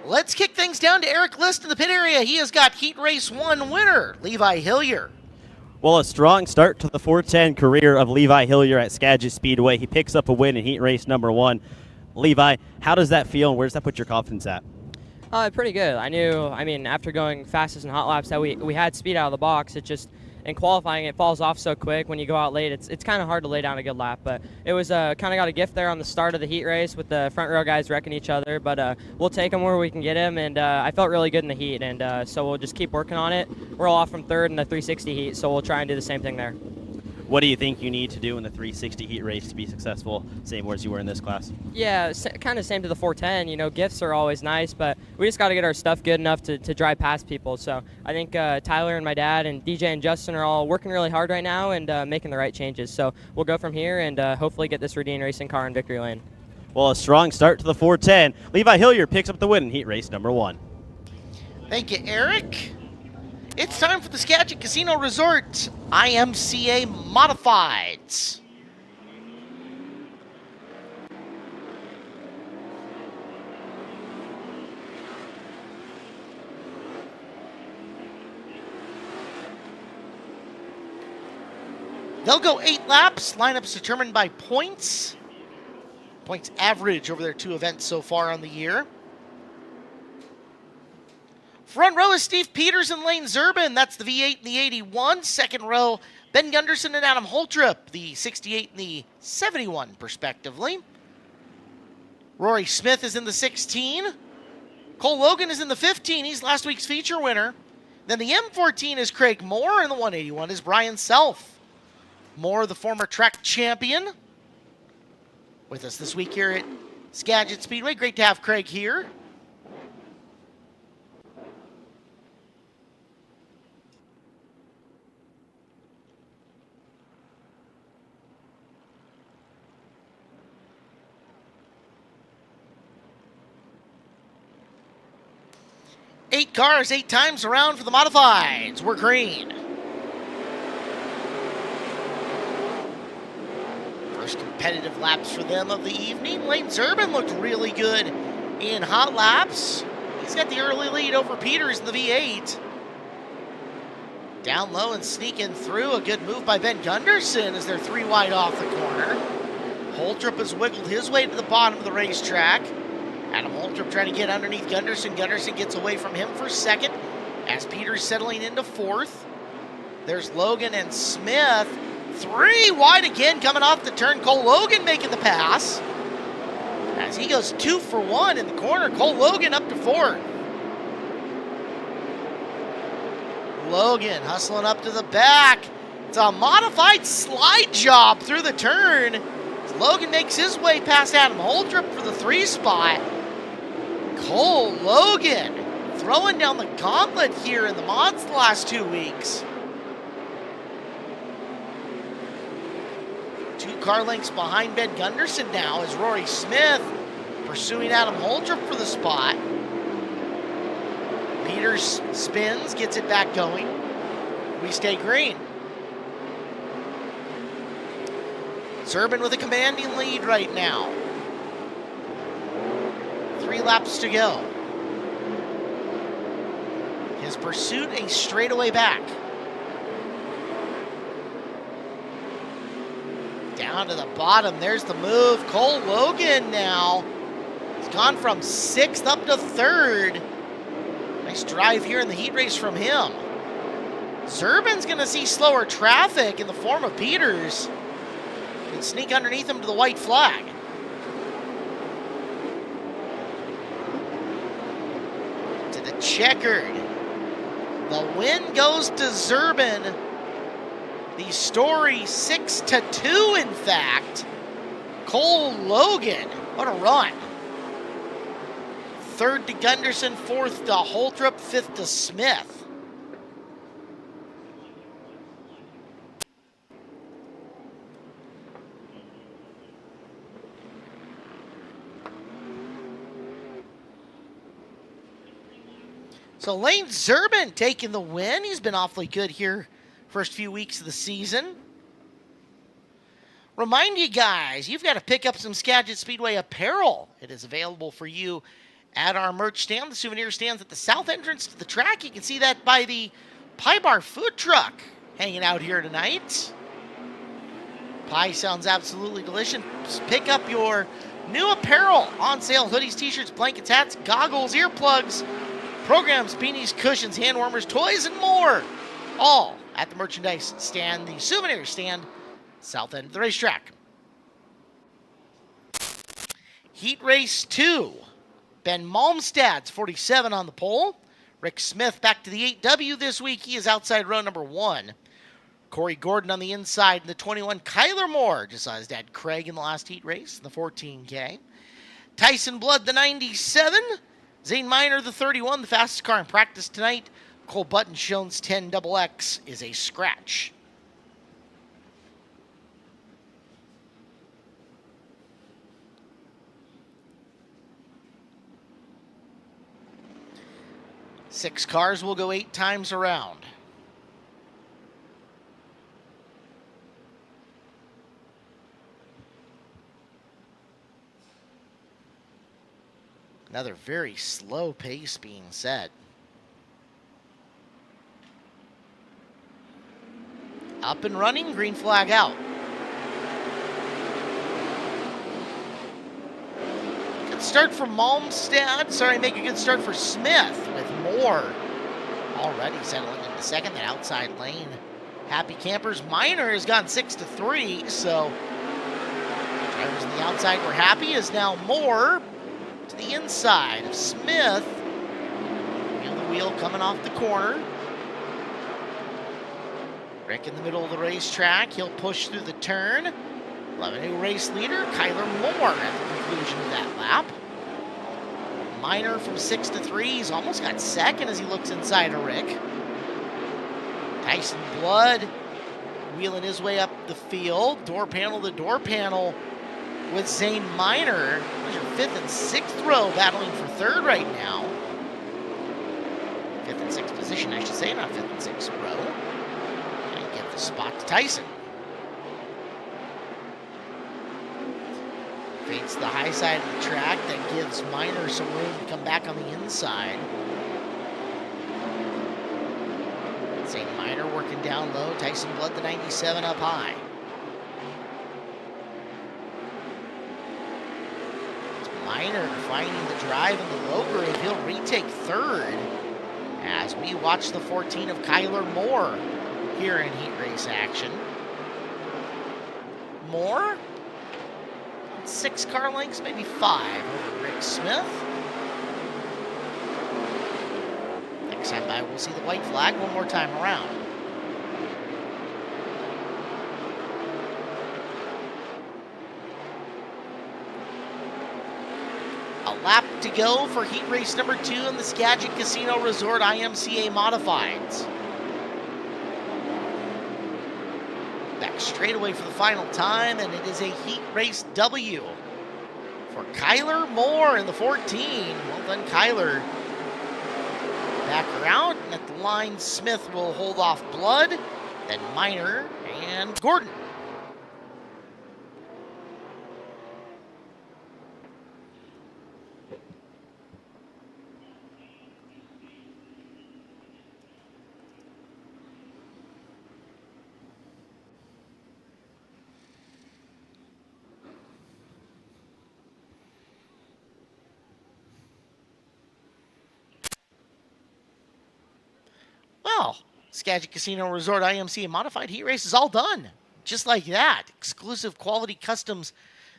Let's kick things down to Eric List in the pit area. He has got Heat Race 1 winner, Levi Hillier. Well, a strong start to the 410 career of Levi Hillier at Skagit Speedway. He picks up a win in Heat Race number 1. Levi, how does that feel, and where does that put your confidence at? Pretty good. After going fastest in hot laps, that we had speed out of the box. It just, in qualifying, it falls off so quick. When you go out late, it's kind of hard to lay down a good lap. But it was kind of got a gift there on the start of the heat race with the front row guys wrecking each other. But we'll take them where we can get them. And I felt really good in the heat. And so we'll just keep working on it. We're all off from 3rd in the 360 heat, so we'll try and do the same thing there. What do you think you need to do in the 360 heat race to be successful, same as you were in this class? Yeah, kind of same to the 410. You know, gifts are always nice, but we just got to get our stuff good enough to drive past people. So I think Tyler and my dad and DJ and Justin are all working really hard right now and making the right changes. So we'll go from here and hopefully get this Radine Racing car in victory lane. Well, a strong start to the 410. Levi Hillier picks up the win in heat race number 1. Thank you, Eric. It's time for the Skagit Casino Resort IMCA Modifieds. They'll go 8 laps. Lineups determined by points. Points average over their 2 events so far on the year. Front row is Steve Peters and Lane Zerbin. That's the V8 and the 81. Second row, Ben Gunderson and Adam Holtrup, the 68 and the 71, respectively. Rory Smith is in the 16. Cole Logan is in the 15. He's last week's feature winner. Then the M14 is Craig Moore, and the 181 is Brian Self. Moore, the former track champion, with us this week here at Skagit Speedway. Great to have Craig here. Eight cars, 8 times around for the modifieds. We're green. First competitive laps for them of the evening. Lane Zerbin looked really good in hot laps. He's got the early lead over Peters in the V8. Down low and sneaking through. A good move by Ben Gunderson as they're 3 wide off the corner. Holtrup has wiggled his way to the bottom of the racetrack. Adam Holtrup trying to get underneath Gunderson. Gunderson gets away from him for 2nd as Peters settling into 4th. There's Logan and Smith. 3 wide again coming off the turn. Cole Logan making the pass as he goes 2 for 1 in the corner. Cole Logan up to 4th. Logan hustling up to the back. It's a modified slide job through the turn. Logan makes his way past Adam Holdrup for the 3 spot. Cole Logan throwing down the gauntlet here in the mods the last 2 weeks. 2 car lengths behind Ben Gunderson now is Rory Smith pursuing Adam Holdrup for the spot. Peters spins, gets it back going. We stay green. Zerbin with a commanding lead right now. 3 laps to go. His pursuit a straightaway back. Down to the bottom, there's the move. Cole Logan now. He's gone from 6th up to 3rd. Nice drive here in the heat race from him. Zerbin's gonna see slower traffic in the form of Peters. Can sneak underneath him to the white flag. To the checkered. The win goes to Zerbin. The story 6-2, in fact. Cole Logan, what a run. 3rd to Gunderson, 4th to Holdrup, 5th to Smith. So Lane Zerbin taking the win. He's been awfully good here first few weeks of the season. Remind you guys, you've got to pick up some Skagit Speedway apparel. It is available for you at our merch stand. The souvenir stands at the south entrance to the track. You can see that by the Pie Bar food truck hanging out here tonight. Pie sounds absolutely delicious. Pick up your new apparel on sale. Hoodies, t-shirts, blankets, hats, goggles, earplugs, programs, beanies, cushions, hand warmers, toys, and more. All at the merchandise stand, the souvenir stand, south end of the racetrack. Heat race 2. Ben Malmstad's 47 on the pole. Rick Smith back to the 8W this week. He is outside row number 1. Corey Gordon on the inside in the 21. Kyler Moore just saw his dad Craig in the last heat race in the 14K. Tyson Blood, the 97. Zane Miner, the 31, the fastest car in practice tonight. Cole Button Shones 10XX is a scratch. Six cars will go 8 times around. Another very slow pace being set. Up and running, green flag out. Good start for Malmstad. Sorry, make a good start for Smith with Moore already settling into second. That outside lane. Happy Campers. Miner has gone 6-3, so drivers on the outside were happy. Is now Moore to the inside of Smith. Wheel to wheel coming off the corner. Rick in the middle of the racetrack. He'll push through the turn. We'll have a new race leader, Kyler Moore, at the conclusion of that lap. Miner from 6-3. He's almost got second as he looks inside of Rick. Tyson Blood wheeling his way up the field. Door panel to door panel with Zane Miner. Those are 5th and 6th row battling for 3rd right now. 5th and 6th position, I should say, not 5th and 6th row. Get the spot to Tyson. Fades to the high side of the track. That gives Miner some room to come back on the inside. St. Miner working down low. Tyson Blood, the 97, up high. It's Miner finding the drive in the low grade. He'll retake 3rd as we watch the 14 of Kyler Moore here in heat race action. Moore, 6 car lengths, maybe 5 over Rick Smith. time by, we'll see the white flag one more time around. A lap to go for heat race number 2 in the Skagit Casino Resort IMCA Modifieds. Back straightaway for the final time, and it is a heat race W for Kyler Moore in the 14. Well done, Kyler. Back around, and at the line, Smith will hold off Blood, then Miner and Gordon. Well, Skagit Casino Resort IMCA Modified Heat Race is all done. Just like that. Exclusive Quality Customs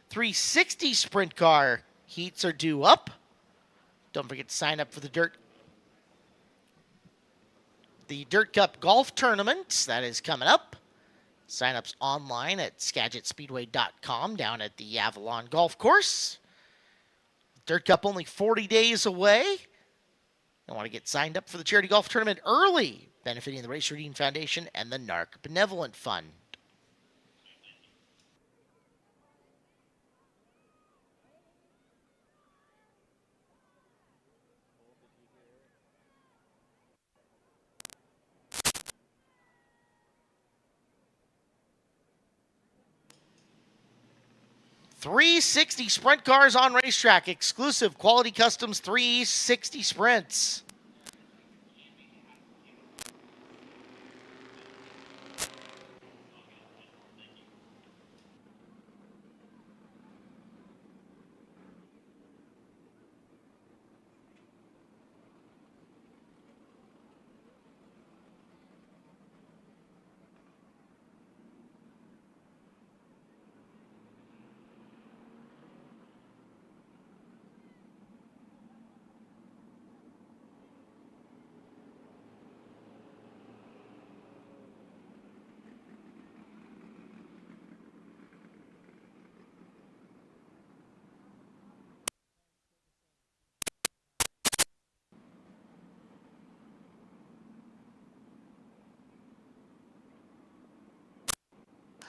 360 Sprint Car heats are due up. Don't forget to sign up for the Dirt Cup Golf Tournament. That is coming up. Sign-ups online at SkagitSpeedway.com down at the Avalon Golf Course. Dirt Cup only 40 days away. I want to get signed up for the charity golf tournament early, benefiting the Racer Dean Foundation and the NARC Benevolent Fund. .360 sprint cars on racetrack. Exclusive Quality Customs 360 sprints.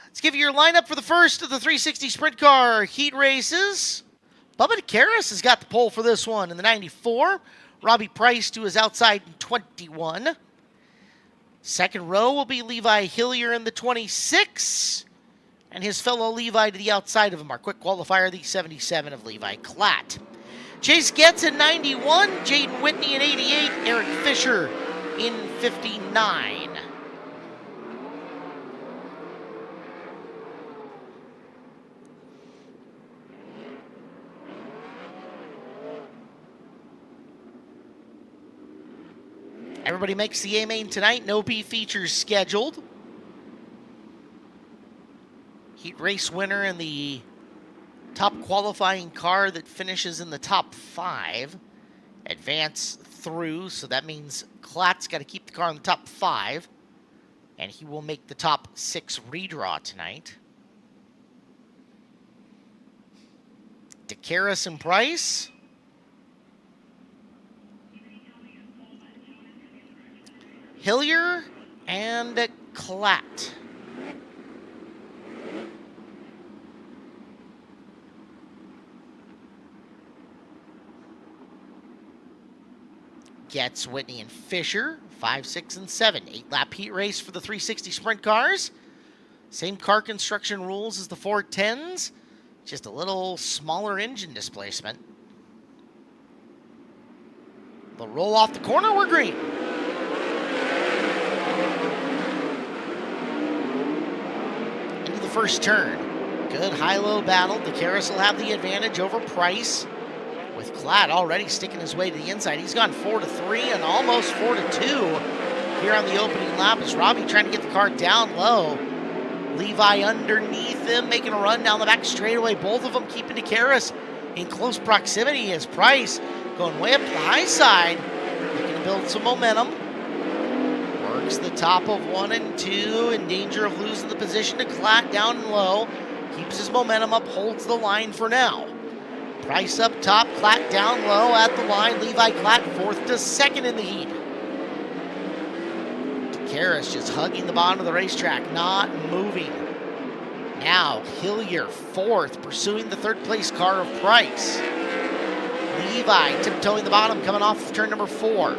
Let's give you your lineup for the first of the 360 Sprint Car heat races. Bubba DeCaris has got the pole for this one in the 94. Robbie Price to his outside in 21. Second row will be Levi Hillier in the 26. And his fellow Levi to the outside of him, our quick qualifier, the 77 of Levi Klatt. Chase Getz in 91. Jaden Whitney in 88. Eric Fisher in 59. Everybody makes the A main tonight. No B features scheduled. Heat race winner in the top qualifying car that finishes in the top 5 advance through. So that means Klatt's got to keep the car in the top 5. And he will make the top 6 redraw tonight. DeCaris and Price. Hillier and Klatt. Getz, Whitney, and Fisher, 5, 6, and 7. 8-lap heat race for the 360 sprint cars. Same car construction rules as the 410s, just a little smaller engine displacement. They'll roll off the corner, we're green. First turn. Good high-low battle. DeCaris will have the advantage over Price. With Klatt already sticking his way to the inside. He's gone 4-3 and almost 4-2 here on the opening lap as Robbie trying to get the car down low. Levi underneath him, making a run down the back straightaway. Both of them keeping DeCaris in close proximity as Price going way up to the high side. Looking to build some momentum. Works the top of 1 and 2, in danger of losing the position to Klatt down and low. Keeps his momentum up, holds the line for now. Price up top, Klatt down low at the line. Levi Klatt 4th to 2nd in the heat. DeCaris just hugging the bottom of the racetrack, not moving. Now Hillier 4th, pursuing the 3rd place car of Price. Levi tiptoeing the bottom, coming off of turn number 4.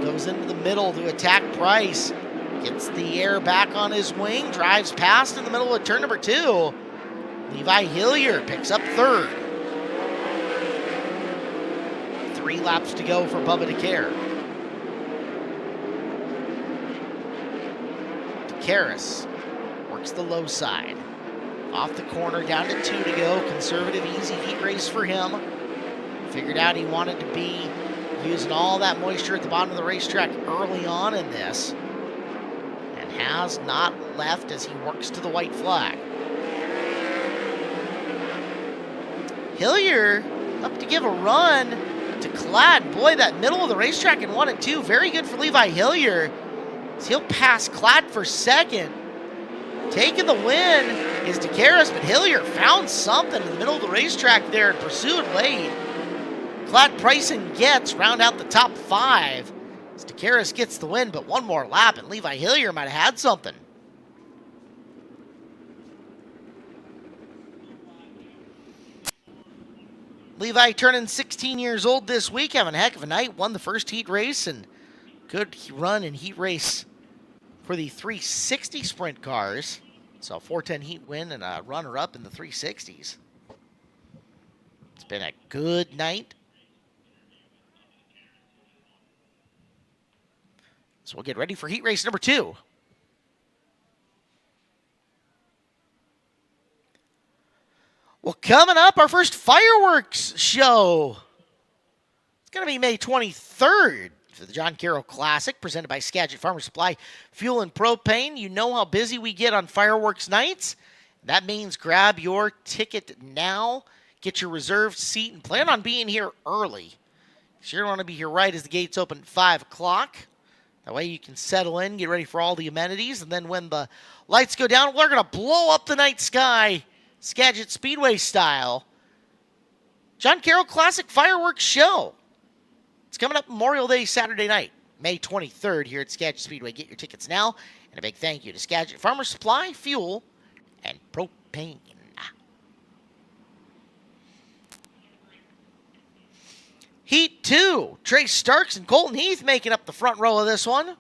Goes into the middle to attack Price. Gets the air back on his wing, drives past in the middle of turn number 2. Levi Hillier picks up 3rd. 3 laps to go for Bubba DeCare. DeCaris works the low side. Off the corner, down to 2 to go. Conservative, easy heat race for him. Figured out he wanted to be using all that moisture at the bottom of the racetrack early on in this. And has not left as he works to the white flag. Hillier up to give a run to Klatt. Boy, that middle of the racetrack in 1 and 2, very good for Levi Hillier. So he'll pass Klatt for 2nd. Taking the win is DeCaris, but Hillier found something in the middle of the racetrack there and pursued late. Klatt, Price, and Getz round out the top 5. As DeCaris gets the win, but one more lap, and Levi Hillier might have had something. Levi turning 16 years old this week, having a heck of a night. Won the first heat race, and good run in heat race for the 360 sprint cars. So a 410 heat win and a runner-up in the 360s. It's been a good night. So we'll get ready for heat race number 2. Well, coming up, our first fireworks show. It's going to be May 23rd for the John Carroll Classic, presented by Skagit Farmer Supply Fuel and Propane. You know how busy we get on fireworks nights. That means grab your ticket now, get your reserved seat, and plan on being here early. So you're going to want to be here right as the gates open at 5 o'clock. That way you can settle in, get ready for all the amenities, and then when the lights go down, we're going to blow up the night sky, Skagit Speedway style. John Carroll Classic Fireworks Show. It's coming up Memorial Day Saturday night, May 23rd here at Skagit Speedway. Get your tickets now, and a big thank you to Skagit Farmer Supply, Fuel, and Propane. Heat 2, Trace Starks and Colton Heath making up the front row of this one.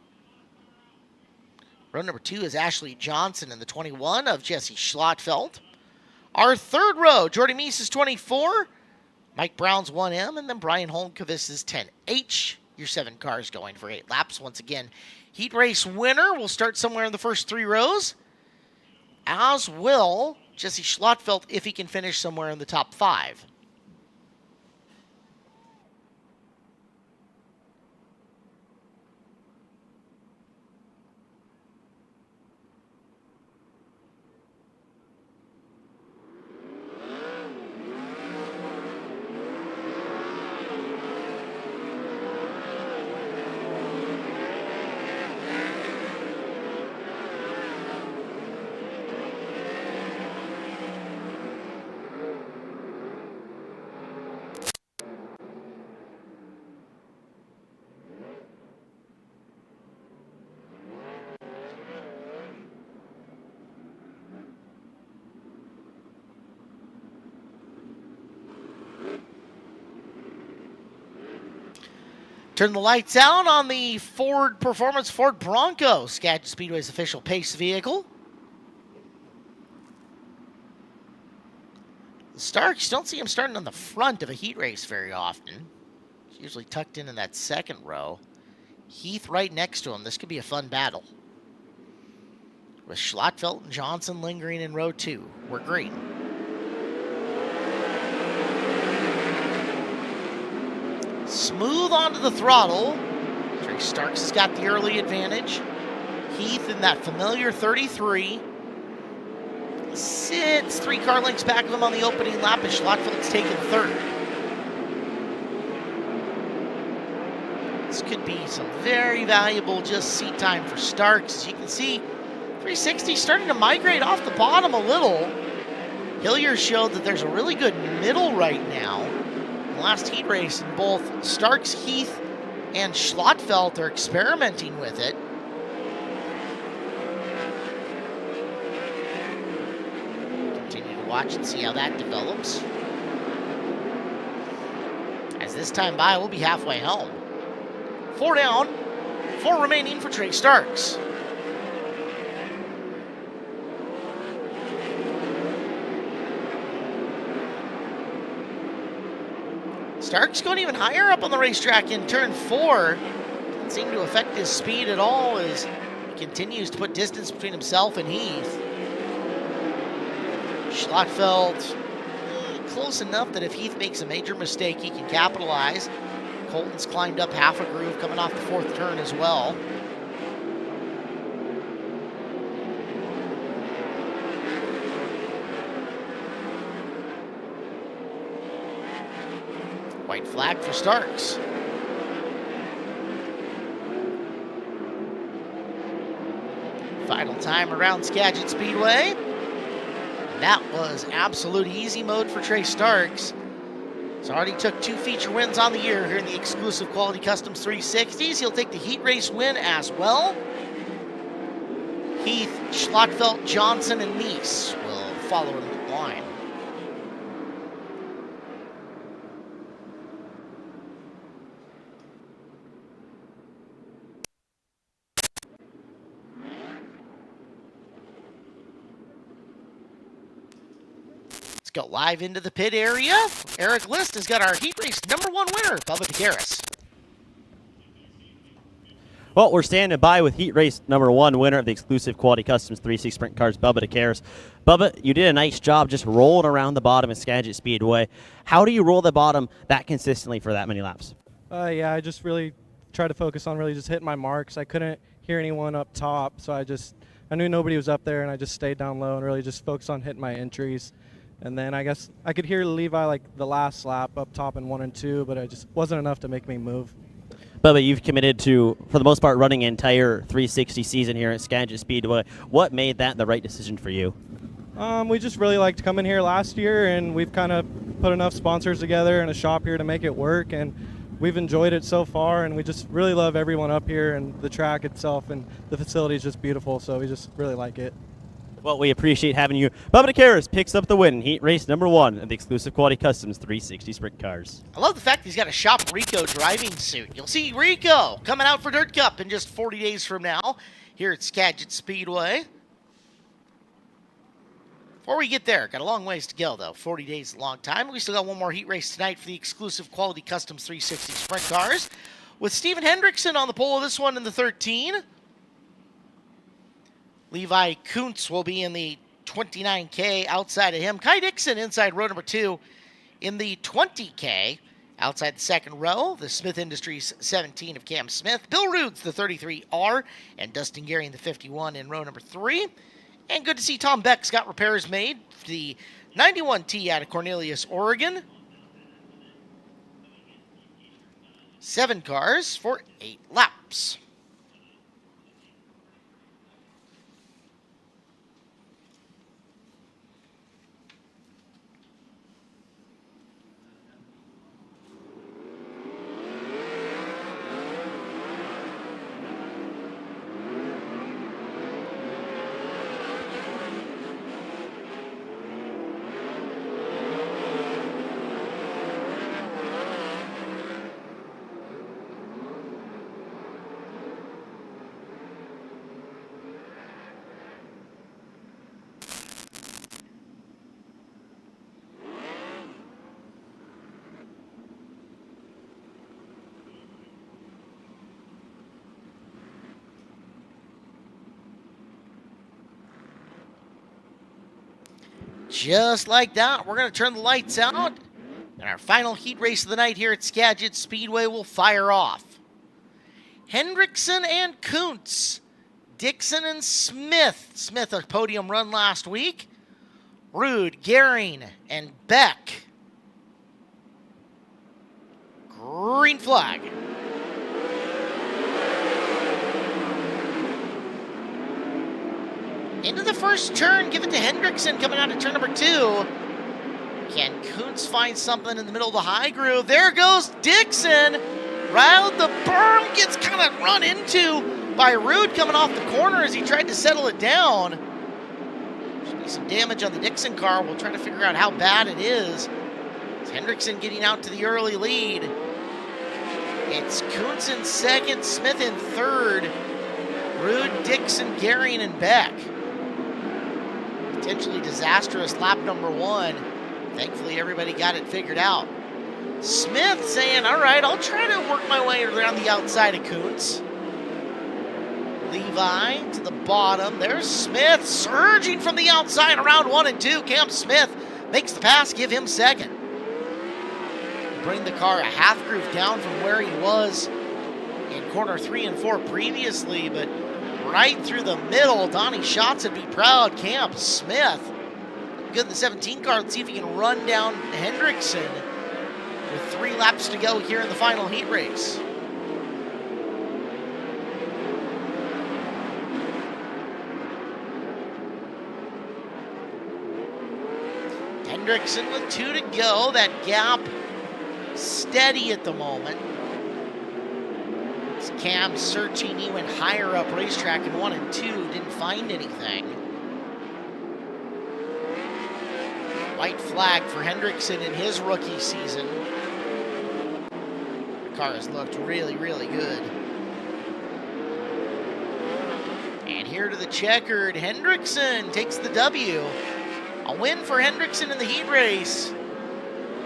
Row number 2 is Ashley Johnson in the 21 of Jesse Schlottfeld. Our third row, Jordy Meese's 24, Mike Brown's 1M, and then Brian Holmqvist's 10H. Your 7 cars going for 8 laps. Once again, heat race winner will start somewhere in the first 3 rows, as will Jesse Schlottfeld if he can finish somewhere in the top 5. Turn the lights out on the Ford Performance Ford Bronco, Skagit Speedway's official pace vehicle. The Starks, don't see him starting on the front of a heat race very often. He's usually tucked in that second row. Heath right next to him. This could be a fun battle. With Schlottfeld and Johnson lingering in row 2. We're green. Smooth onto the throttle. Trace Starks has got the early advantage. Heath in that familiar 33. Sits 3 car lengths back of him on the opening lap, and Schlottfeld's taken 3rd. This could be some very valuable just seat time for Starks. As you can see, 360 starting to migrate off the bottom a little. Hillier showed that there's a really good middle right now. In the last heat race, both Starks, Heath, and Schlotfeld are experimenting with it. Continue to watch and see how that develops. As this time by, we'll be halfway home. 4 down, 4 remaining for Trey Starks. Starks going even higher up on the racetrack in turn 4. Doesn't seem to affect his speed at all as he continues to put distance between himself and Heath. Schlotfeld close enough that if Heath makes a major mistake, he can capitalize. Colton's climbed up half a groove coming off the 4th turn as well. White flag for Starks. Final time around Skagit Speedway. And that was absolute easy mode for Trey Starks. He's already took 2 feature wins on the year here in the exclusive Quality Customs 360s. He'll take the heat race win as well. Heath, Schlotfeld, Johnson, and Neese will follow him to the line. Go live into the pit area. Eric List has got our heat race #1 winner, Bubba DeGarris. Well, we're standing by with heat race #1 winner of the exclusive Quality Customs 360 Sprint Cars, Bubba DeGarris. Bubba, you did a nice job just rolling around the bottom of Skagit Speedway. How do you roll the bottom that consistently for that many laps? Yeah, I just really try to focus on really just hitting my marks. I couldn't hear anyone up top, so I knew nobody was up there, and I just stayed down low and really just focused on hitting my entries. And then I guess I could hear Levi like the last lap up top in 1 and 2, but it just wasn't enough to make me move. Bubba, you've committed to, for the most part, running an entire 360 season here at Skagit Speedway. What made that the right decision for you? We just really liked coming here last year, and we've kind of put enough sponsors together and a shop here to make it work, and we've enjoyed it so far, and we just really love everyone up here, and the track itself and the facility is just beautiful, so we just really like it. Well, we appreciate having you. Bubba DeGarris picks up the win in heat race #1 of the exclusive Quality Customs 360 Sprint Cars. I love the fact he's got a Shop Rico driving suit. You'll see Rico coming out for Dirt Cup in just 40 days from now here at Skagit Speedway. Before we get there, got a long ways to go, though. 40 days is a long time. We still got one more heat race tonight for the exclusive Quality Customs 360 Sprint Cars with Steven Hendrickson on the pole of this one in the 13. Levi Kuntz will be in the 29K outside of him. Kai Dixon inside row number 2 in the 20K outside the second row. The Smith Industries 17 of Cam Smith. Bill Rudes, the 33R, and Dustin Gary in the 51 in row number 3. And good to see Tom Beck's got repairs made for the 91T out of Cornelius, Oregon. 7 cars for 8 laps. Just like that, we're going to turn the lights out, and our final heat race of the night here at Skagit Speedway will fire off. Hendrickson and Kuntz, Dixon and Smith. Smith a podium run last week. Rude, Gehring, and Beck. Green flag. Into the first turn, give it to Hendrickson coming out of turn number 2. Can Kuntz find something in the middle of the high groove? There goes Dixon. Right the berm, gets kind of run into by Rude coming off the corner as he tried to settle it down. Should be some damage on the Dixon car. We'll try to figure out how bad it is. It's Hendrickson getting out to the early lead. It's Kuntz in second, Smith in third. Rude, Dixon, Garion, and Beck. Potentially disastrous lap number 1. Thankfully, everybody got it figured out. Smith saying, all right, I'll try to work my way around the outside of Kuntz. Levi to the bottom. There's Smith surging from the outside around 1 and 2. Cam Smith makes the pass, give him second. Bring the car a half groove down from where he was in corner 3 and 4 previously, but right through the middle. Donnie Schatz would be proud. Cam Smith. Good in the 17 car. Let's see if he can run down Hendrickson with 3 laps to go here in the final heat race. Hendrickson with 2 to go. That gap steady at the moment. Cam searching, he went higher up racetrack in 1 and 2, didn't find anything. White flag for Hendrickson in his rookie season. The car has looked really, really good. And here to the checkered, Hendrickson takes the W. A win for Hendrickson in the heat race.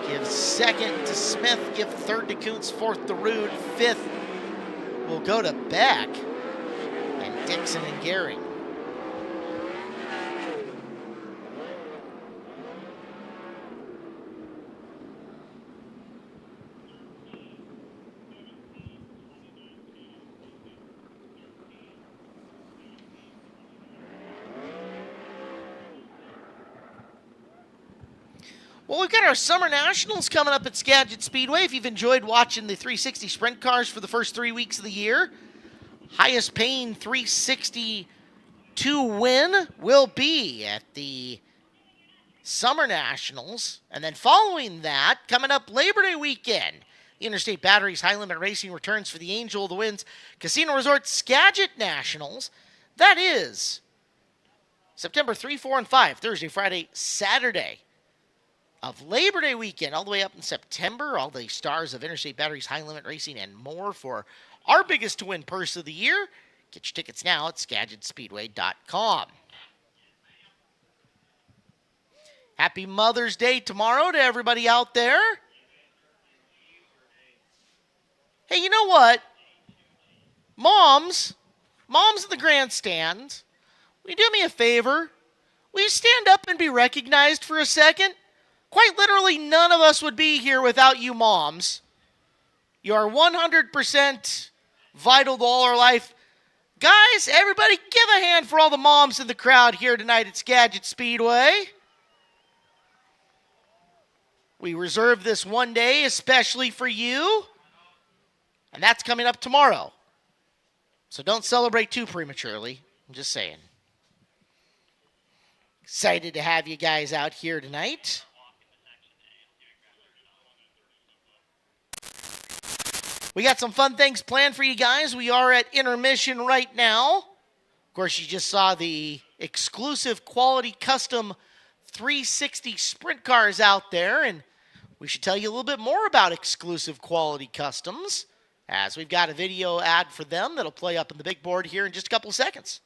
Give second to Smith, give third to Kuntz, fourth to Rude, fifth will go to Beck, and Dixon and Gary. Well, we've got our Summer Nationals coming up at Skagit Speedway. If you've enjoyed watching the 360 sprint cars for the first 3 weeks of the year, highest paying 362 win will be at the Summer Nationals. And then following that, coming up Labor Day weekend, the Interstate Batteries High Limit Racing returns for the Angel of the Winds Casino Resort Skagit Nationals. That is September 3, 4, and 5, Thursday, Friday, Saturday of Labor Day weekend, all the way up in September. All the stars of Interstate Batteries, High Limit Racing, and more for our biggest to win purse of the year. Get your tickets now at SkagitSpeedway.com. Happy Mother's Day tomorrow to everybody out there. Hey, you know what? Moms in the grandstand, will you do me a favor? Will you stand up and be recognized for a second? Quite literally, none of us would be here without you moms. You are 100% vital to all our life. Guys, everybody give a hand for all the moms in the crowd here tonight at Skagit Speedway. We reserved this one day especially for you, and that's coming up tomorrow. So don't celebrate too prematurely. I'm just saying. Excited to have you guys out here tonight. We got some fun things planned for you guys. We are at Intermission right now. Of course, you just saw the exclusive quality custom 360 sprint cars out there, and we should tell you a little bit more about exclusive quality customs, as we've got a video ad for them that'll play up on the big board here in just a couple of seconds.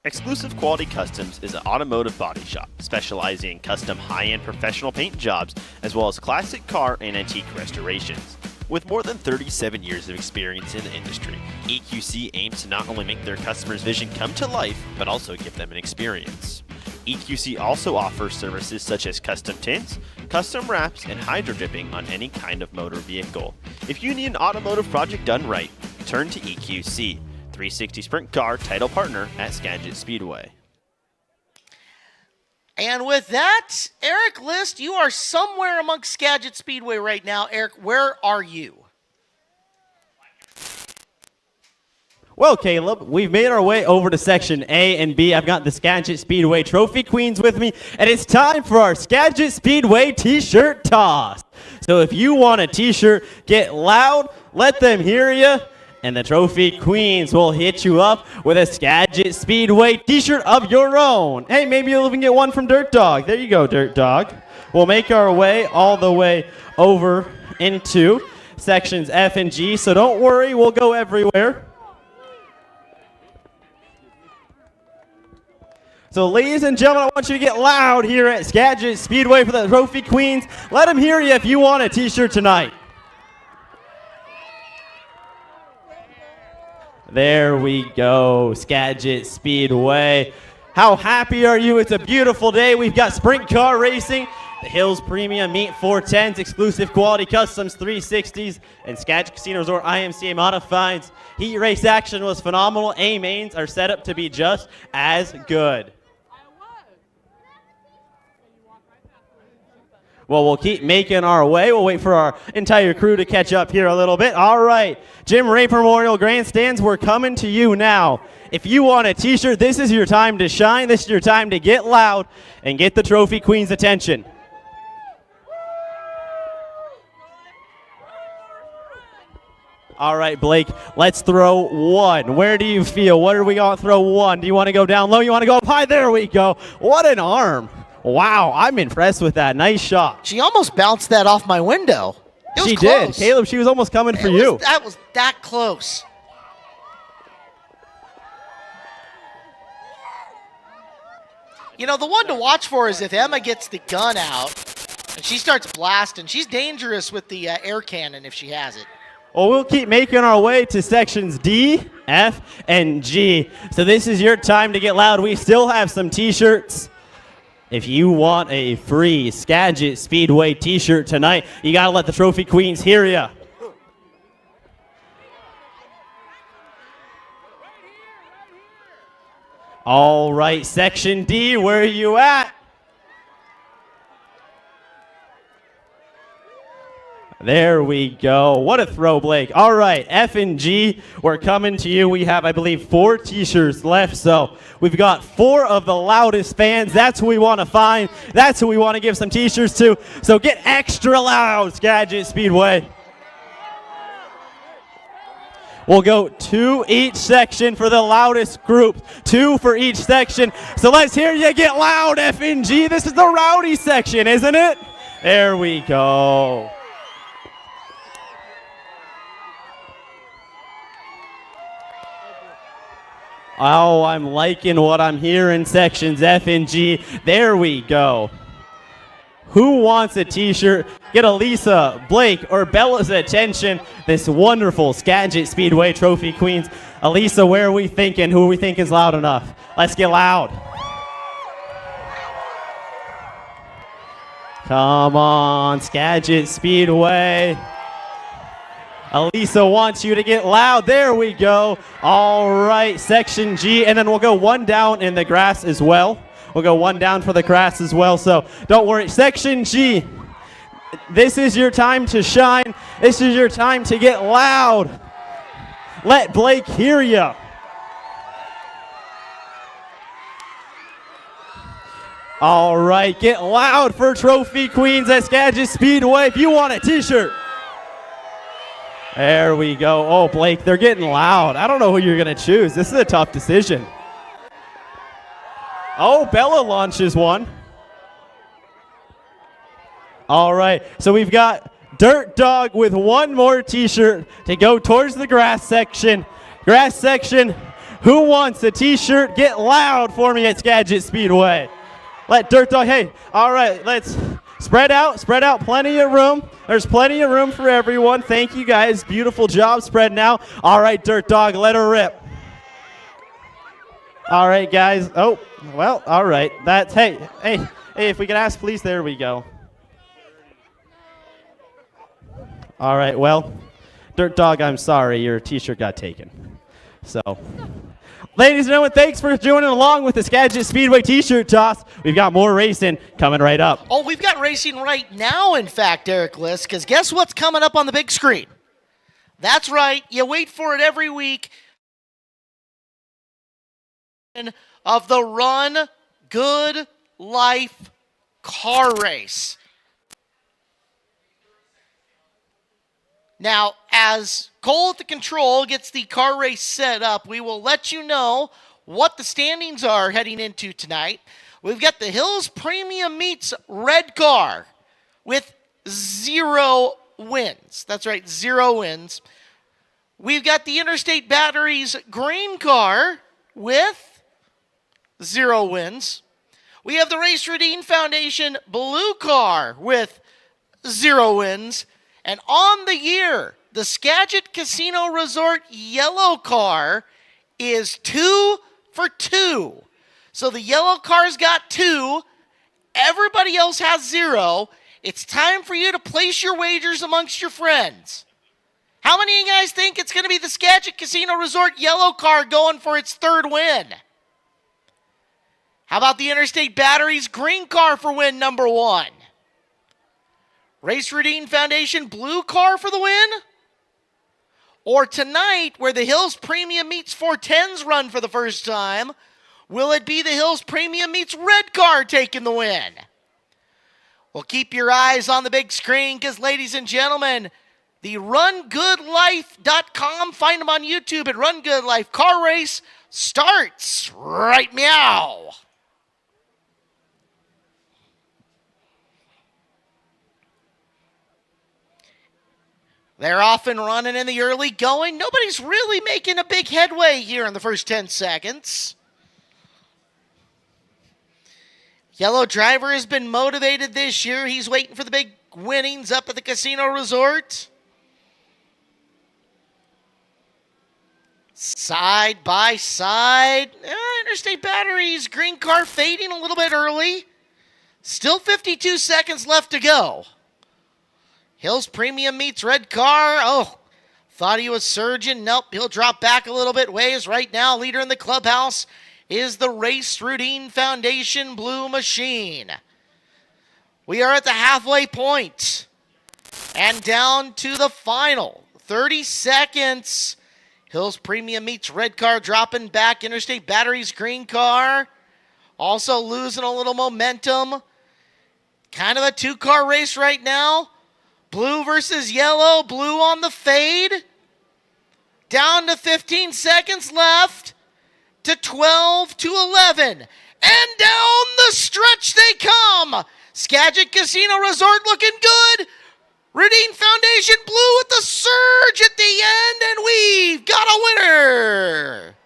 Exclusive Quality Customs is an automotive body shop specializing in custom high-end professional paint jobs as well as classic car and antique restorations. With more than 37 years of experience in the industry, EQC aims to not only make their customers' vision come to life, but also give them an experience. EQC also offers services such as custom tints, custom wraps, and hydro dipping on any kind of motor vehicle. If you need an automotive project done right, turn to EQC. 360 Sprint Car title partner at Skagit Speedway. And with that, Eric List, you are somewhere amongst Skagit Speedway right now. Eric, where are you? Well, Caleb, we've made our way over to Section A and B. I've got the Skagit Speedway Trophy Queens with me, and it's time for our Skagit Speedway T-shirt toss. So if you want a T-shirt, get loud, let them hear you, and the Trophy Queens will hit you up with a Skagit Speedway T-shirt of your own. Hey, maybe you'll even get one from Dirt Dog. There you go, Dirt Dog. We'll make our way all the way over into Sections F and G, so don't worry, we'll go everywhere. So ladies and gentlemen, I want you to get loud here at Skagit Speedway for the Trophy Queens. Let them hear you if you want a T-shirt tonight. There we go, Skagit Speedway. How happy are you? It's a beautiful day. We've got sprint car racing, the Hills Premium Meet 410s, exclusive quality customs 360s, and Skagit Casino Resort IMCA modifieds. Heat race action was phenomenal. A mains are set up to be just as good. Well, we'll keep making our way. We'll wait for our entire crew to catch up here a little bit. All right, Jim Ray Memorial Grandstands, we're coming to you now. If you want a T-shirt, this is your time to shine. This is your time to get loud and get the Trophy Queen's attention. All right, Blake, let's throw one. Where do you feel? What are we going to throw one? Do you want to go down low? You want to go up high? There we go. What an arm. Wow, I'm impressed with that. Nice shot. She almost bounced that off my window. It was She close. did. Caleb, she was almost coming for you. That was that close. You know, the one to watch for is if Emma gets the gun out and she starts blasting. She's dangerous with the air cannon if she has it. Well, we'll keep making our way to sections D, F, and G. So this is your time to get loud. We still have some T-shirts. If you want a free Skagit Speedway T-shirt tonight, you got to let the Trophy Queens hear you. All right, Section D, where are you at? There we go. What a throw, Blake. All right, F and G, we're coming to you. We have, I believe, 4 T-shirts left. So we've got 4 of the loudest fans. That's who we want to find. That's who we want to give some T-shirts to. So get extra loud, Skagit Speedway. We'll go 2 each section for the loudest group. 2 for each section. So let's hear you get loud, F and G. This is the rowdy section, isn't it? There we go. Oh, I'm liking what I'm hearing, sections F and G. There we go. Who wants a T-shirt? Get Elisa, Blake, or Bella's attention. This wonderful Skagit Speedway Trophy Queens. Elisa, where are we thinking? Who are we thinking is loud enough? Let's get loud. Come on, Skagit Speedway. Elisa wants you to get loud. There we go. All right, Section G, and then we'll go 1 down in the grass as well. We'll go 1 down for the grass as well, so don't worry. Section G, this is your time to shine. This is your time to get loud. Let Blake hear you. All right, get loud for Trophy Queens at Skagit Speedway if you want a T-shirt. There we go. Oh, Blake, they're getting loud. I don't know who you're going to choose. This is a tough decision. Oh, Bella launches one. All right, so we've got Dirt Dog with 1 more T-shirt to go towards the grass section. Grass section, who wants a T-shirt? Get loud for me at Skagit Speedway. Let Dirt Dog, hey, all right, let's spread out, plenty of room. There's plenty of room for everyone. Thank you guys, beautiful job spreading out. All right, Dirt Dog, let her rip. All right, guys, oh, well, all right. That's, hey, if we could ask, please, there we go. All right, well, Dirt Dog, I'm sorry, your T-shirt got taken. So, ladies and gentlemen, thanks for joining along with the Skagit Speedway T-shirt toss. We've got more racing coming right up. Oh, we've got racing right now, in fact, Eric Liss, because guess what's coming up on the big screen? That's right, you wait for it every week. of the Run Good Life car race. Now, as Cole at the control gets the car race set up, we will let you know what the standings are heading into tonight. We've got the Hills Premium Meats red car with 0 wins. That's right, 0 wins. We've got the Interstate Batteries green car with 0 wins. We have the Race Routine Foundation blue car with 0 wins. And on the year, the Skagit Casino Resort yellow car is 2 for 2. So the yellow car's got 2. Everybody else has 0. It's time for you to place your wagers amongst your friends. How many of you guys think it's going to be the Skagit Casino Resort yellow car going for its 3rd win? How about the Interstate Batteries green car for win number 1? Race Routine Foundation blue car for the win? Or tonight, where the Hills Premium Meats 410s run for the first time, will it be the Hills Premium Meats red car taking the win? Well, keep your eyes on the big screen because, ladies and gentlemen, the RunGoodLife.com, find them on YouTube at Run Good Life Car Race, starts right meow. They're off and running in the early going. Nobody's really making a big headway here in the first 10 seconds. Yellow driver has been motivated this year. He's waiting for the big winnings up at the casino resort. Side by side. Interstate Batteries green car fading a little bit early. Still 52 seconds left to go. Hills Premium Meats red car. Oh, thought he was surging. Nope, he'll drop back a little bit ways. Right now, leader in the clubhouse is the Race Routine Foundation blue machine. We are at the halfway point and down to the final 30 seconds. Hills Premium Meats red car dropping back. Interstate Batteries green car also losing a little momentum. Kind of a 2-car race right now. Blue versus yellow. Blue on the fade. Down to 15 seconds left. To 12 to 11. And down the stretch they come. Skagit Casino Resort looking good. Routine Foundation blue with the surge at the end. And we've got a winner.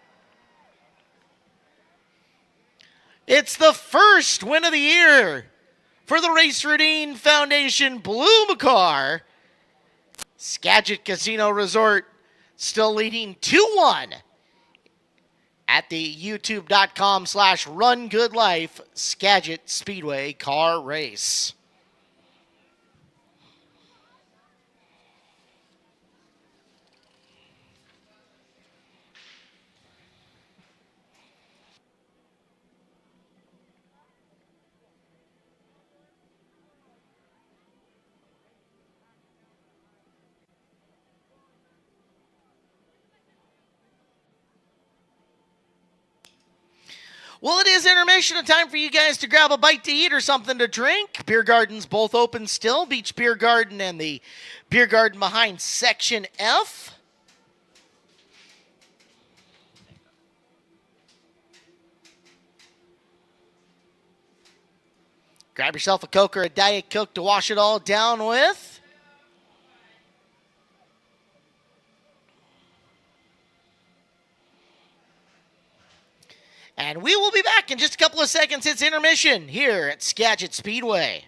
It's the first win of the year for the Race Routine Foundation blue car. Skagit Casino Resort still leading 2-1 at the youtube.com/rungoodlife Skagit Speedway car race. Well, it is intermission, a time for you guys to grab a bite to eat or something to drink. Beer gardens both open still. Beach Beer Garden and the beer garden behind Section F. Grab yourself a Coke or a Diet Coke to wash it all down with. And we will be back in just a couple of seconds. It's intermission here at Skagit Speedway.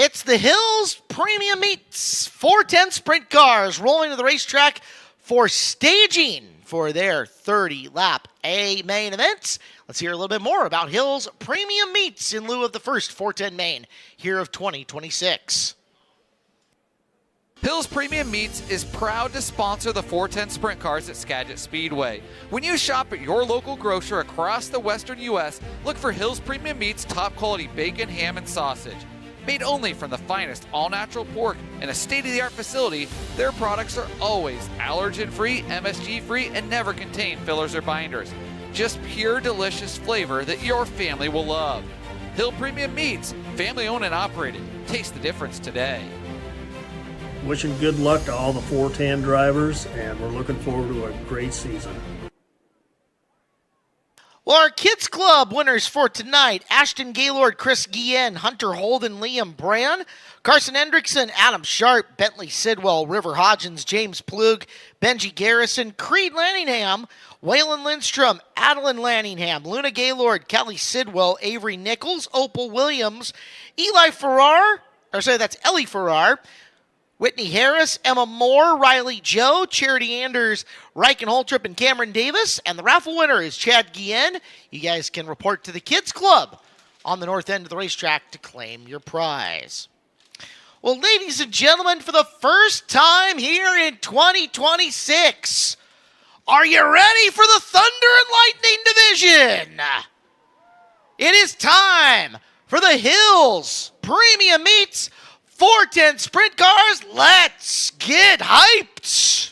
It's the Hills Premium Meats 410 Sprint Cars rolling to the racetrack for staging for their 30-lap A main events. Let's hear a little bit more about Hills Premium Meats in lieu of the first 410 main here of 2026. Hills Premium Meats is proud to sponsor the 410 Sprint Cars at Skagit Speedway. When you shop at your local grocer across the western U.S., look for Hills Premium Meats top quality bacon, ham, and sausage. Made only from the finest all-natural pork in a state-of-the-art facility, their products are always allergen-free, MSG-free, and never contain fillers or binders. Just pure, delicious flavor that your family will love. Hill Premium Meats, family-owned and operated. Taste the difference today. Wishing good luck to all the 410 drivers, and we're looking forward to a great season. Well, our Kids Club winners for tonight, Ashton Gaylord, Chris Guillen, Hunter Holden, Liam Brand, Carson Hendrickson, Adam Sharp, Bentley Sidwell, River Hodgins, James Plug, Benji Garrison, Creed Lanningham, Waylon Lindstrom, Adeline Lanningham, Luna Gaylord, Kelly Sidwell, Avery Nichols, Opal Williams, Ellie Farrar, Whitney Harris, Emma Moore, Riley Joe, Charity Anders, Riken Holtrip, and Cameron Davis. And the raffle winner is Chad Guillen. You guys can report to the Kids Club on the north end of the racetrack to claim your prize. Well, ladies and gentlemen, for the first time here in 2026, are you ready for the Thunder and Lightning division? It is time for the Hills Premium Meats 410 Sprint Cars. Let's get hyped!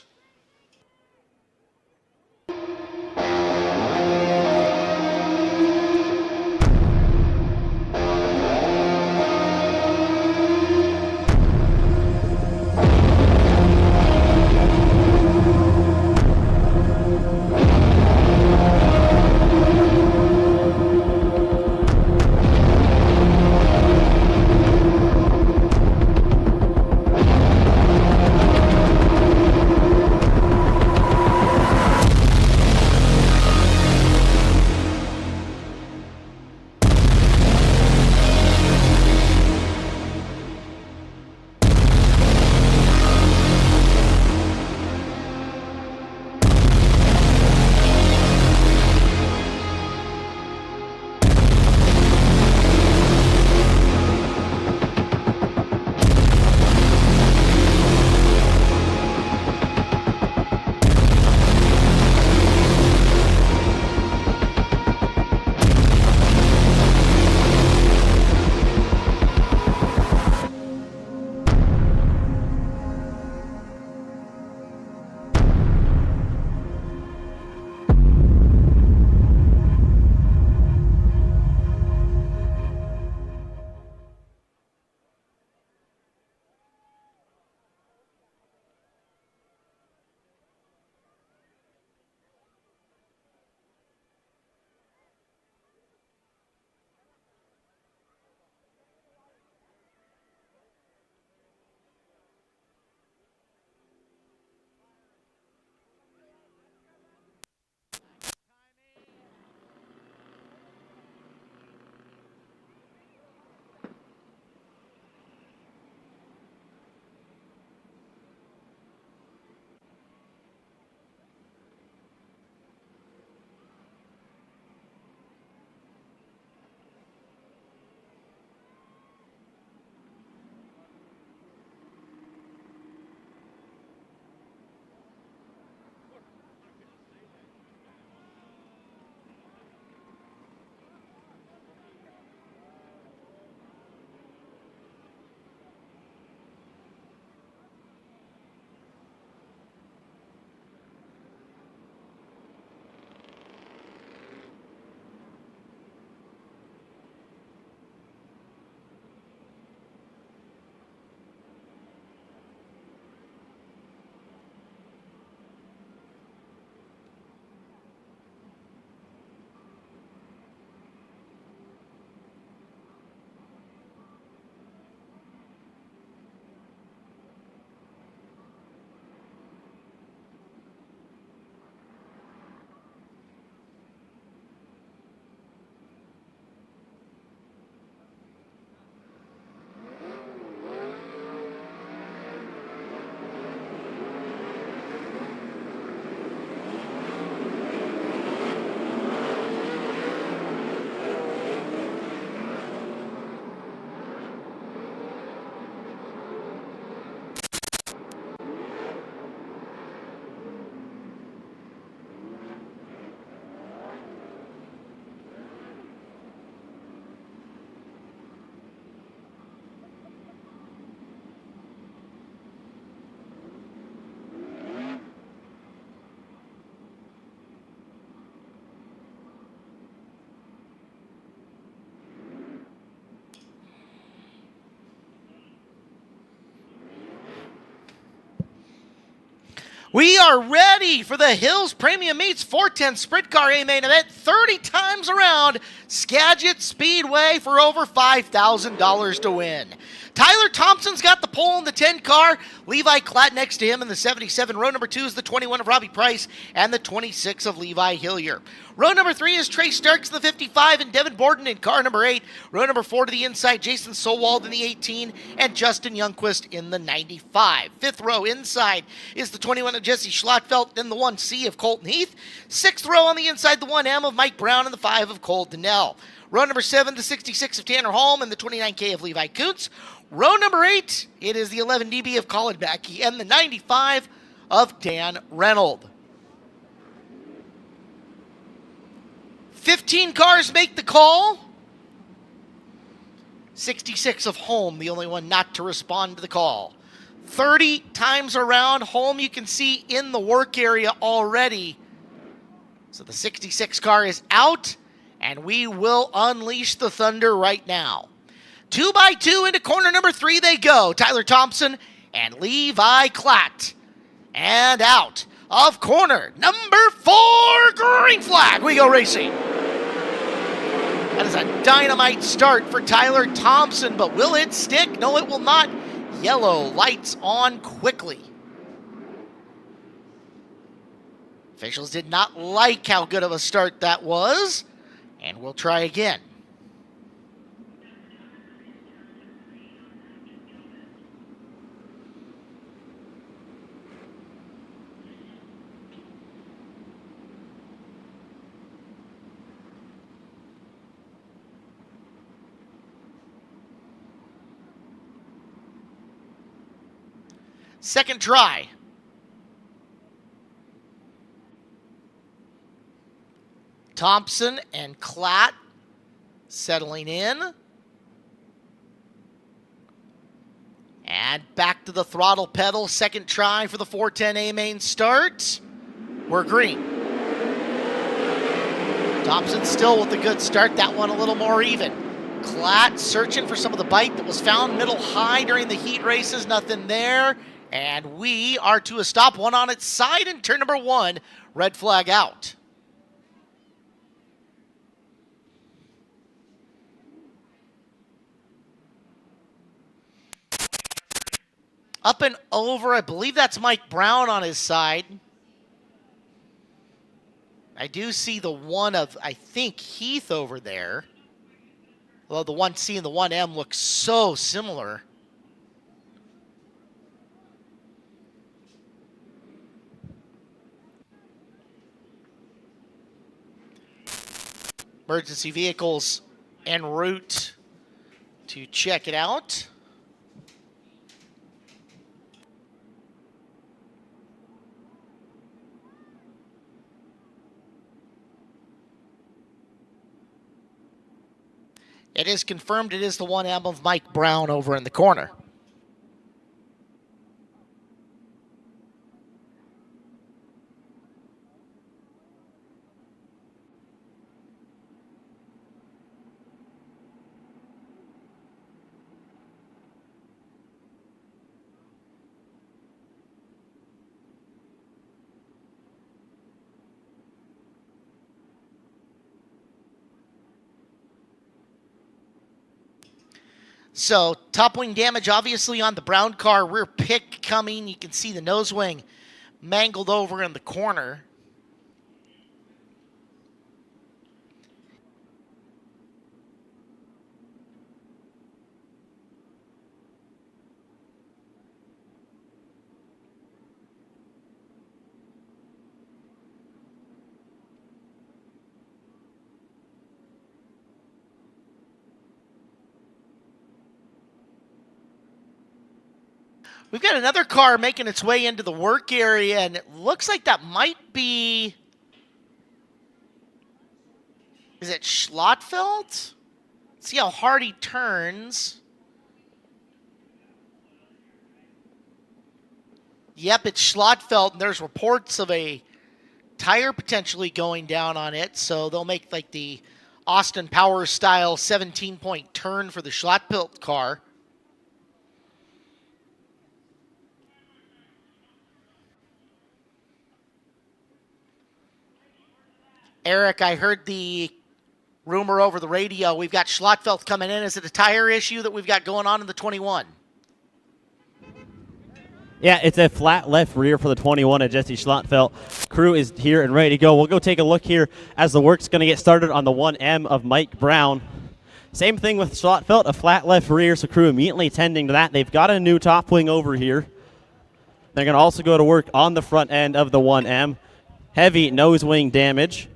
We are ready for the Hills Premium Meats 410 Sprint Car A main event 30 times around Skagit Speedway for over $5,000 to win. Tyler Thompson's got the pole in the 10 car. Levi Klatt next to him in the 77. Row number 2 is the 21 of Robbie Price and the 26 of Levi Hillier. Row number 3 is Trey Starks in the 55 and Devin Borden in car number 8. Row number 4 to the inside, Jason Sowald in the 18 and Justin Youngquist in the 95. Fifth row inside is the 21 of Jesse Schlotfeld and the 1C of Colton Heath. Sixth row on the inside, the 1M of Mike Brown and the 5 of Cole Donnell. Row number 7, the 66 of Tanner Holm and the 29K of Levi Kuntz. Row number 8, it is the 11 DB of Colin Mackey and the 95 of Dan Reynolds. 15 cars make the call. 66 of Holm, the only one not to respond to the call. 30 times around, Holm you can see in the work area already. So the 66 car is out, and we will unleash the thunder right now. 2 by 2 into corner number 3 they go. Tyler Thompson and Levi Klatt. And out of corner number 4, green flag. We go racing. That is a dynamite start for Tyler Thompson, but will it stick? No, it will not. Yellow lights on quickly. Officials did not like how good of a start that was, and we'll try again. Second try. Thompson and Klatt settling in. And back to the throttle pedal. Second try for the 410A main start. We're green. Thompson still with a good start. That one a little more even. Klatt searching for some of the bite that was found middle high during the heat races. Nothing there. And we are to a stop, one on its side in turn number 1. Red flag out. Up and over, I believe that's Mike Brown on his side. I do see the one of, I think, Heath over there. Although the 1C and the 1M look so similar. Emergency vehicles en route to check it out. It is confirmed it is the 1M of Mike Brown over in the corner. So, top wing damage obviously on the Brown car. Rear pick coming. You can see the nose wing mangled over in the corner. We've got another car making its way into the work area, and it looks like that might be... Is it Schlotfeld? See how hard he turns. Yep, it's Schlotfeld, and there's reports of a tire potentially going down on it, so they'll make like the Austin Powers style 17-point turn for the Schlotfeld car. Eric, I heard the rumor over the radio. We've got Schlottfeld coming in. Is it a tire issue that we've got going on in the 21? Yeah, it's a flat left rear for the 21 of Jesse Schlottfeld. Crew is here and ready to go. We'll go take a look here as the work's going to get started on the 1M of Mike Brown. Same thing with Schlottfeld, a flat left rear, so crew immediately tending to that. They've got a new top wing over here. They're going to also go to work on the front end of the 1M. Heavy nose wing damage.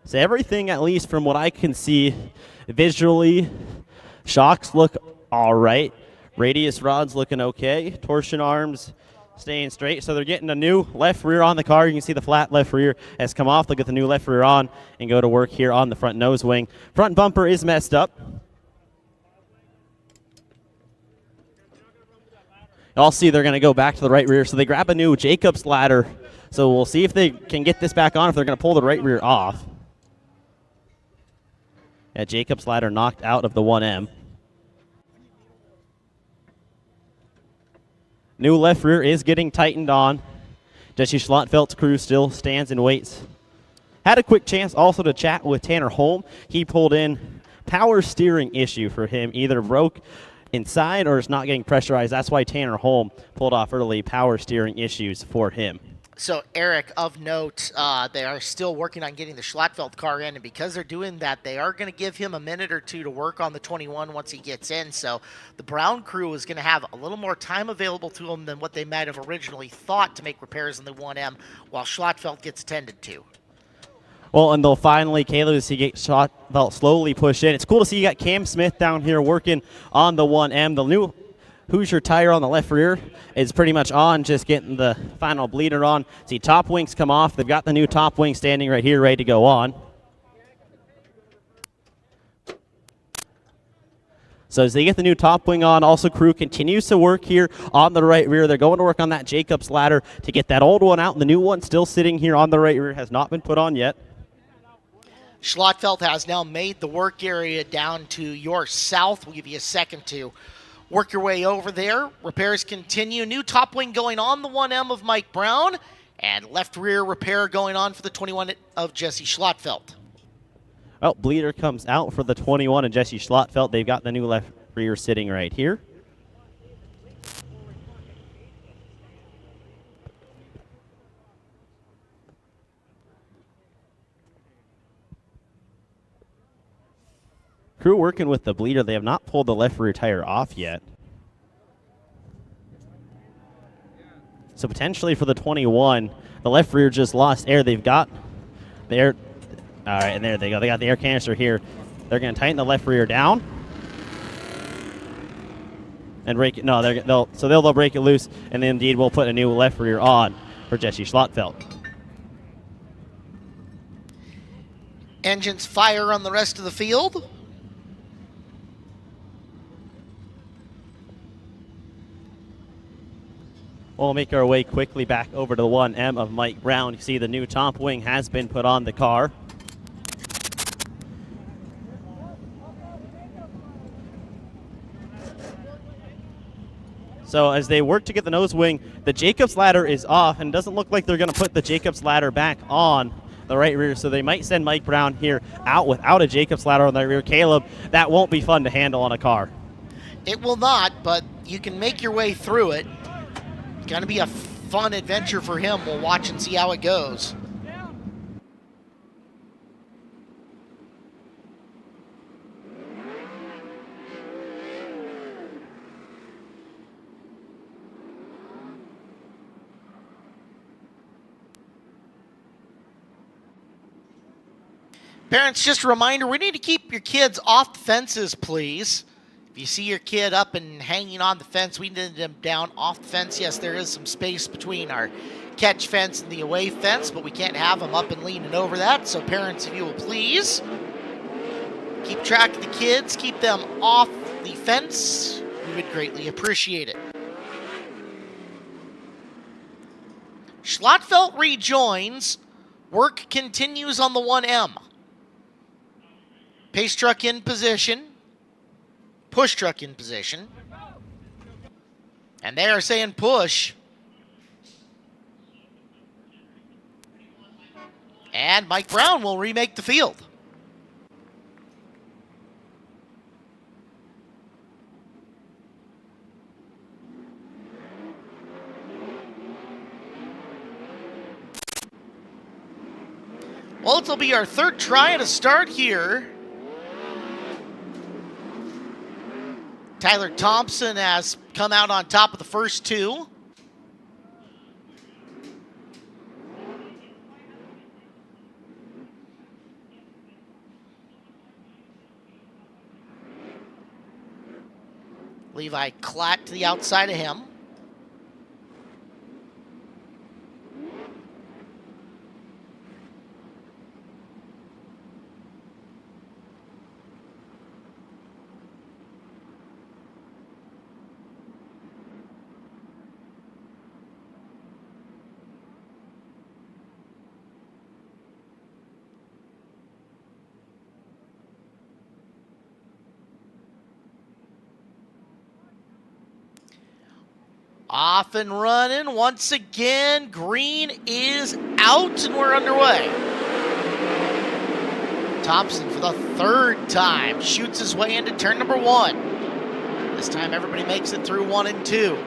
So everything, at least from what I can see visually, shocks look all right. Radius rods looking okay. Torsion arms staying straight. So they're getting a new left rear on the car. You can see the flat left rear has come off. They'll get the new left rear on and go to work here on the front nose wing. Front bumper is messed up. I'll see they're going to go back to the right rear. So they grab a new Jacobs ladder. So we'll see if they can get this back on, if they're going to pull the right rear off. Yeah, Jacobs ladder knocked out of the 1M. New left rear is getting tightened on. Jesse Schlottfeld's crew still stands and waits. Had a quick chance also to chat with Tanner Holm. He pulled in power steering issue for him. Either broke inside or is not getting pressurized. That's why Tanner Holm pulled off early power steering issues for him. So, Eric, of note, they are still working on getting the Schlottfeld car in, and because they're doing that, they are going to give him a minute or two to work on the 21 once he gets in. So the Brown crew is going to have a little more time available to them than what they might have originally thought to make repairs on the 1M while Schlottfeld gets attended to. Well, and they'll finally, Caleb, as he gets Schlottfeld slowly push in. It's cool to see you got Cam Smith down here working on the 1M. The new Hoosier tire on the left rear is pretty much on, just getting the final bleeder on. See, top wings come off. They've got the new top wing standing right here, ready to go on. So as they get the new top wing on, also crew continues to work here on the right rear. They're going to work on that Jacobs ladder to get that old one out. And the new one still sitting here on the right rear, has not been put on yet. Schlottfeld has now made the work area down to your south. We'll give you a second to work your way over there. Repairs continue. New top wing going on the 1M of Mike Brown, and left rear repair going on for the 21 of Jesse Schlottfeld. Oh, bleeder comes out for the 21 and Jesse Schlottfeld. They've got the new left rear sitting right here. Crew working with the bleeder. They have not pulled the left rear tire off yet. So potentially for the 21, the left rear just lost air. They've got the air. All right, and there they go. They got the air canister here. They're going to tighten the left rear down and break it. No, they'll break it loose, and then indeed we'll put a new left rear on for Jesse Schlottfeld. Engines fire on the rest of the field. We'll make our way quickly back over to the 1M of Mike Brown. You see the new top wing has been put on the car. So as they work to get the nose wing, the Jacobs ladder is off, and it doesn't look like they're going to put the Jacobs ladder back on the right rear, so they might send Mike Brown here out without a Jacobs ladder on the rear. Caleb, that won't be fun to handle on a car. It will not, but you can make your way through it. Going to be a fun adventure for him. We'll watch and see how it goes. Parents, just a reminder, we need to keep your kids off the fences, please. If you see your kid up and hanging on the fence, we need them down off the fence. Yes, there is some space between our catch fence and the away fence, but we can't have them up and leaning over that. So parents, if you will please, keep track of the kids, keep them off the fence. We would greatly appreciate it. Schlottfeld rejoins. Work continues on the 1M. Pace truck in position. Push truck in position. And they are saying push. And Mike Brown will remake the field. Well, it'll be our third try at a start here. Tyler Thompson has come out on top of the first two. Levi Klatt to the outside of him. Off and running once again. Green is out and we're underway. Thompson for the third time shoots his way into turn number one. This time everybody makes it through 1 and 2.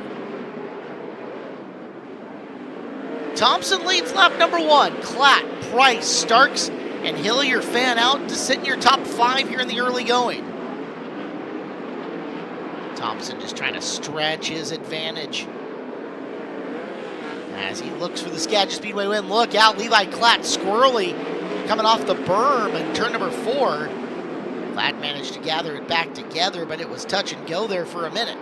Thompson leads lap number 1. Klatt, Price, Starks, and Hillier fan out to sit in your top 5 here in the early going. Thompson just trying to stretch his advantage as he looks for the Skagit Speedway win. Look out, Levi Klatt squirrely coming off the berm in turn number 4. Klatt managed to gather it back together, but it was touch and go there for a minute.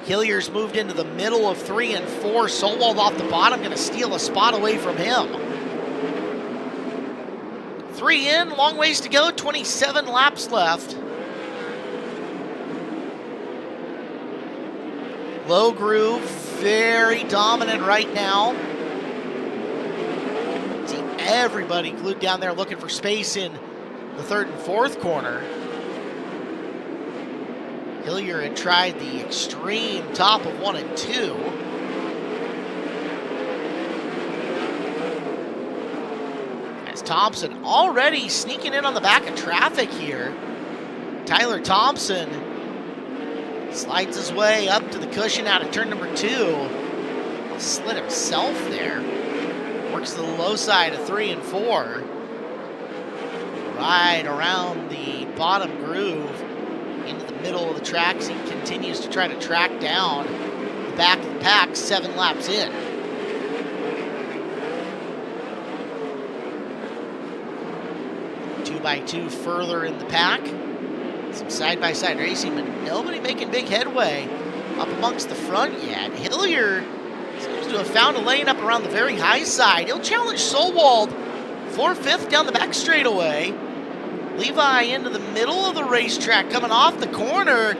Hillier's moved into the middle of 3 and 4. Solwald off the bottom, going to steal a spot away from him. 3 in, long ways to go, 27 laps left. Low groove, very dominant right now. See everybody glued down there looking for space in the 3rd and 4th corner. Hillier had tried the extreme top of 1 and 2. Thompson already sneaking in on the back of traffic here. Tyler Thompson slides his way up to the cushion out of turn number 2. Slid himself there. Works the low side of 3 and 4. Right around the bottom groove into the middle of the track as he continues to try to track down the back of the pack 7 laps in. 2x2 further in the pack. Some side-by-side racing, but nobody making big headway up amongst the front yet. Hillier seems to have found a lane up around the very high side. He'll challenge Solwald for 5th down the back straightaway. Levi into the middle of the racetrack coming off the corner.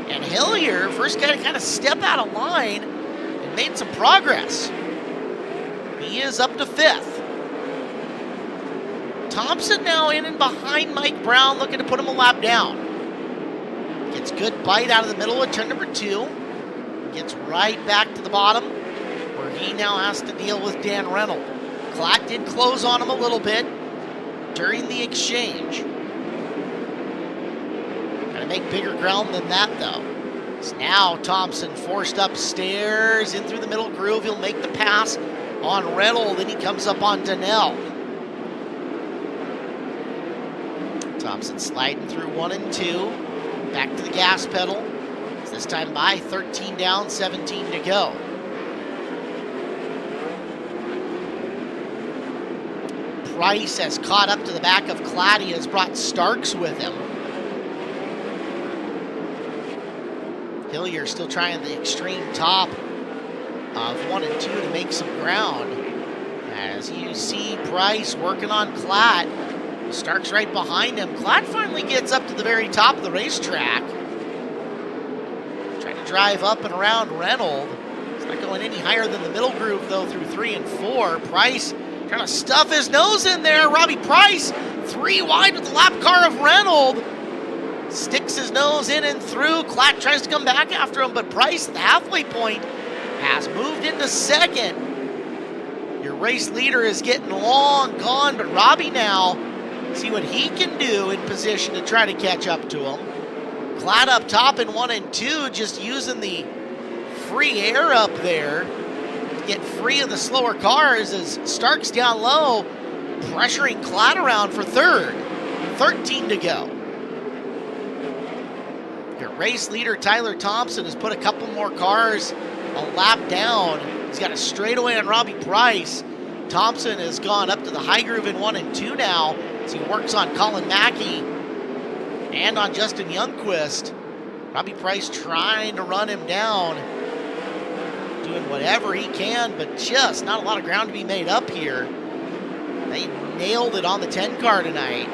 And Hillier, first guy to kind of step out of line and made some progress. He is up to 5th. Thompson now in and behind Mike Brown, looking to put him a lap down. Gets good bite out of the middle of turn number 2. Gets right back to the bottom, where he now has to deal with Dan Reynolds. Klatt did close on him a little bit during the exchange. Gotta make bigger ground than that, though. So now Thompson forced upstairs, in through the middle groove. He'll make the pass on Reynolds, and he comes up on Donnell. Thompson sliding through 1 and 2. Back to the gas pedal. This time by 13 down, 17 to go. Price has caught up to the back of Klatt. He has brought Starks with him. Hillier still trying the extreme top of 1 and 2 to make some ground. As you see Price working on Klatt. Starks right behind him. Klatt finally gets up to the very top of the racetrack. Trying to drive up and around Reynolds. It's not going any higher than the middle groove, though, through 3 and 4. Price trying to stuff his nose in there. Robbie Price, 3 wide with the lap car of Reynolds. sticks his nose in and through. Klatt tries to come back after him, but Price, the halfway point, has moved into second. Your race leader is getting long gone, but Robbie now, see what he can do in position to try to catch up to him. Klatt up top in 1 and 2, just using the free air up there to get free of the slower cars as Starks down low, pressuring Klatt around for third. 13 to go. Your race leader, Tyler Thompson, has put a couple more cars a lap down. He's got a straightaway on Robbie Price. Thompson has gone up to the high groove in 1 and 2 now as he works on Colin Mackey and on Justin Youngquist. Robbie Price trying to run him down, doing whatever he can, but just not a lot of ground to be made up here. They nailed it on the 10 car tonight.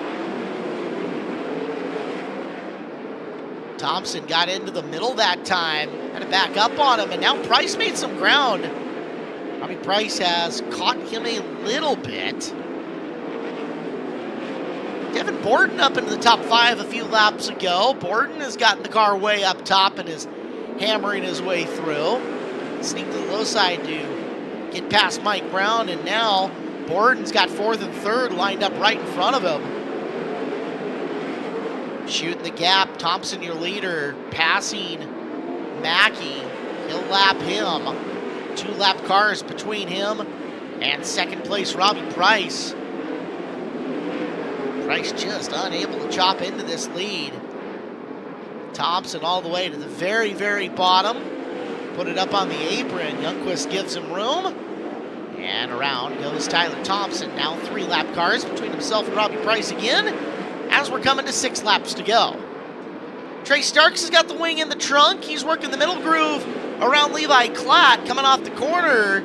Thompson got into the middle that time, had to back up on him, and now Price made some ground. Robbie Price has caught him a little bit. Devin Borden up into the top 5 a few laps ago. Borden has gotten the car way up top and is hammering his way through. Sneaked to the low side to get past Mike Brown, and now Borden's got 4th and 3rd lined up right in front of him. Shooting the gap, Thompson your leader, passing Mackey. He'll lap him. 2 lap cars between him and second place Robbie Price. Price just unable to chop into this lead. Thompson all the way to the very, very bottom. Put it up on the apron. Youngquist gives him room. And around goes Tyler Thompson. Now 3 lap cars between himself and Robbie Price again, as we're coming to 6 laps to go. Trey Starks has got the wing in the trunk. He's working the middle groove around Levi Klatt, coming off the corner.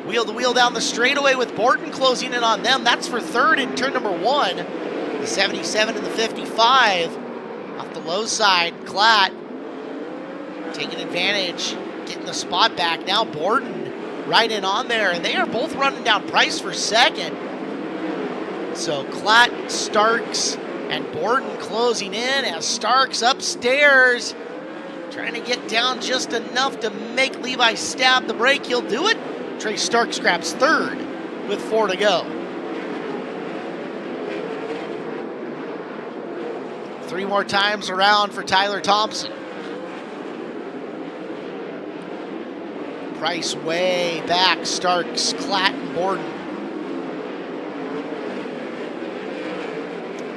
Wheel to wheel down the straightaway with Borden closing in on them. That's for 3rd in turn number 1. The 77 and the 55. Off the low side, Klatt taking advantage, getting the spot back. Now Borden right in on there, and they are both running down Price for 2nd. So Klatt, Starks, and Borden closing in as Starks upstairs, trying to get down just enough to make Levi stab the brake. He'll do it. Trey Starks grabs 3rd with 4 to go. 3 more times around for Tyler Thompson. Price way back, Starks, Klatt, and Borden.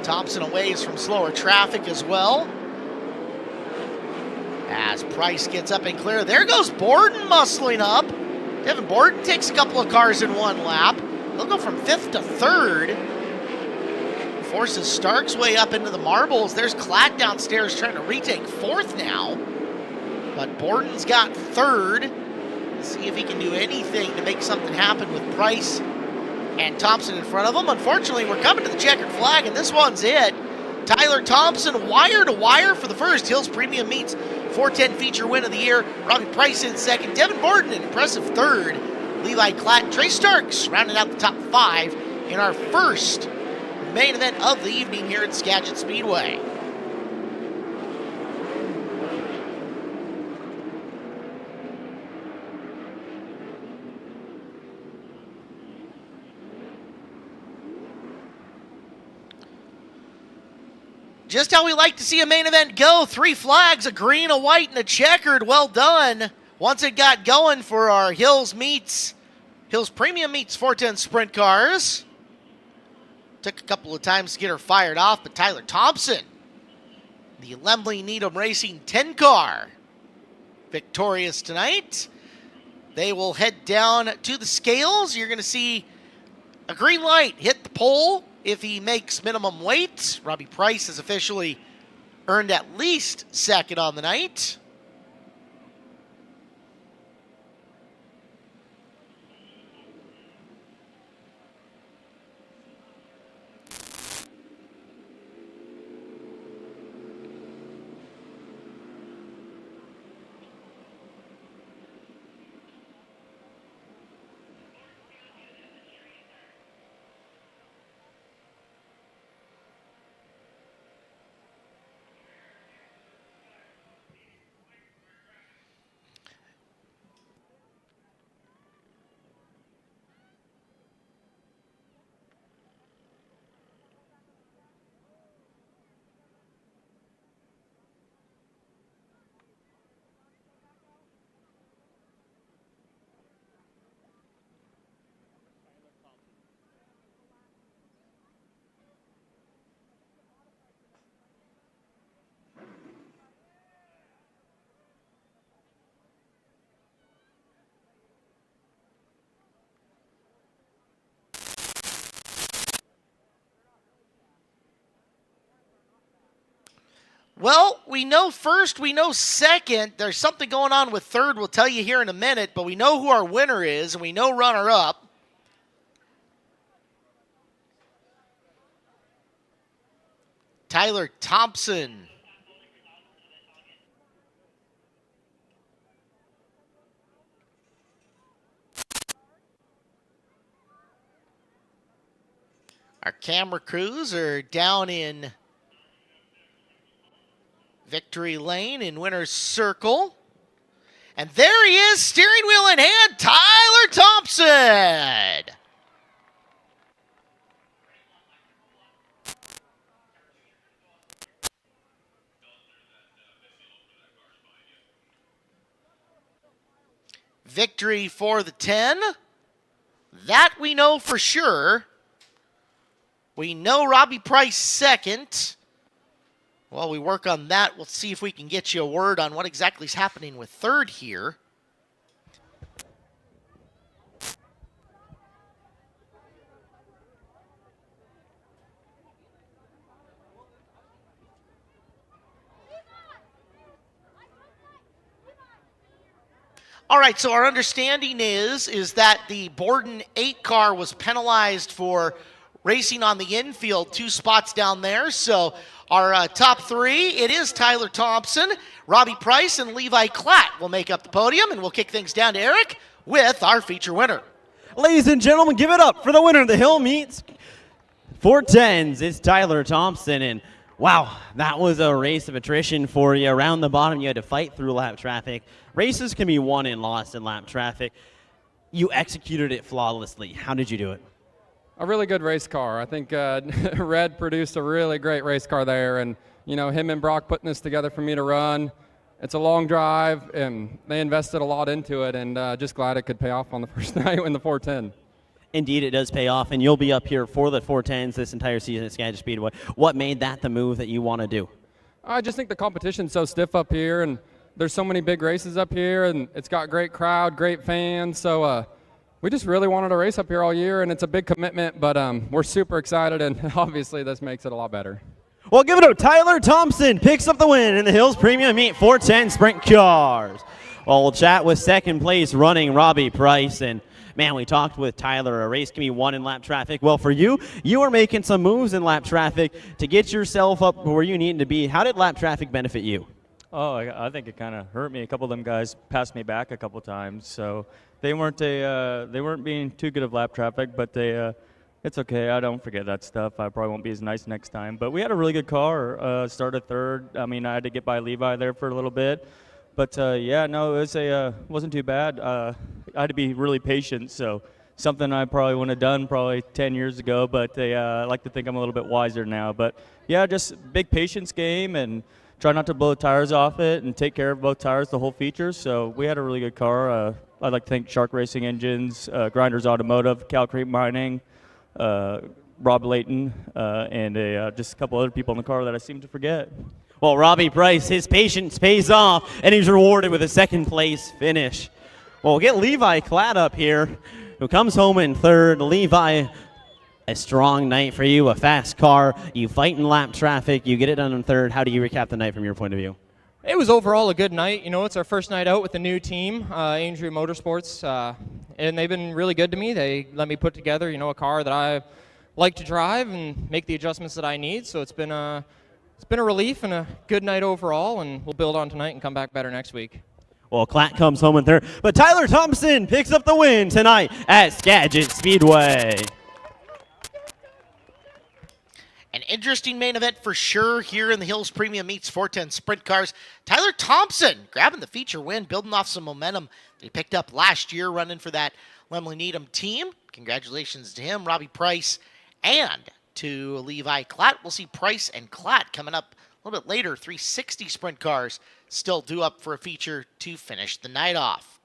Thompson a ways from slower traffic as well. As Price gets up and clear, there goes Borden muscling up. Devin Borden takes a couple of cars in 1 lap. He'll go from 5th to 3rd. Forces Starks way up into the marbles. There's Klatt downstairs trying to retake 4th now. But Borden's got 3rd. Let's see if he can do anything to make something happen with Price and Thompson in front of him. Unfortunately, we're coming to the checkered flag, and this one's it. Tyler Thompson, wire to wire for the first Hills Premium Meats 410 feature win of the year. Robbie Price in 2nd. Devin Borden an impressive 3rd. Levi Klatt, Trey Starks rounding out the top 5 in our first main event of the evening here at Skagit Speedway. Just how we like to see a main event go. 3 flags, a green, a white, and a checkered. Well done. Once it got going for our Hills Premium Meats 410 sprint cars. Took a couple of times to get her fired off, but Tyler Thompson, the Lemley Needham Racing 10 car, victorious tonight. They will head down to the scales. You're going to see a green light hit the pole if he makes minimum weight. Robbie Price has officially earned at least 2nd on the night. Well, we know first, we know second. There's something going on with third. We'll tell you here in a minute, but we know who our winner is, and we know runner-up. Tyler Thompson. Our camera crews are down in victory lane in winner's circle. And there he is, steering wheel in hand, Tyler Thompson. Victory for the 10. That we know for sure. We know Robbie Price second. While we work on that, we'll see if we can get you a word on what exactly is happening with third here. All right, so our understanding is that the Borden 8 car was penalized for racing on the infield, 2 spots down there. So our top 3, it is Tyler Thompson, Robbie Price, and Levi Klatt will make up the podium, and we'll kick things down to Eric with our feature winner. Ladies and gentlemen, give it up for the winner of the Hill Meets 410s. It's Tyler Thompson, and wow, that was a race of attrition for you. Around the bottom, you had to fight through lap traffic. Races can be won and lost in lap traffic. You executed it flawlessly. How did you do it? A really good race car. I think Red produced a really great race car there, and you know, him and Brock putting this together for me to run. It's a long drive, and they invested a lot into it, and just glad it could pay off on the first night in the 410. Indeed, it does pay off, and you'll be up here for the 410s this entire season at Skagit Speedway. What made that the move that you want to do? I just think the competition's so stiff up here, and there's so many big races up here, and it's got great crowd, great fans, so we just really wanted to race up here all year, and it's a big commitment, but we're super excited, and obviously this makes it a lot better. Well, give it up. Tyler Thompson picks up the win in the Hills Premium Meet 410 Sprint Cars. Well, we'll chat with second place running Robbie Price, and man, we talked with Tyler. A race can be won in lap traffic. Well, for you, you are making some moves in lap traffic to get yourself up where you need to be. How did lap traffic benefit you? Oh, I think it kind of hurt me. A couple of them guys passed me back a couple times, so they weren't being too good of lap traffic, but it's okay. I don't forget that stuff. I probably won't be as nice next time. But we had a really good car. Started third. I mean, I had to get by Levi there for a little bit, but yeah, no, it wasn't too bad. I had to be really patient, so something I probably wouldn't have done probably 10 years ago, but I like to think I'm a little bit wiser now. But yeah, just big patience game and try not to blow the tires off it and take care of both tires the whole feature. So we had a really good car. I'd like to thank Shark Racing Engines, Grinders Automotive, Cal Creek Mining, Rob Layton, and just a couple other people in the car that I seem to forget. Well, Robbie Price, his patience pays off, and he's rewarded with a second place finish. Well, we'll get Levi Klatt up here, who comes home in third. Levi, a strong night for you, a fast car. You fight in lap traffic. You get it done in third. How do you recap the night from your point of view? It was overall a good night. You know, it's our first night out with the new team, Andrew Motorsports, and they've been really good to me. They let me put together, you know, a car that I like to drive and make the adjustments that I need. So it's been a relief and a good night overall, and we'll build on tonight and come back better next week. Well, Klatt comes home in third, but Tyler Thompson picks up the win tonight at Skagit Speedway. An interesting main event for sure here in the Hills Premium Meets 410 Sprint Cars. Tyler Thompson grabbing the feature win, building off some momentum that he picked up last year running for that Lemley Needham team. Congratulations to him, Robbie Price, and to Levi Klatt. We'll see Price and Klatt coming up a little bit later. 360 Sprint Cars still due up for a feature to finish the night off.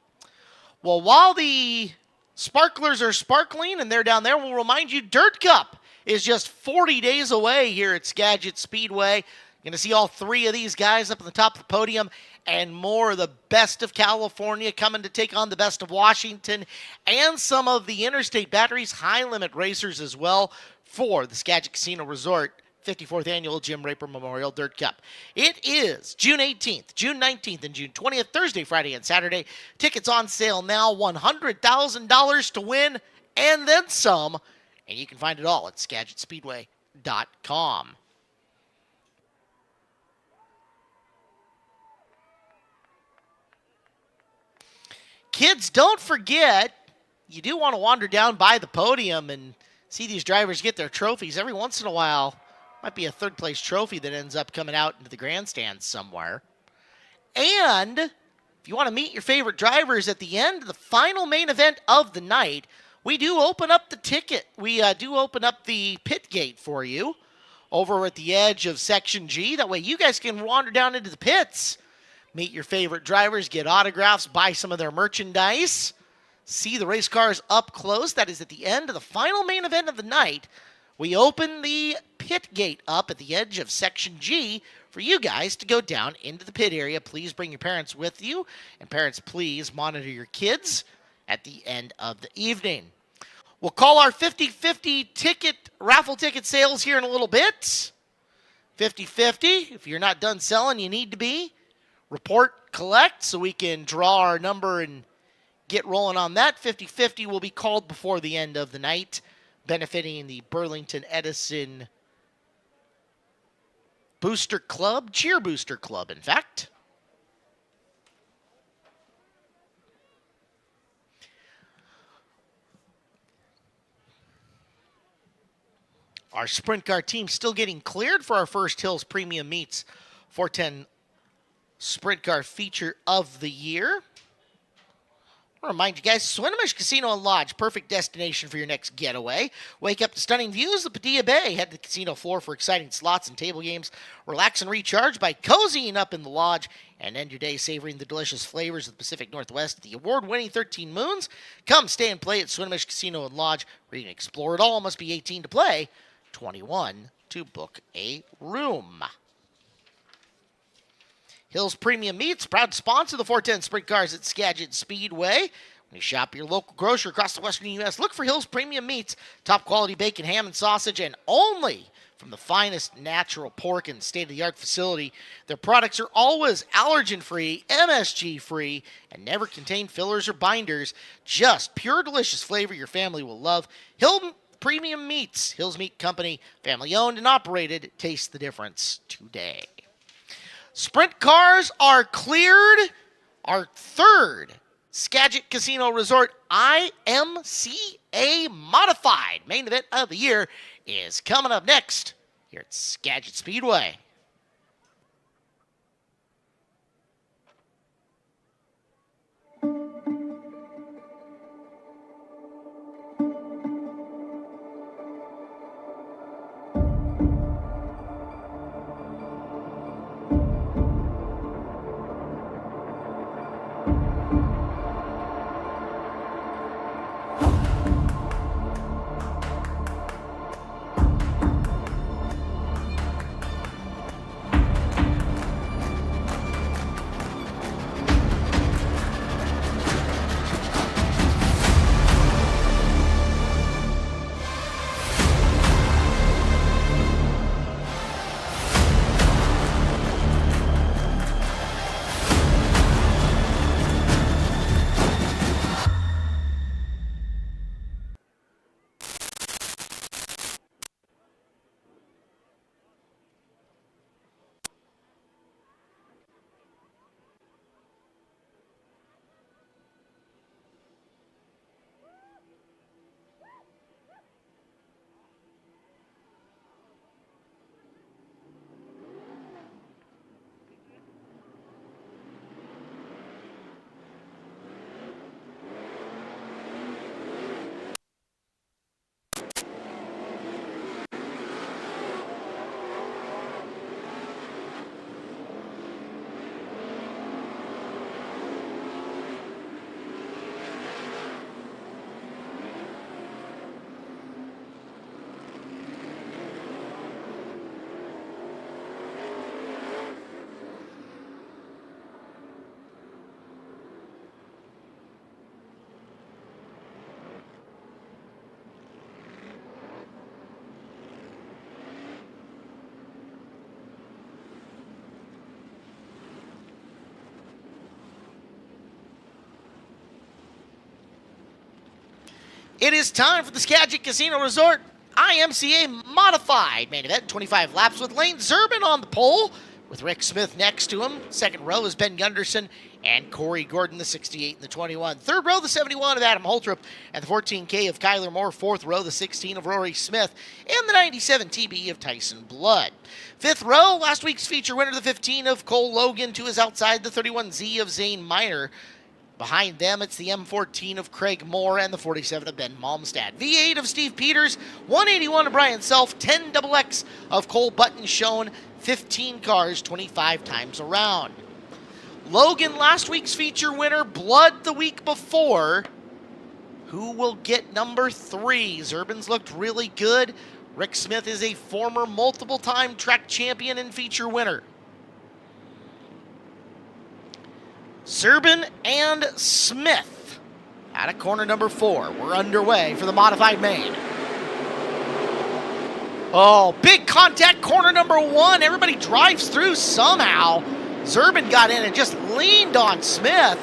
Well, while the sparklers are sparkling and they're down there, we'll remind you Dirt Cup is just 40 days away here at Skagit Speedway. You're going to see all 3 of these guys up on the top of the podium and more of the best of California coming to take on the best of Washington and some of the Interstate Batteries high-limit racers as well for the Skagit Casino Resort 54th Annual Jim Raper Memorial Dirt Cup. It is June 18th, June 19th, and June 20th, Thursday, Friday, and Saturday. Tickets on sale now, $100,000 to win, and then some. And you can find it all at SkagitSpeedway.com. Kids, don't forget, you do want to wander down by the podium and see these drivers get their trophies. Every once in a while, might be a third-place trophy that ends up coming out into the grandstands somewhere. And if you want to meet your favorite drivers at the end of the final main event of the night, we do open up the ticket. We do open up the pit gate for you over at the edge of Section G. That way you guys can wander down into the pits, meet your favorite drivers, get autographs, buy some of their merchandise, see the race cars up close. That is at the end of the final main event of the night. We open the pit gate up at the edge of Section G for you guys to go down into the pit area. Please bring your parents with you. And parents, please monitor your kids at the end of the evening. We'll call our 50-50 raffle ticket sales here in a little bit. 50-50. If you're not done selling, you need to be. Report collect so we can draw our number and get rolling on that. 50-50 will be called before the end of the night, benefiting the Burlington Edison Booster Club, Cheer Booster Club, in fact. Our sprint car team still getting cleared for our first Hills Premium Meets 410 Sprint Car feature of the year. I'll remind you guys, Swinomish Casino and Lodge, perfect destination for your next getaway. Wake up to stunning views of Padilla Bay. Head to the casino floor for exciting slots and table games. Relax and recharge by cozying up in the lodge. And end your day savoring the delicious flavors of the Pacific Northwest, the award-winning 13 Moons. Come stay and play at Swinomish Casino and Lodge, where you can explore it all. Must be 18 to play, 21 to book a room. Hills Premium Meats, proud to sponsor the 410 Sprint Cars at Skagit Speedway. When you shop your local grocer across the western U.S., look for Hills Premium Meats, top quality bacon, ham, and sausage, and only from the finest natural pork and state-of-the-art facility. Their products are always allergen-free, MSG-free, and never contain fillers or binders. Just pure, delicious flavor your family will love. Hills Premium Meats, Hills Meat Company, family-owned and operated. Taste the difference today. Sprint cars are cleared. Our third Skagit Casino Resort IMCA Modified main event of the year is coming up next here at Skagit Speedway. It is time for the Skagit Casino Resort IMCA Modified main event. 25 laps with Lane Zerbin on the pole, with Rick Smith next to him. Second row is Ben Gunderson and Corey Gordon, the 68 and the 21. Third row, the 71 of Adam Holtrup and the 14K of Kyler Moore. Fourth row, the 16 of Rory Smith and the 97 TB of Tyson Blood. Fifth row, last week's feature winner, the 15 of Cole Logan, to his outside, the 31Z of Zane Miner. Behind them, it's the M14 of Craig Moore and the 47 of Ben Malmstad. V8 of Steve Peters, 181 of Brian Self, 10 XX of Cole Button shown, 15 cars, 25 times around. Logan, last week's feature winner, Blood the week before. Who will get number 3? Zerbin's looked really good. Rick Smith is a former multiple-time track champion and feature winner. Zerbin and Smith out of corner number 4. We're underway for the modified main. Oh, big contact, corner number 1. Everybody drives through somehow. Zerbin got in and just leaned on Smith.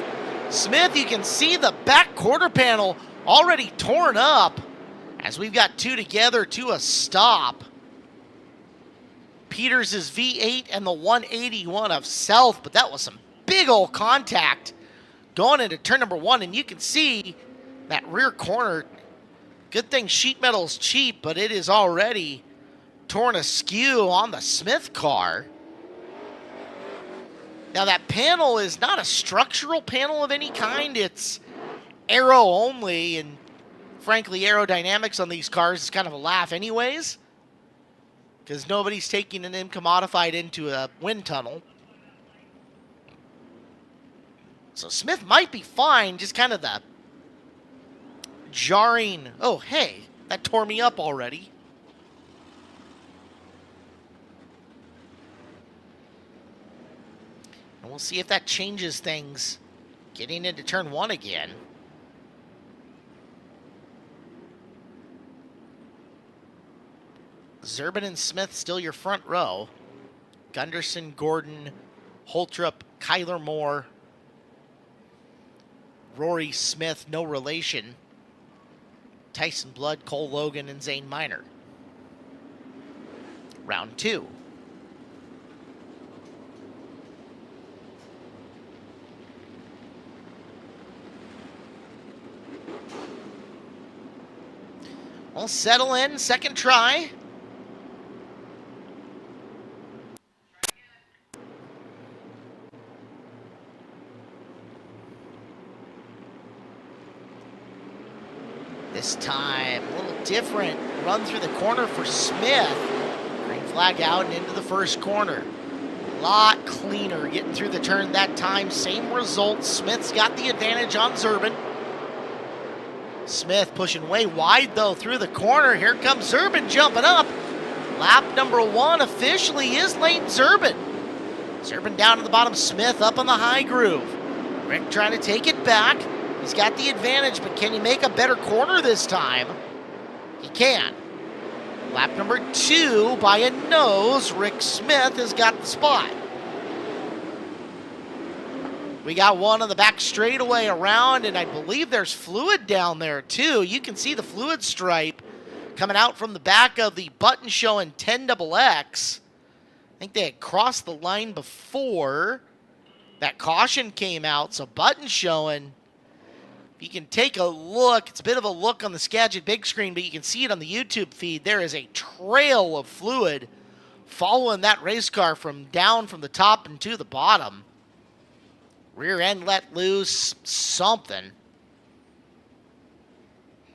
Smith, you can see the back quarter panel already torn up as we've got two together to a stop. Peters is V8 and the 181 of Self, but that was some big old contact going into turn number 1, and you can see that rear corner. Good thing sheet metal's cheap, but it is already torn askew on the Smith car. Now that panel is not a structural panel of any kind, it's aero only, and frankly aerodynamics on these cars is kind of a laugh anyways, because nobody's taking an IMCA modified into a wind tunnel. So Smith might be fine, just kind of the jarring, oh hey, that tore me up already. And we'll see if that changes things getting into turn 1 again. Zerbin and Smith still your front row. Gunderson, Gordon, Holtrup, Kyler Moore, Rory Smith, no relation. Tyson Blood, Cole Logan, and Zane Miner. Round 2. We'll settle in, second try. This time, a little different. Run through the corner for Smith. Green flag out and into the first corner. A lot cleaner getting through the turn that time. Same result. Smith's got the advantage on Zerbin. Smith pushing way wide, though, through the corner. Here comes Zerbin jumping up. Lap number 1 officially is Lane Zerbin. Zerbin down to the bottom. Smith up on the high groove. Rick trying to take it back. He's got the advantage, but can he make a better corner this time? He can. Lap number 2 by a nose. Rick Smith has got the spot. We got one on the back straightaway around, and I believe there's fluid down there too. You can see the fluid stripe coming out from the back of the Button showing 10XX. I think they had crossed the line before that caution came out, so Button showing. You can take a look. It's a bit of a look on the Skagit big screen, but you can see it on the YouTube feed. There is a trail of fluid following that race car from down from the top and to the bottom. Rear end let loose, something.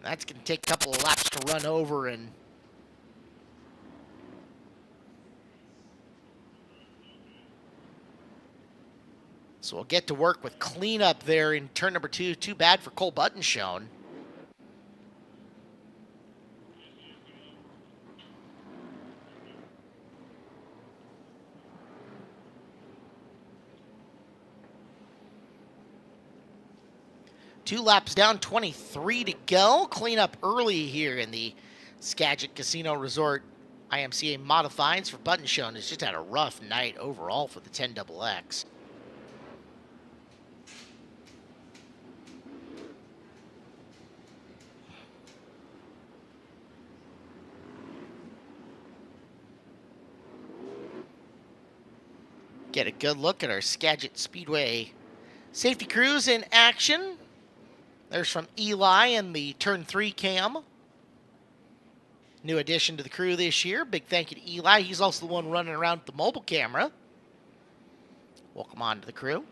That's going to take a couple of laps to run over, and so we'll get to work with cleanup there in turn number 2. Too bad for Cole Button shown. Two laps down, 23 to go. Cleanup early here in the Skagit Casino Resort IMCA Modifieds for Button shown. It's just had a rough night overall for the 10XX. Get a good look at our Skagit Speedway safety crews in action. There's from Eli and the Turn 3 cam. New addition to the crew this year. Big thank you to Eli. He's also the one running around with the mobile camera. Welcome on to the crew.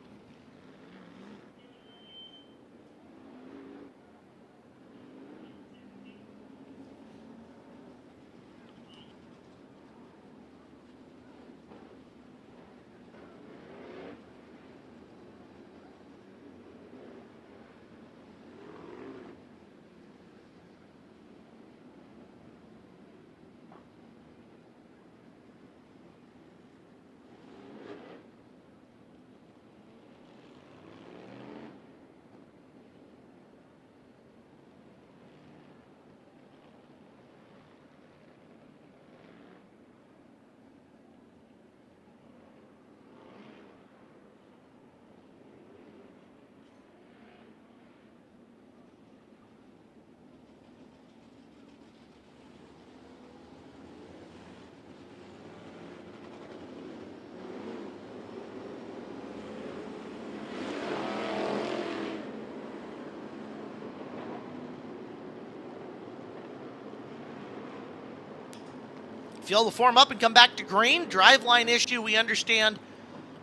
Fill the form up and come back to green. Driveline issue, we understand,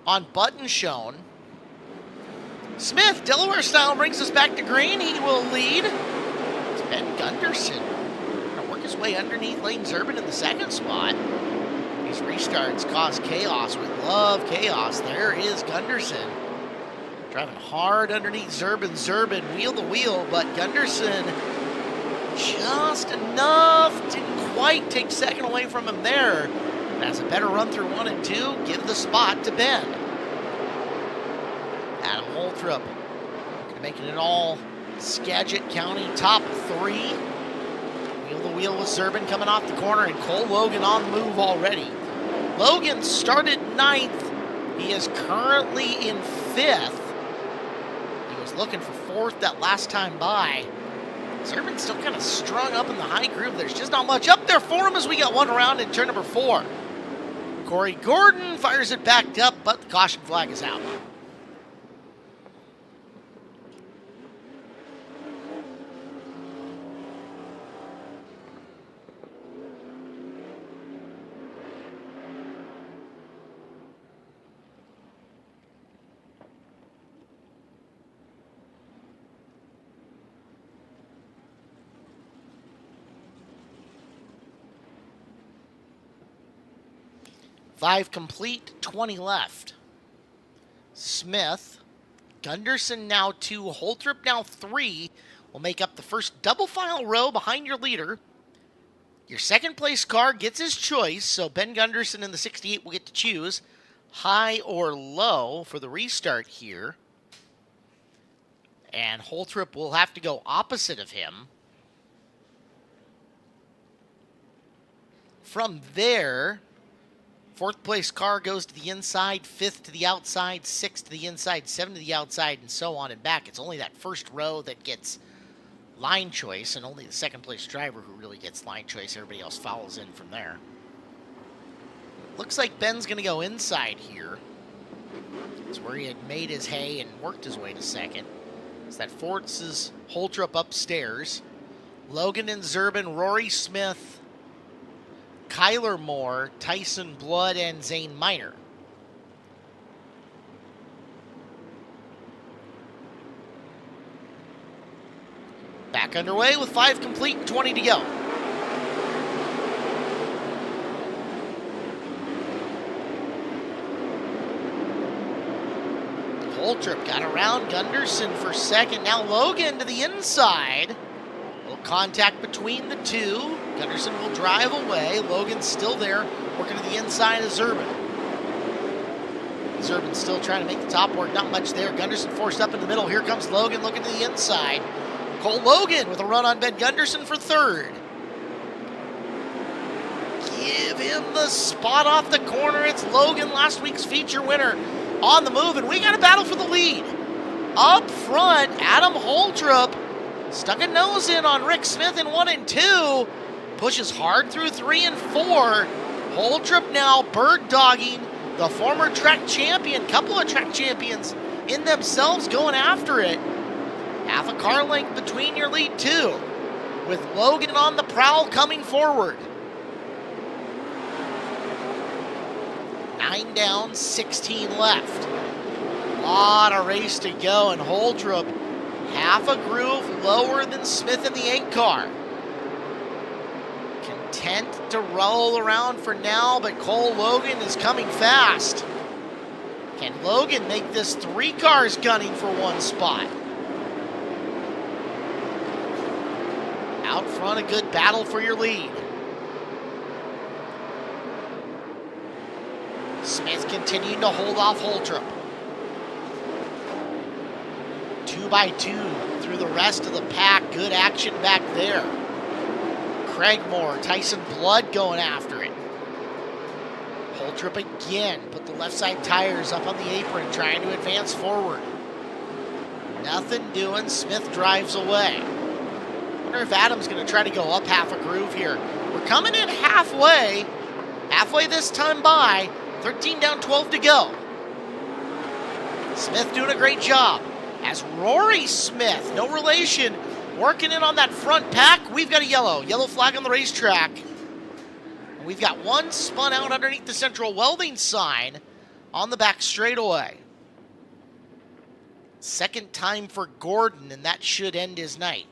on button shown. Smith, Delaware style, brings us back to green. He will lead. It's Ben Gunderson. Gonna work his way underneath Lane Zerbin in the second spot. These restarts cause chaos. We love chaos. There is Gunderson. Driving hard underneath Zerbin. Zerbin wheel to wheel, but Gunderson just enough, didn't quite take second away from him there. Has a better run through 1 and 2. Give the spot to Ben. Adam Holtrup making it all Skagit County top 3. Wheel to wheel with Zerbin coming off the corner, and Cole Logan on the move already. Logan started 9th. He is currently in 5th. He was looking for 4th that last time by. Zerbin's still kind of strung up in the high groove. There's just not much up there for him as we got one around in turn number 4. Corey Gordon fires it back up, but the caution flag is out. Five complete, 20 left. Smith, Gunderson now 2, Holtrup now 3 will make up the first double file row behind your leader. Your second place car gets his choice, so Ben Gunderson in the 68 will get to choose high or low for the restart here. And Holtrup will have to go opposite of him. From there, 4th place car goes to the inside, 5th to the outside, 6th to the inside, 7th to the outside, and so on and back. It's only that first row that gets line choice, and only the 2nd place driver who really gets line choice. Everybody else follows in from there. Looks like Ben's going to go inside here. It's where he had made his hay and worked his way to 2nd. It's that forces Holtrup upstairs. Logan and Zerbin, Rory Smith, Kyler Moore, Tyson Blood, and Zane Miner. Back underway with 5 complete and 20 to go. Holtrup got around Gunderson for 2nd. Now Logan to the inside. Contact between the two. Gunderson will drive away. Logan's still there, working to the inside of Zerbin. Zerbin's still trying to make the top work. Not much there. Gunderson forced up in the middle. Here comes Logan looking to the inside. Cole Logan with a run on Ben Gunderson for 3rd. Give him the spot off the corner. It's Logan, last week's feature winner, on the move, and we got a battle for the lead. Up front, Adam Holtrup stuck a nose in on Rick Smith in 1 and 2. Pushes hard through 3 and 4. Holtrup now bird dogging the the former track champion, couple of track champions in themselves going after it. Half a car length between your lead two, with Logan on the prowl coming forward. 9 down, 16 left. Lot of race to go, and Holtrup half a groove lower than Smith in the 8 car. Content to roll around for now, but Cole Logan is coming fast. Can Logan make this 3 cars gunning for one spot? Out front, a good battle for your lead. Smith continuing to hold off Holtrup. 2 by 2 through the rest of the pack. Good action back there. Craigmore, Tyson Blood going after it. Holtrup again, put the left side tires up on the apron, trying to advance forward. Nothing doing, Smith drives away. Wonder if Adam's gonna try to go up half a groove here. We're coming in halfway this time by, 13 down, 12 to go. Smith doing a great job. As Rory Smith, no relation, working in on that front pack. We've got a yellow flag on the racetrack. And we've got one spun out underneath the central welding sign on the back straightaway. Second time for Gordon, and that should end his night.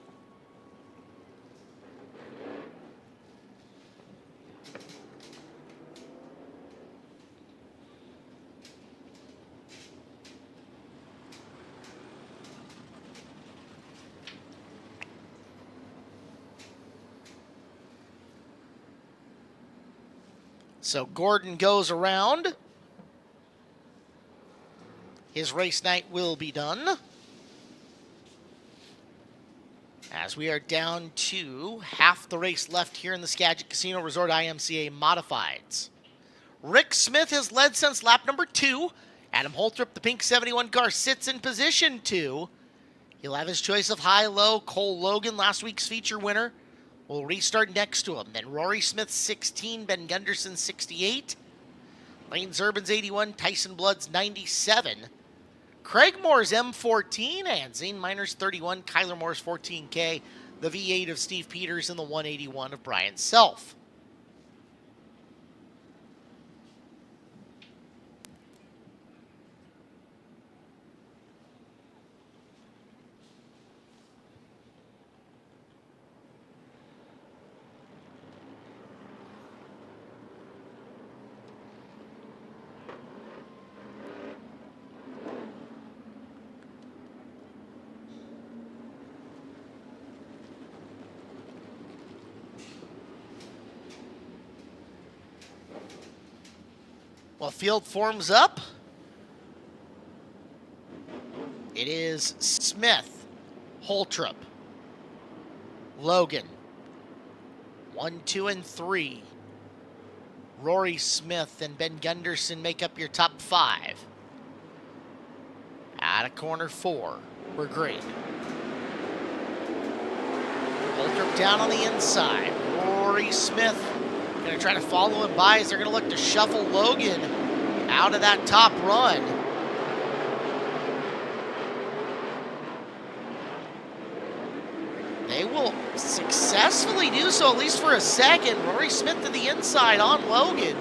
So Gordon goes around. His race night will be done. As we are down to half the race left here in the Skagit Casino Resort IMCA Modifieds. Rick Smith has led since lap number 2. Adam Holtrup, the pink 71 car, sits in position 2. He'll have his choice of high-low. Cole Logan, last week's feature winner, will restart next to him. Then Rory Smith 16, Ben Gunderson 68, Lane Zurban's 81, Tyson Blood's 97, Craig Moore's M14, and Zane Miner's 31, Kyler Moore's 14K, the V8 of Steve Peters, and the 181 of Brian Self. Well, field forms up. It is Smith, Holtrup, Logan, 1, 2, and 3. Rory Smith and Ben Gunderson make up your top 5. Out of corner 4, we're green. Holtrup down on the inside. Rory Smith going to try to follow him by as they're going to look to shuffle Logan out of that top run. They will successfully do so, at least for a second. Rory Smith to the inside on Logan.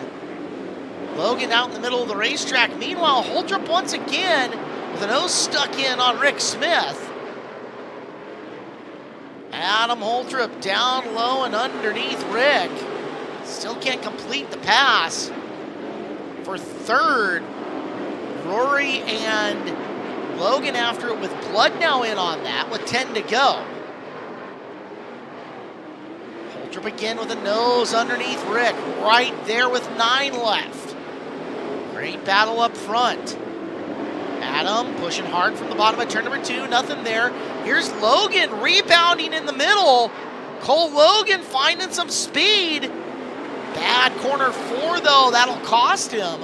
Logan out in the middle of the racetrack. Meanwhile, Holtrup once again with a nose stuck in on Rick Smith. Adam Holtrup down low and underneath Rick. Still can't complete the pass. For third, Rory and Logan after it with Blood now in on that with 10 to go. Holtrup again with a nose underneath Rick, right there with 9 left. Great battle up front. Adam pushing hard from the bottom of turn number 2, nothing there. Here's Logan rebounding in the middle. Cole Logan finding some speed. Bad corner 4 though, that'll cost him.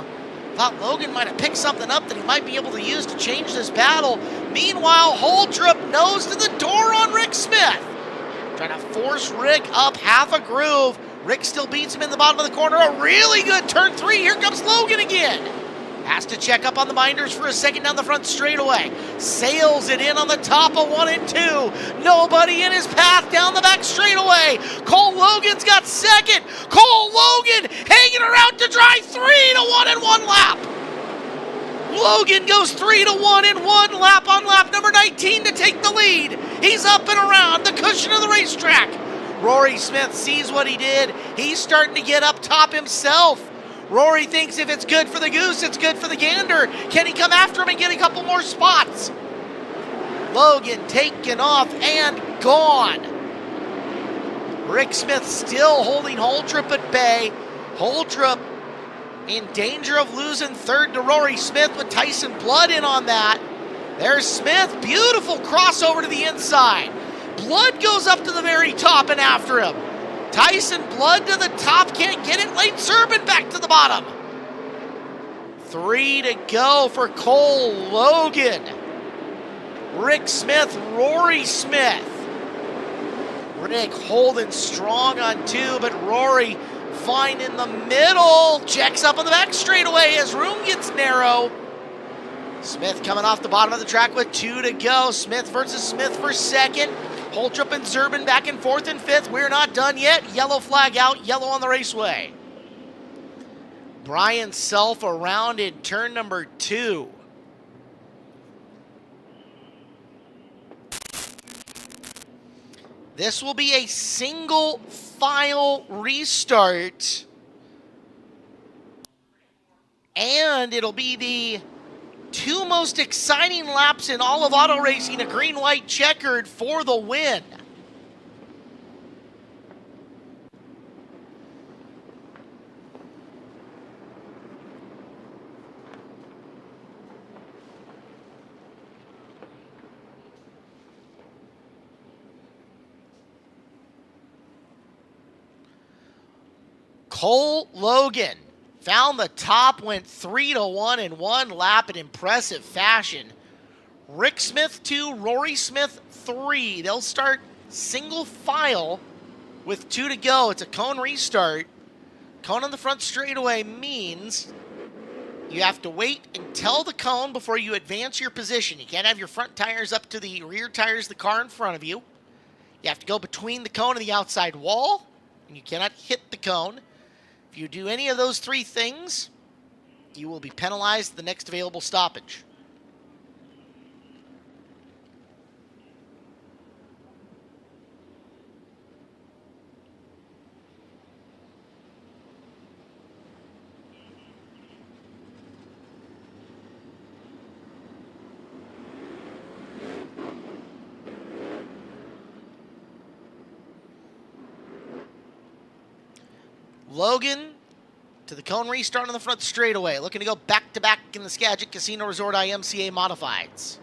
Thought Logan might have picked something up that he might be able to use to change this battle. Meanwhile, Holtrup nose to the door on Rick Smith. Trying to force Rick up half a groove. Rick still beats him in the bottom of the corner. A really good turn 3. Here comes Logan again. Has to check up on the binders for a second down the front straightaway. Sails it in on the top of 1 and 2. Nobody in his path down the back straightaway. Cole Logan's got second. Cole Logan hanging around to dry 3-1 in 1 lap. Logan goes 3-1 in 1 lap on lap number 19 to take the lead. He's up and around the cushion of the racetrack. Rory Smith sees what he did. He's starting to get up top himself. Rory thinks if it's good for the goose, it's good for the gander. Can he come after him and get a couple more spots? Logan taken off and gone. Rick Smith still holding Holtrip at bay. Holtrip in danger of losing third to Rory Smith with Tyson Blood in on that. There's Smith, beautiful crossover to the inside. Blood goes up to the very top and after him. Tyson Blood to the top, can't get it. Lane Serban back to the bottom. 3 to go for Cole Logan. Rick Smith, Rory Smith. Rick holding strong on 2, but Rory fine in the middle. Checks up on the back straightaway as room gets narrow. Smith coming off the bottom of the track with 2 to go. Smith versus Smith for second. Holtrip and Serban back in 4th and 5th. We're not done yet. Yellow flag out, yellow on the raceway. Brian Self around in turn number 2. This will be a single file restart. And it'll be the 2 most exciting laps in all of auto racing, a green-white checkered for the win. Cole Logan found the top, went 3-1 in 1 lap in impressive fashion. Rick Smith 2, Rory Smith 3. They'll start single file with 2 to go. It's a cone restart. Cone on the front straightaway means you have to wait until the cone before you advance your position. You can't have your front tires up to the rear tires of the car in front of you. You have to go between the cone and the outside wall, and you cannot hit the cone. If you do any of those 3 things, you will be penalized at the next available stoppage. Logan to the cone restart on the front straightaway. Looking to go back-to-back in the Skagit Casino Resort IMCA Modifieds.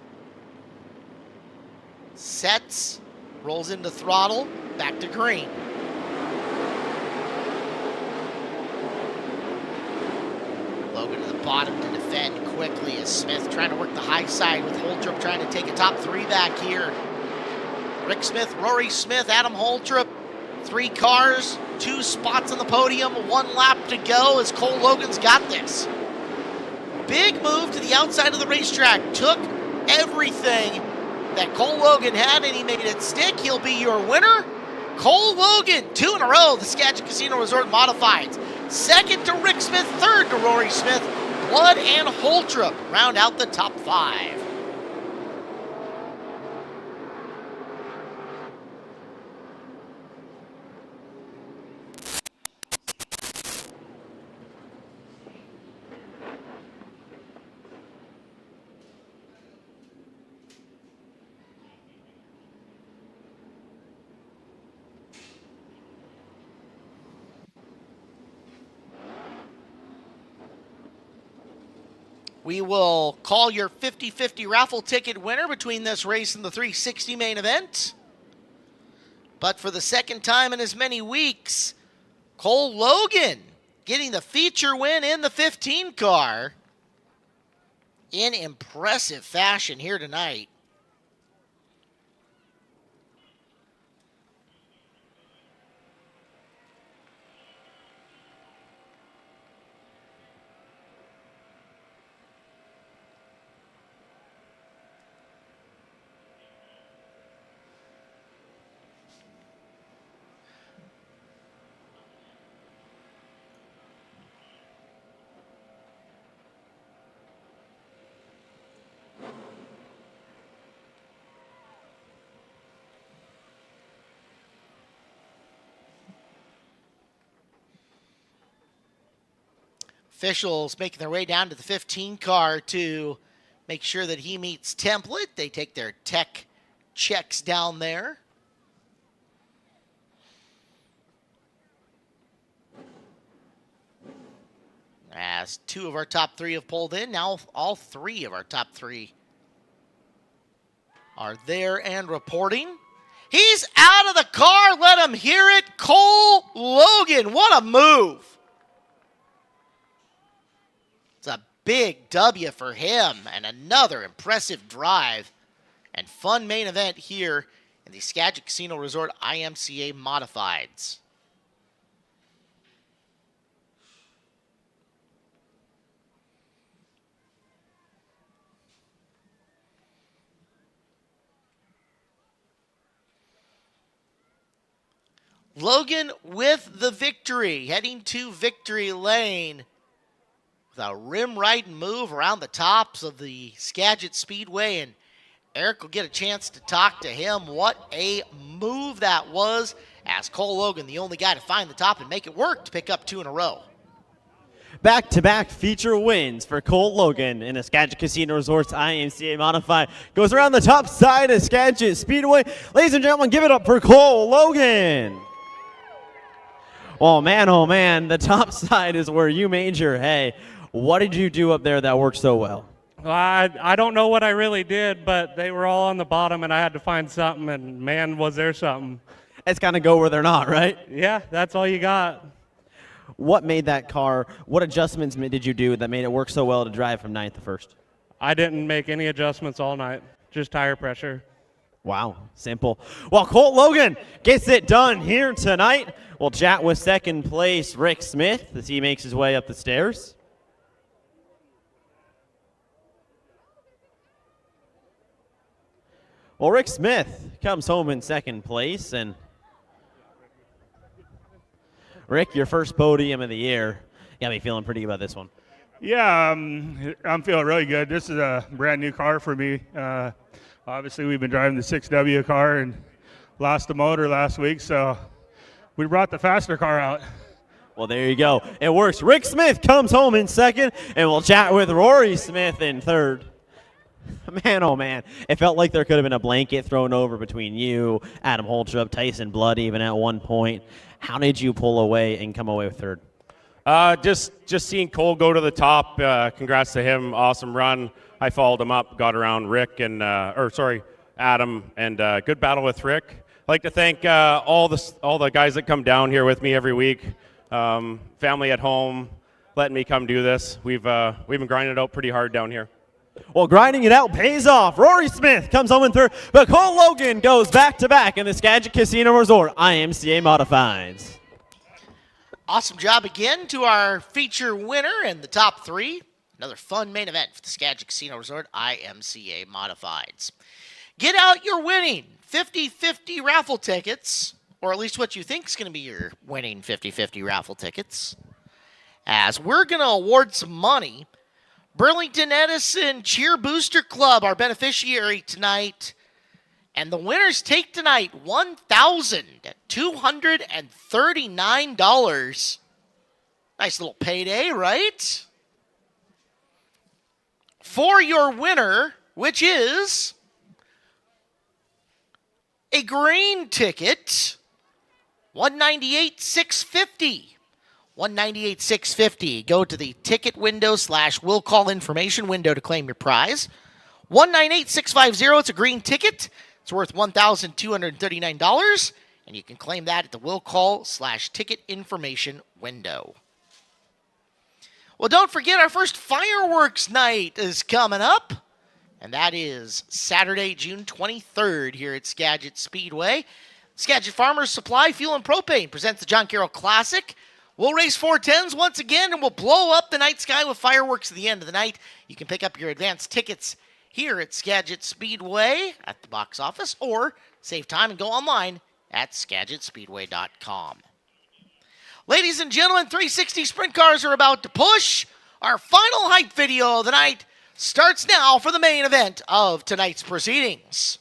Sets, rolls into throttle, back to green. Logan to the bottom to defend quickly as Smith trying to work the high side with Holtrip trying to take a top 3 back here. Rick Smith, Rory Smith, Adam Holtrip. 3 cars, 2 spots on the podium, 1 lap to go as Cole Logan's got this. Big move to the outside of the racetrack. Took everything that Cole Logan had and he made it stick. He'll be your winner. Cole Logan, 2 in a row, the Skagit Casino Resort Modifieds. Second to Rick Smith, third to Rory Smith. Blood and Holtrip round out the top 5. We will call your 50-50 raffle ticket winner between this race and the 360 main event. But for the second time in as many weeks, Cole Logan getting the feature win in the 15 car in impressive fashion here tonight. Officials making their way down to the 15 car to make sure that he meets template. They take their tech checks down there. As 2 of our top 3 have pulled in, now all 3 of our top 3 are there and reporting. He's out of the car. Let him hear it. Cole Logan. What a move. It's a big W for him and another impressive drive and fun main event here in the Skagit Casino Resort IMCA Modifieds. Logan with the victory, heading to victory lane with a rim right move around the tops of the Skagit Speedway, and Eric will get a chance to talk to him. What a move that was, as Cole Logan, the only guy to find the top and make it work to pick up 2 in a row. Back-to-back feature wins for Cole Logan in the Skagit Casino Resorts IMCA Modified. Goes around the top side of Skagit Speedway. Ladies and gentlemen, give it up for Cole Logan. Oh man, the top side is where you made your hay. What did you do up there that worked so well? Well, I don't know what I really did, but they were all on the bottom, and I had to find something, and man, was there something. It's kind of go where they're not, right? Yeah, that's all you got. What made that car, what adjustments did you do that made it work so well to drive from 9th to 1st? I didn't make any adjustments all night, just tire pressure. Wow, simple. Well, Colt Logan gets it done here tonight. We'll chat with second place Rick Smith as he makes his way up the stairs. Well, Rick Smith comes home in second place, and Rick, your first podium of the year. Got me feeling pretty good about this one. Yeah, I'm feeling really good. This is a brand new car for me. Obviously, we've been driving the 6W car and lost the motor last week, so we brought the faster car out. Well, there you go. It works. Rick Smith comes home in second, and we'll chat with Rory Smith in third. Man, oh man, it felt like there could have been a blanket thrown over between you, Adam Holtrup, Tyson Blood even at one point. How did you pull away and come away with third? Just seeing Cole go to the top. Congrats to him. Awesome run. I followed him up, got around Rick and Adam, and good battle with Rick. I'd like to thank all the guys that come down here with me every week. Family at home, letting me come do this. We've been grinding it out pretty hard down here. Well, grinding it out pays off. Rory Smith comes home in third, but Cole Logan goes back-to-back in the Skagit Casino Resort IMCA Modifieds. Awesome job again to our feature winner in the top 3. Another fun main event for the Skagit Casino Resort IMCA Modifieds. Get out your winning 50-50 raffle tickets, or at least what you think is going to be your winning 50-50 raffle tickets, as we're going to award some money. Burlington Edison Cheer Booster Club, our beneficiary tonight. And the winners take tonight $1,239. Nice little payday, right? For your winner, which is a green ticket, $198,650. $198,650. Go to the ticket window / will call information window to claim your prize. $198,650. It's a green ticket. It's worth $1,239, and you can claim that at the will call / ticket information window. Well, don't forget our first fireworks night is coming up, and that is Saturday, June 23rd here at Skagit Speedway. Skagit Farmers Supply Fuel and Propane presents the John Carroll Classic. We'll race 410s once again, and we'll blow up the night sky with fireworks at the end of the night. You can pick up your advance tickets here at Skagit Speedway at the box office, or save time and go online at SkagitSpeedway.com. Ladies and gentlemen, 360 sprint cars are about to push. Our final hype video of the night starts now for the main event of tonight's proceedings.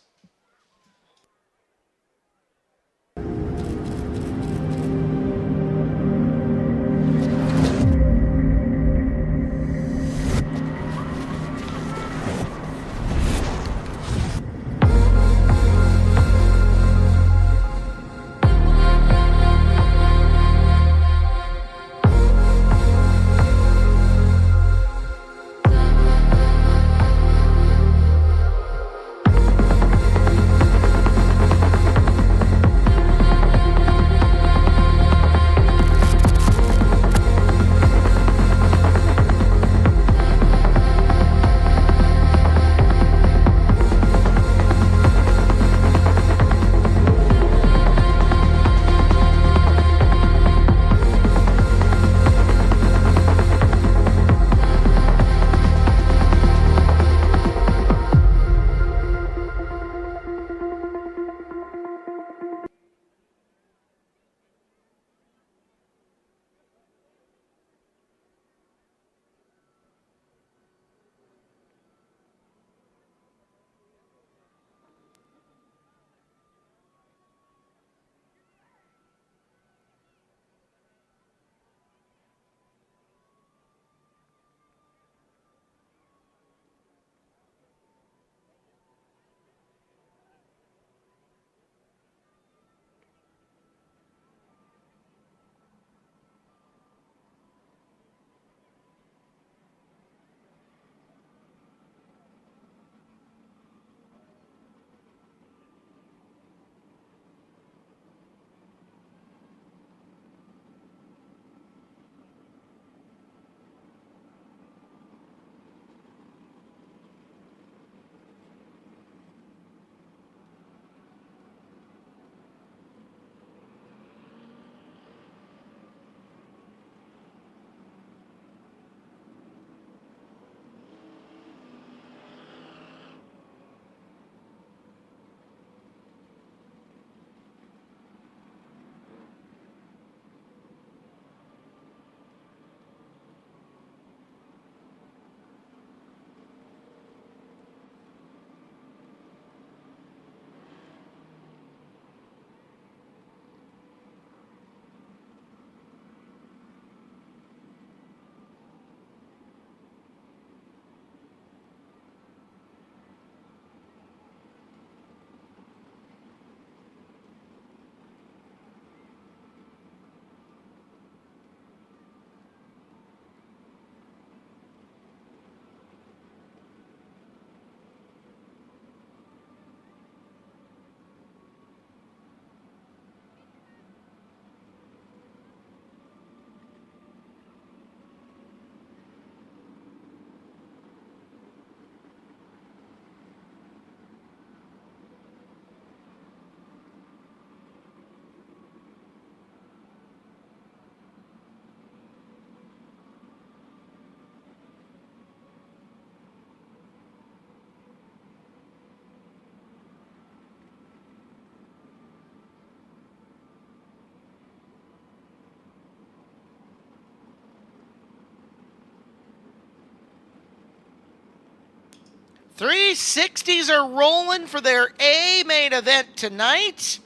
360s are rolling for their A main event tonight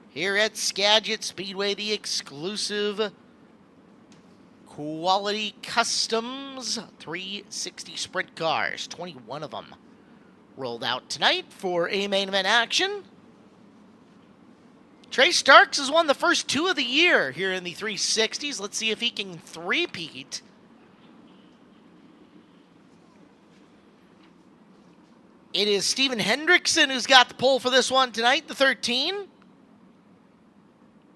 here at Skagit Speedway, the exclusive Quality Customs 360 sprint cars. 21 of them rolled out tonight for A main event action. Trey Starks has won the first 2 of the year here in the 360s. Let's see if he can three-peat. It is Steven Hendrickson who's got the pole for this one tonight, the 13.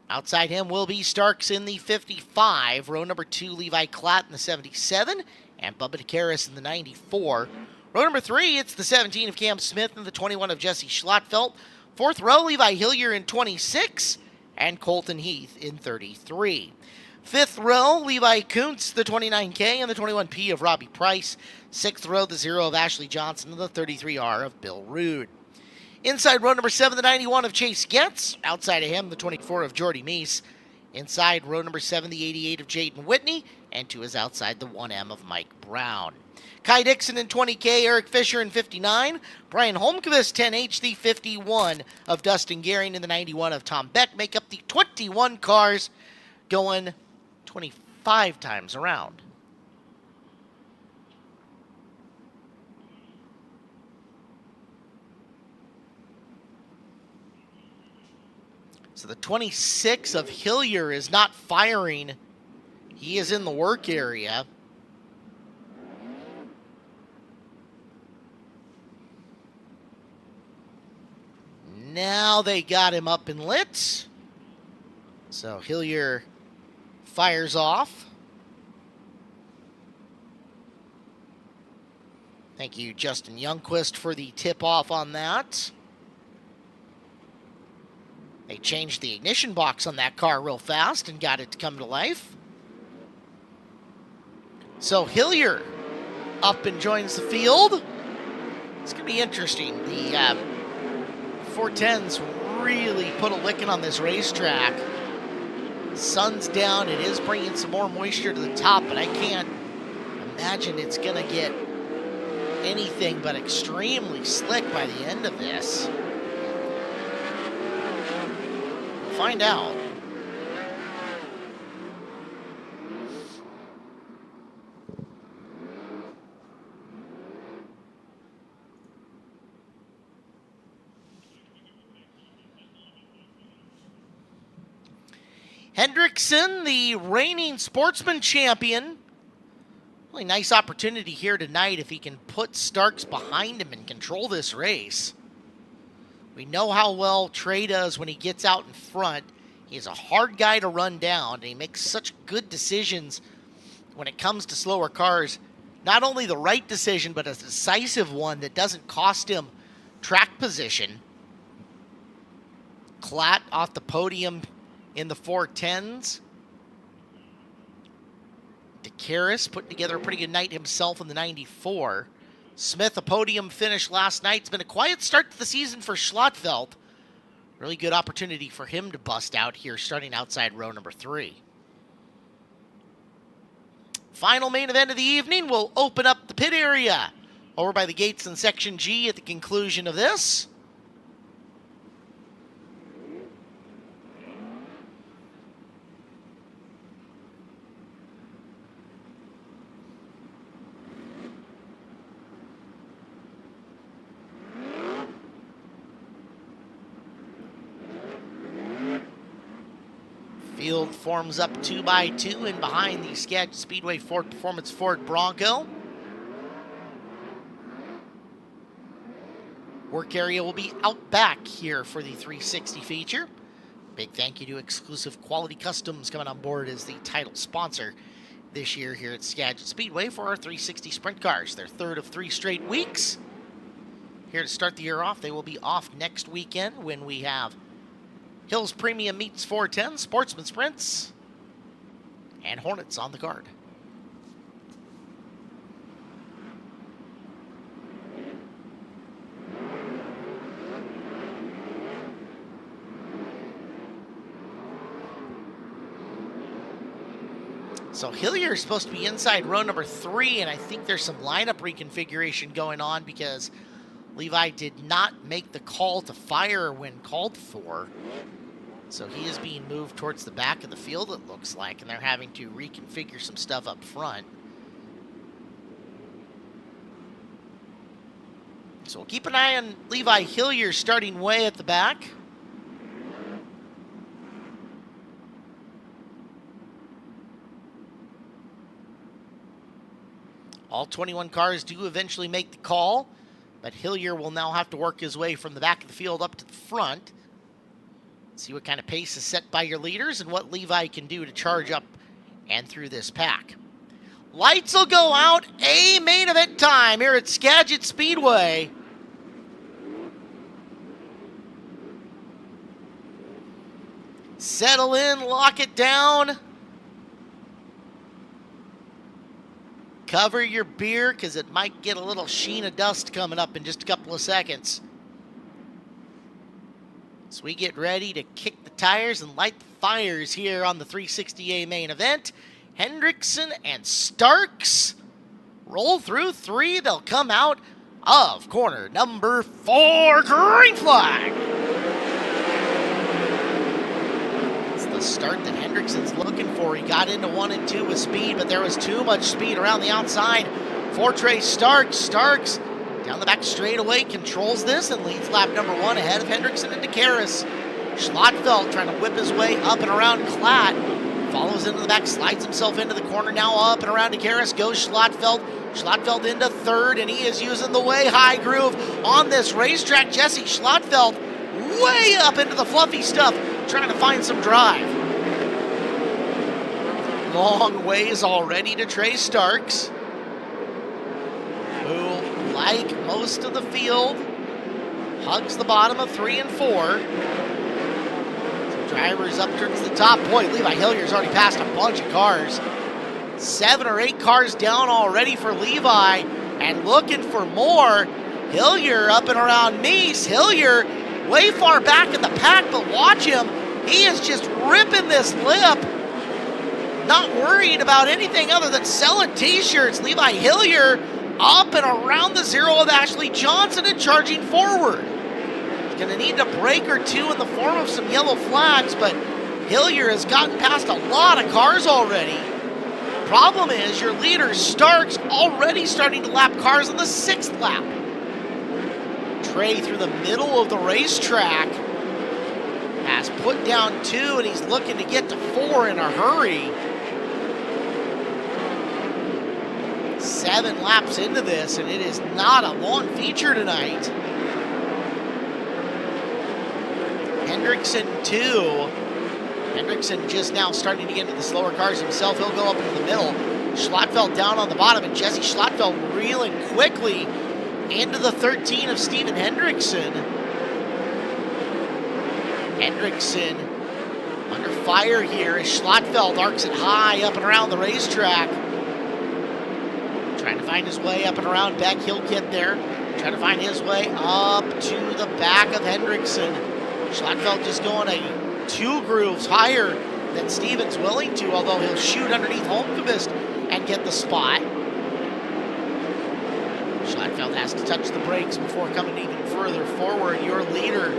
Outside him will be Starks in the 55. Row number 2, Levi Klatt in the 77. And Bubba DeCaris in the 94. Row number 3, it's the 17 of Cam Smith and the 21 of Jesse Schlattfeld. 4th row, Levi Hillier in 26. And Colton Heath in 33. 5th row, Levi Kuntz, the 29K, and the 21P of Robbie Price. 6th row, the 0 of Ashley Johnson, and the 33R of Bill Rude. Inside row number 7, the 91 of Chase Getz. Outside of him, the 24 of Jordy Meese. Inside row number 7, the 88 of Jaden Whitney. And to his outside, the 1M of Mike Brown. Kai Dixon in 20K, Eric Fisher in 59. Brian Holmqvist, 10H, the 51 of Dustin Gehring, and the 91 of Tom Beck make up the 21 cars going 25 times around. So the 26 of Hillier is not firing. He is in the work area. Now they got him up and lit. So Hillier fires off. Thank you, Justin Youngquist, for the tip-off on that. They changed the ignition box on that car real fast and got it to come to life. So Hillier up and joins the field. It's going to be interesting. The 410s really put a licking on this racetrack. Sun's down. It is bringing some more moisture to the top, but I can't imagine it's going to get anything but extremely slick by the end of this. Find out. Hendrickson, the reigning sportsman champion. Really nice opportunity here tonight if he can put Starks behind him and control this race. We know how well Trey does when he gets out in front. He's a hard guy to run down, and he makes such good decisions when it comes to slower cars. Not only the right decision, but a decisive one that doesn't cost him track position. Klatt off the podium in the 410s. DeCaris putting together a pretty good night himself in the 94. Smith, a podium finish last night. It's been a quiet start to the season for Schlattfeld. Really good opportunity for him to bust out here, starting outside row number 3. Final main event of the evening will open up the pit area over by the gates in Section G at the conclusion of this. Field forms up 2 by 2 and behind the Skagit Speedway Ford Performance Ford Bronco. Work area will be out back here for the 360 feature. Big thank you to Exclusive Quality Customs coming on board as the title sponsor this year here at Skagit Speedway for our 360 sprint cars. Their 3rd of 3 straight weeks. Here to start the year off. They will be off next weekend when we have Hills Premium Meets 410, Sportsman Sprints, and Hornets on the card. So Hillier is supposed to be inside row number 3, and I think there's some lineup reconfiguration going on because Levi did not make the call to fire when called for. So he is being moved towards the back of the field, it looks like, and they're having to reconfigure some stuff up front. So we'll keep an eye on Levi Hillier starting way at the back. All 21 cars do eventually make the call, but Hillier will now have to work his way from the back of the field up to the front. See what kind of pace is set by your leaders and what Levi can do to charge up and through this pack. Lights will go out. A main event time here at Skagit Speedway. Settle in, lock it down. Cover your beer because it might get a little sheen of dust coming up in just a couple of seconds. So we get ready to kick the tires and light the fires here on the 360A main event. Hendrickson and Starks roll through 3. They'll come out of corner number 4, green flag. It's the start that Hendrickson's looking for. He got into 1 and 2 with speed, but there was too much speed around the outside for Trey Starks. Starks down the back straightaway, controls this and leads lap number 1 ahead of Hendrickson and DeCaris. Schlotfeld trying to whip his way up and around Klatt. Follows into the back, slides himself into the corner, now up and around DeCaris goes Schlotfeld. Schlotfeld into 3rd, and he is using the way high groove on this racetrack. Jesse Schlotfeld way up into the fluffy stuff, trying to find some drive. Long ways already to Trey Starks, who, like most of the field, hugs the bottom of 3 and 4. So drivers up towards the top. Boy, Levi Hillier's already passed a bunch of cars. 7 or 8 cars down already for Levi, and looking for more. Hillier up and around Meese. Hillier way far back in the pack, but watch him. He is just ripping this lip. Not worried about anything other than selling t-shirts. Levi Hillier up and around the 0 of Ashley Johnson and charging forward. He's going to need a break or 2 in the form of some yellow flags, but Hillier has gotten past a lot of cars already. Problem is, your leader, Starks, already starting to lap cars on the 6th lap. Trey through the middle of the racetrack has put down 2, and he's looking to get to 4 in a hurry. 7 laps into this, and it is not a long feature tonight. Hendrickson 2. Hendrickson just now starting to get into the slower cars himself. He'll go up into the middle. Schlotfeld down on the bottom, and Jesse Schlotfeld reeling quickly into the 13 of Steven Hendrickson. Hendrickson under fire here as Schlotfeld arcs it high up and around the racetrack. Trying to find his way up and around Beck. He'll get there. Trying to find his way up to the back of Hendrickson. Schlotfeld just going 2 grooves higher than Steven's willing to, although he'll shoot underneath Holmqvist and get the spot. Schlotfeld has to touch the brakes before coming even further forward. Your leader,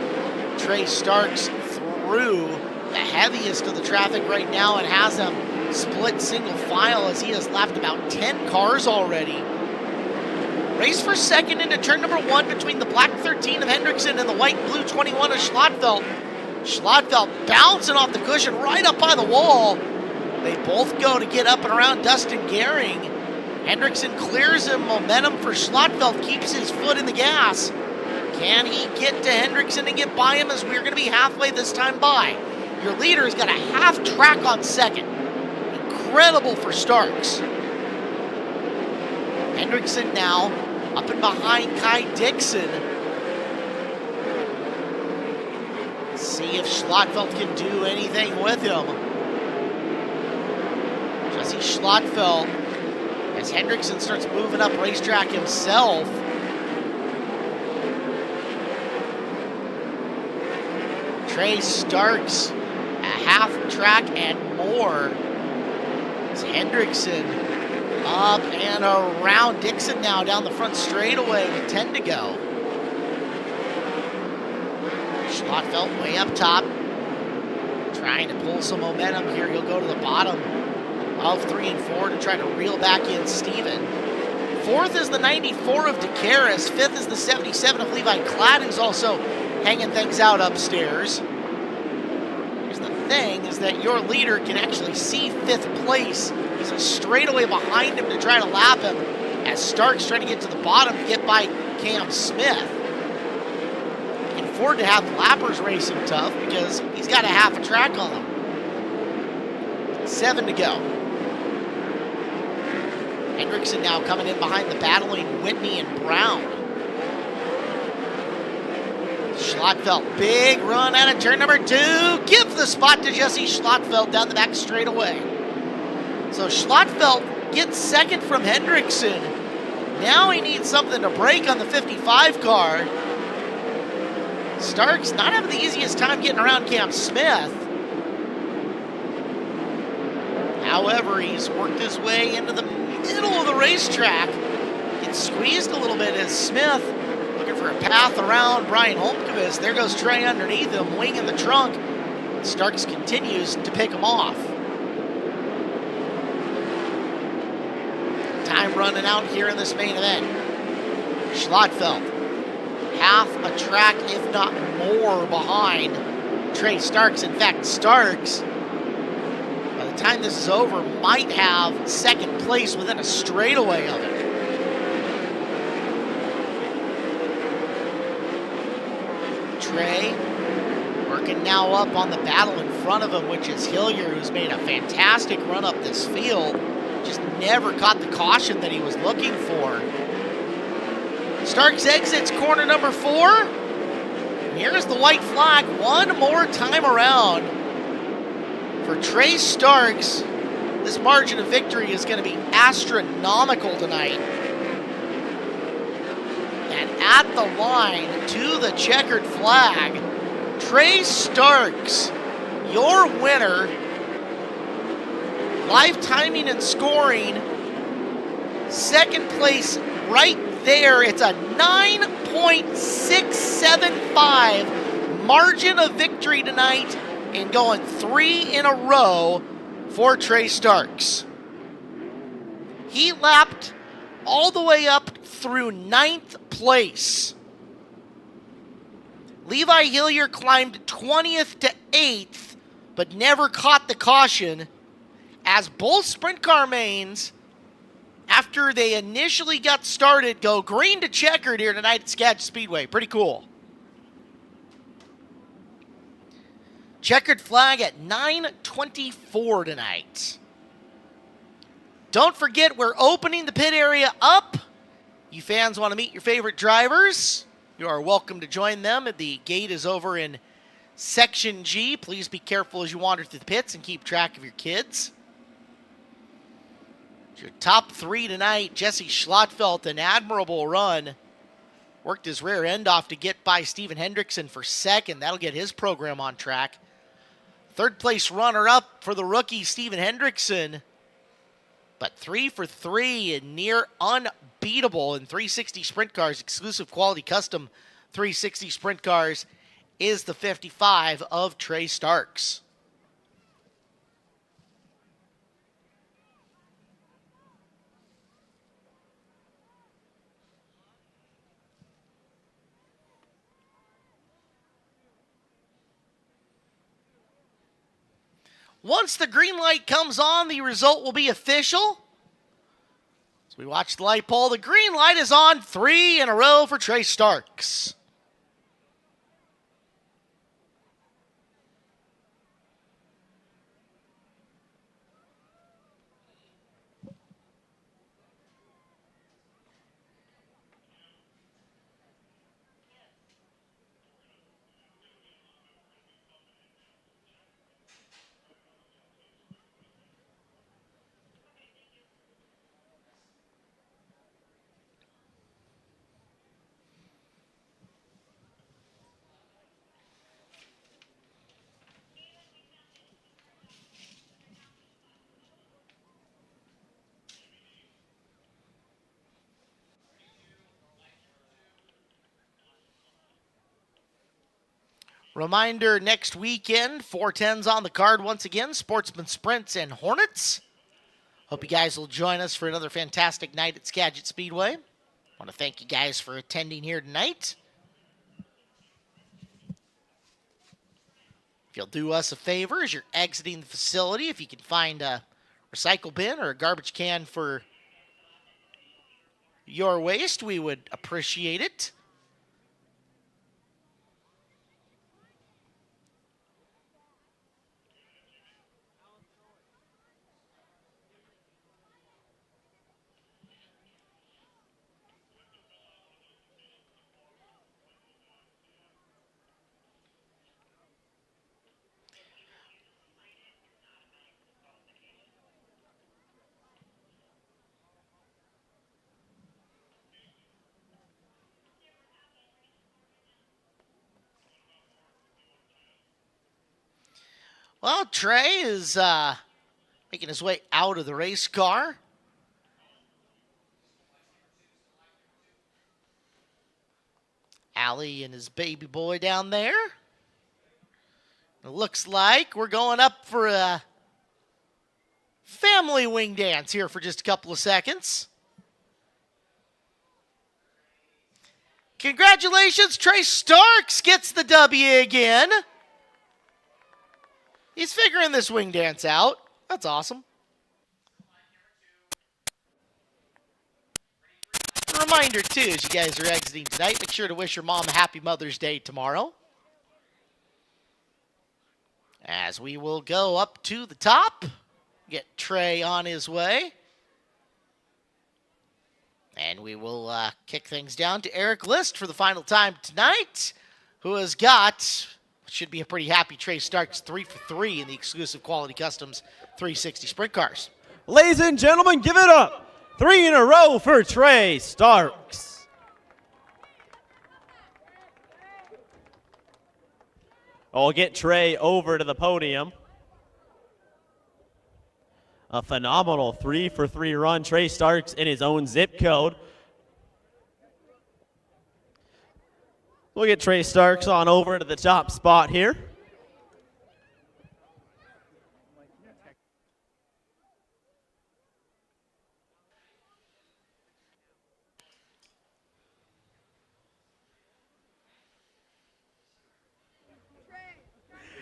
Trey Starks, through the heaviest of the traffic right now and has them split single file as he has lapped about 10 cars already. Race for second into turn number 1 between the black 13 of Hendrickson and the white and blue 21 of Schlotfeld. Schlotfeld bouncing off the cushion right up by the wall. They both go to get up and around Dustin Gehring. Hendrickson clears him. Momentum for Schlotfeld, keeps his foot in the gas. Can he get to Hendrickson and get by him, as we're going to be halfway this time by? Your leader has got a half track on second. Incredible for Starks. Hendrickson now up and behind Kai Dixon. See if Schlotfeld can do anything with him. Jesse Schlotfeld, as Hendrickson starts moving up racetrack himself. Trey Starks, a half track and more. As Hendrickson up and around Dixon now down the front straightaway with 10 to go. Schlottfeld way up top. Trying to pull some momentum here. He'll go to the bottom of 3 and 4 to try to reel back in Steven. Fourth is the 94 of DeCaris. Fifth is the 77 of Levi Klatt, who's also hanging things out upstairs. Here's the thing, is that your leader can actually see 5th place. He's a straightaway behind him to try to lap him as Stark's trying to get to the bottom to get by Cam Smith. He can afford to have lappers racing tough because he's got a half a track on him. 7 to go. Hendrickson now coming in behind the battling Whitney and Brown. Schlottfeld, big run out of turn number 2. Give the spot to Jesse Schlottfeld down the back straightaway. So Schlottfeld gets second from Hendrickson. Now he needs something to break on the 55 car. Stark's not having the easiest time getting around Cam Smith. However, he's worked his way into the middle of the racetrack. Gets squeezed a little bit as Smith looking for a path around Brian Holmqvist. There goes Trey underneath him, wing in the trunk. Starks continues to pick him off. Time running out here in this main event. Schlottfeld, half a track, if not more, behind Trey Starks. In fact, Starks, by the time this is over, might have second place within a straightaway of it. Trey working now up on the battle in front of him, which is Hillier, who's made a fantastic run up this field. Just never caught the caution that he was looking for. Starks exits corner number 4. And here's the white flag one more time around. For Trey Starks, this margin of victory is going to be astronomical tonight. And at the line to the checkered flag, Trey Starks, your winner. Live timing and scoring, second place right there. It's a 9.675 margin of victory tonight, and going 3 in a row for Trey Starks. He lapped all the way up through 9th place. Levi Hillier climbed 20th to 8th, but never caught the caution, as both sprint car mains, after they initially got started, go green to checkered here tonight at Skagit Speedway. Pretty cool. Checkered flag at 9:24 tonight. Don't forget, we're opening the pit area up. You fans want to meet your favorite drivers? You are welcome to join them. The gate is over in Section G. Please be careful as you wander through the pits and keep track of your kids. Your top 3 tonight, Jesse Schlottfeld, an admirable run. Worked his rear end off to get by Steven Hendrickson for second. That'll get his program on track. Third place runner-up for the rookie, Steven Hendrickson. But 3 for 3 and near unbeatable in 360 sprint cars, exclusive quality custom 360 sprint cars, is the 55 of Trey Starks. Once the green light comes on, the result will be official. As we watch the light pole, the green light is on, 3 in a row for Trey Starks. Reminder, next weekend, 410s on the card once again, Sportsman Sprints and Hornets. Hope you guys will join us for another fantastic night at Skagit Speedway. Want to thank you guys for attending here tonight. If you'll do us a favor as you're exiting the facility, if you can find a recycle bin or a garbage can for your waste, we would appreciate it. Well, Trey is making his way out of the race car. Allie and his baby boy down there. It looks like we're going up for a family wing dance here for just a couple of seconds. Congratulations, Trey Starks gets the W again. He's figuring this wing dance out. That's awesome. A reminder, too, as you guys are exiting tonight, make sure to wish your mom a happy Mother's Day tomorrow. As we will go up to the top, get Trey on his way. And we will kick things down to Eric List for the final time tonight, who has got... should be a pretty happy Trey Starks, 3 for 3 in the exclusive Quality Customs 360 Sprint Cars. Ladies and gentlemen, give it up. 3 in a row for Trey Starks. I'll get Trey over to the podium. A phenomenal 3 for 3 run. Trey Starks in his own zip code. We'll get Trey Starks on over to the top spot here.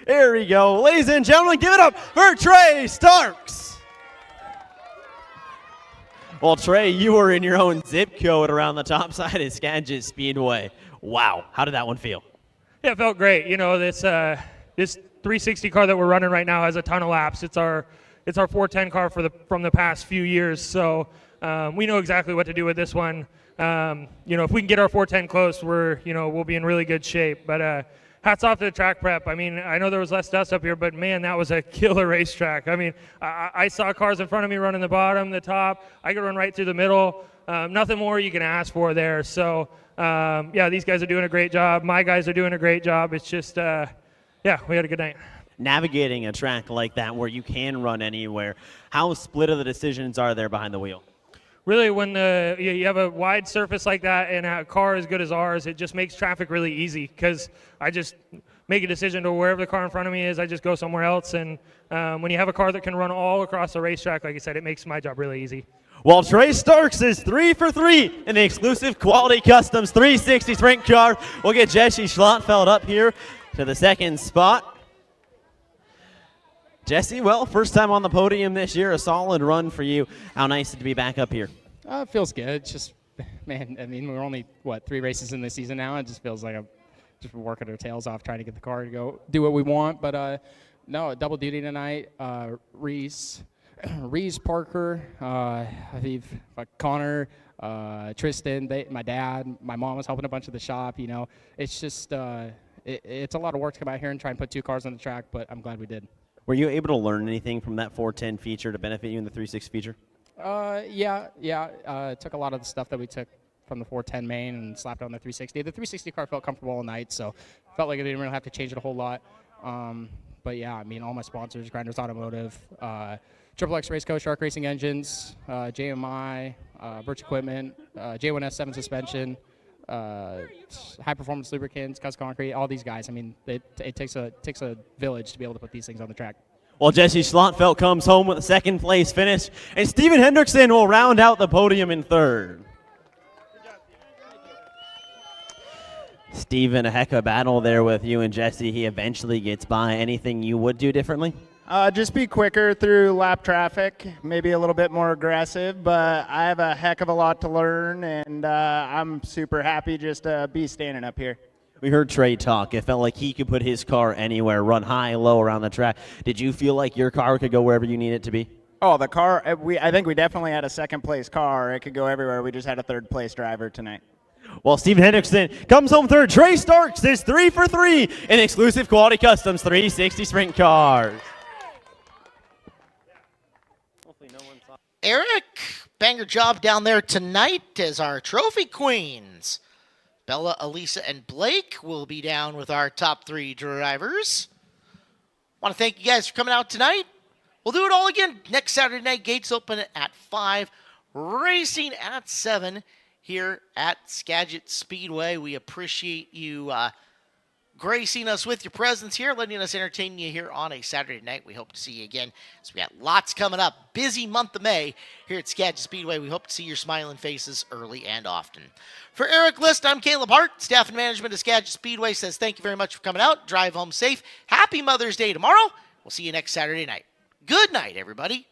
Here we go. Ladies and gentlemen, give it up for Trey Starks. Well, Trey, you were in your own zip code around the top side of Skagit Speedway. Wow, how did that one feel? Yeah, it felt great. You know, this 360 car that we're running right now has a ton of laps. It's our 410 car from the past few years, so we know exactly what to do with this one. You know, if we can get our 410 close, we'll be in really good shape. But hats off to the track prep. I mean, I know there was less dust up here, but man, that was a killer racetrack. I mean, I saw cars in front of me running the bottom, the top. I could run right through the middle. Nothing more you can ask for there. So, yeah, these guys are doing a great job. My guys are doing a great job. It's just, yeah, we had a good night. Navigating a track like that where you can run anywhere, how split of the decisions are there behind the wheel? Really, when you have a wide surface like that and a car as good as ours, it just makes traffic really easy because I just make a decision to wherever the car in front of me is, I just go somewhere else. And when you have a car that can run all across the racetrack, like I said, it makes my job really easy. Well, Trey Starks is 3 for 3 in the exclusive Quality Customs 360 Sprint Car. We'll get Jesse Schlotfeld up here to the second spot. Jesse, well, first time on the podium this year, a solid run for you. How nice is it to be back up here? It feels good. It's just, man, I mean, we're only, 3 races in the season now. It just feels like I'm just working our tails off trying to get the car to go do what we want. But, no, double duty tonight. Reese, Parker, Aviv, Connor, Tristan, my dad, my mom was helping a bunch of the shop. You know, it's just, it's a lot of work to come out here and try and put 2 cars on the track, but I'm glad we did. Were you able to learn anything from that 410 feature to benefit you in the 360 feature? Yeah. Took a lot of the stuff that we took from the 410 main and slapped it on the 360. The 360 car felt comfortable all night, so felt like I didn't really have to change it a whole lot. But yeah, I mean, all my sponsors, Grinders Automotive, Triple X Race Co, Shark Racing Engines, JMI, Birch Equipment, J1S 7 Suspension, high performance lubricants, Cuss Concrete, all these guys. I mean, it takes a village to be able to put these things on the track. Well, Jesse Schlottfeld comes home with a second place finish, and Steven Hendrickson will round out the podium in third. Steven, a heck of a battle there with you and Jesse. He eventually gets by. Anything you would do differently? Just be quicker through lap traffic, maybe a little bit more aggressive, but I have a heck of a lot to learn, and I'm super happy just to be standing up here. We heard Trey talk. It felt like he could put his car anywhere, run high, low around the track. Did you feel like your car could go wherever you need it to be? Oh, the car, I think we definitely had a second place car. It could go everywhere. We just had a third place driver tonight. Well, Steven Hendrickson comes home third. Trey Starks is 3 for 3 in exclusive Quality Customs 360 sprint cars. Eric, banger job down there tonight as our trophy queens. Bella, Elisa, and Blake will be down with our top 3 drivers. Want to thank you guys for coming out tonight. We'll do it all again next Saturday night. Gates open at 5, racing at 7 here at Skagit Speedway. We appreciate you gracing us with your presence here, letting us entertain you here on a Saturday night. We hope to see you again. So we got lots coming up. Busy month of May here at Skagit Speedway. We hope to see your smiling faces early and often. For Eric List, I'm Caleb Hart. Staff and management of Skagit Speedway says thank you very much for coming out. Drive home safe. Happy Mother's Day tomorrow. We'll see you next Saturday night. Good night, everybody.